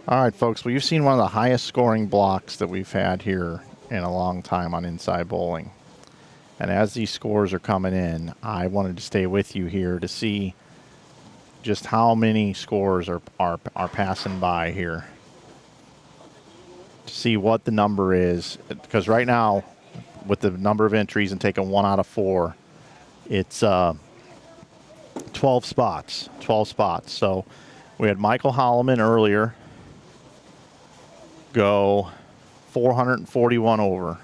[SPEAKER 5] All right, folks. Well, you've seen one of the highest scoring blocks that we've had here in a long time on Inside Bowling. And as these scores are coming in, I wanted to stay with you here to see just how many scores are passing by here. To see what the number is. Because right now, with the number of entries and taking 1 out of 4, it's 12 spots. 12 spots. So we had Michael Holloman earlier go 441 over.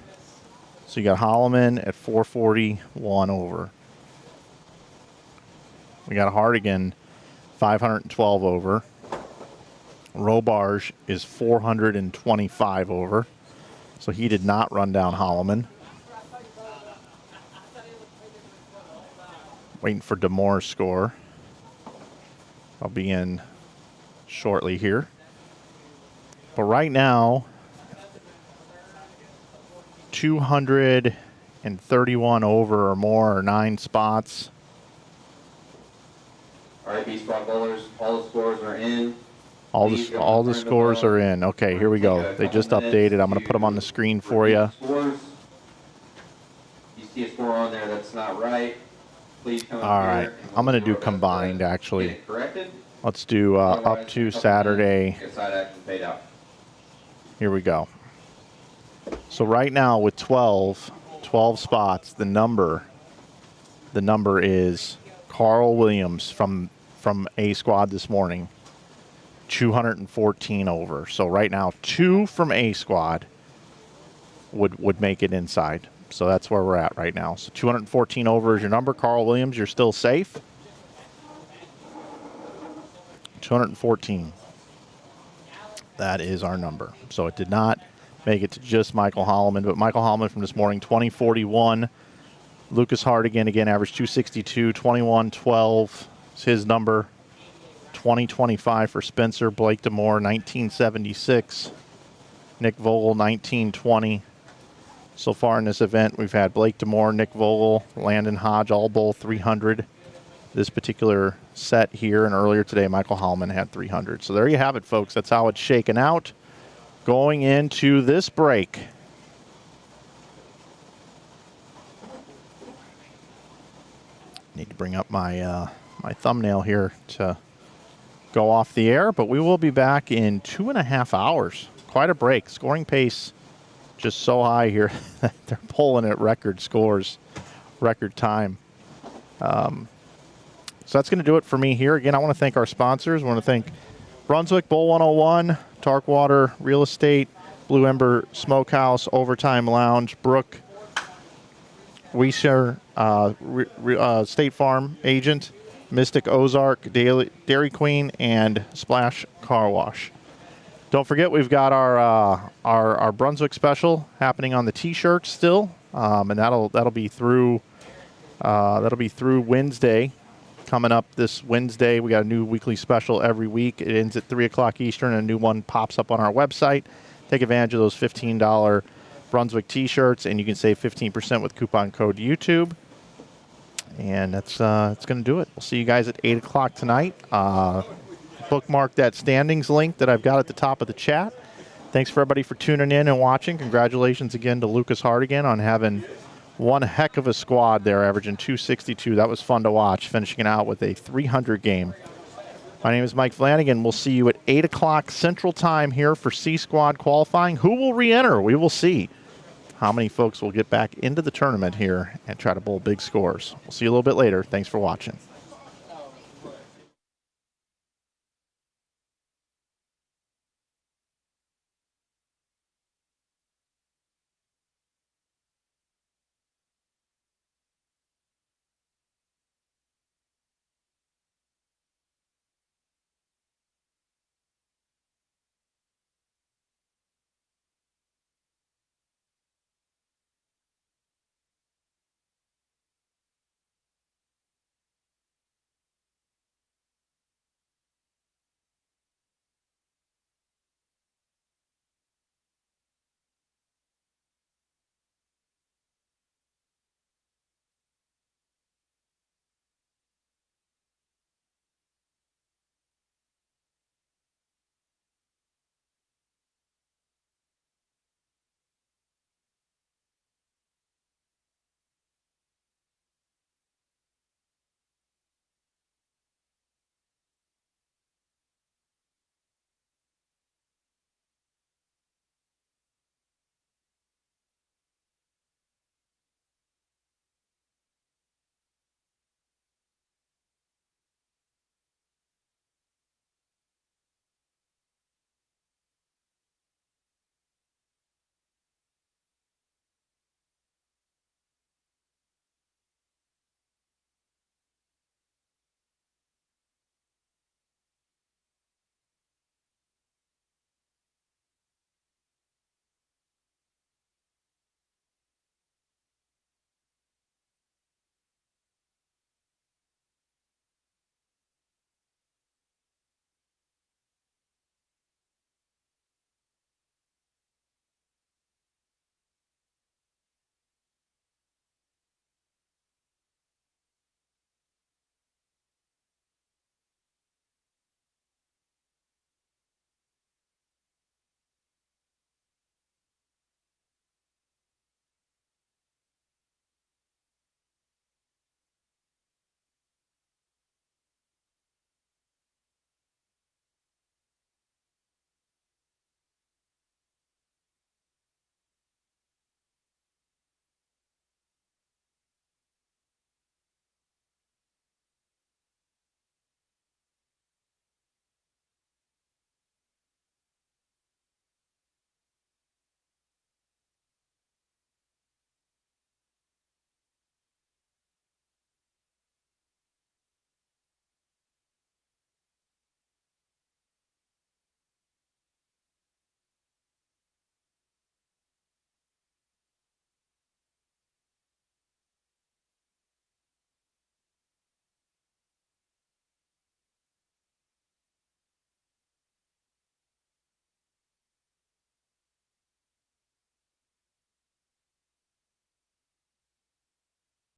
[SPEAKER 5] So you got Holloman at 441 over. We got Hardigan 512 over. Robarge is 425 over. So he did not run down Holloman. Waiting for Damore's score. I'll be in shortly here. But right now, 231 over or more, or 9 spots.
[SPEAKER 1] All right, B squad bowlers, all the scores are in.
[SPEAKER 5] All the scores are in. Okay, here we go. They just updated. I'm going to put them on the screen for you.
[SPEAKER 1] Scores. You see a score on there that's not right, please come
[SPEAKER 5] All
[SPEAKER 1] up
[SPEAKER 5] right,
[SPEAKER 1] here.
[SPEAKER 5] I'm going to do combined actually.
[SPEAKER 1] Get it corrected.
[SPEAKER 5] Let's do up to Saturday.
[SPEAKER 1] Get side action paid out.
[SPEAKER 5] Here we go. So right now with 12 spots, the number is Carl Williams from A squad this morning, 214 over. So right now 2 from A squad would make it inside. So that's where we're at right now. So 214 over is your number. Carl Williams, you're still safe. 214. That is our number. So it did not make it to just Michael Holloman, but Michael Holloman from this morning, 2041. Lucas Hardigan, again, averaged 262, 2112 is his number. 2025 for Spencer, Blake DeMore, 1976. Nick Vogel, 1920. So far in this event, we've had Blake DeMore, Nick Vogel, Landon Hodge, all bowl 300. This particular set here, and earlier today, Michael Hallman had 300. So there you have it, folks. That's how it's shaken out going into this break. Need to bring up my my thumbnail here to go off the air, but we will be back in 2.5 hours. Quite a break. Scoring pace just so high here. They're pulling at record scores, record time. So that's going to do it for me here. Again, I want to thank our sponsors. I want to thank Brunswick Bowl 101, Tarkwater Real Estate, Blue Ember Smokehouse, Overtime Lounge, Brook, Weiser, State Farm Agent, Mystic Ozark, Dairy Queen, and Splash Car Wash. Don't forget, we've got our Brunswick special happening on the T-shirts still, and that'll be through Wednesday. Coming up this Wednesday, we got a new weekly special every week. It ends at 3 o'clock Eastern, and a new one pops up on our website. Take advantage of those $15 Brunswick T-shirts, and you can save 15% with coupon code YouTube. And that's going to do it. We'll see you guys at 8 o'clock tonight. Bookmark that standings link that I've got at the top of the chat. Thanks for everybody for tuning in and watching. Congratulations again to Lucas Hardigan on having one heck of a squad there, averaging 262. That was fun to watch, finishing it out with a 300 game. My name is Mike Flanagan. We'll see you at 8 o'clock Central Time here for C Squad qualifying. Who will re-enter? We will see how many folks will get back into the tournament here and try to bowl big scores. We'll see you a little bit later. Thanks for watching.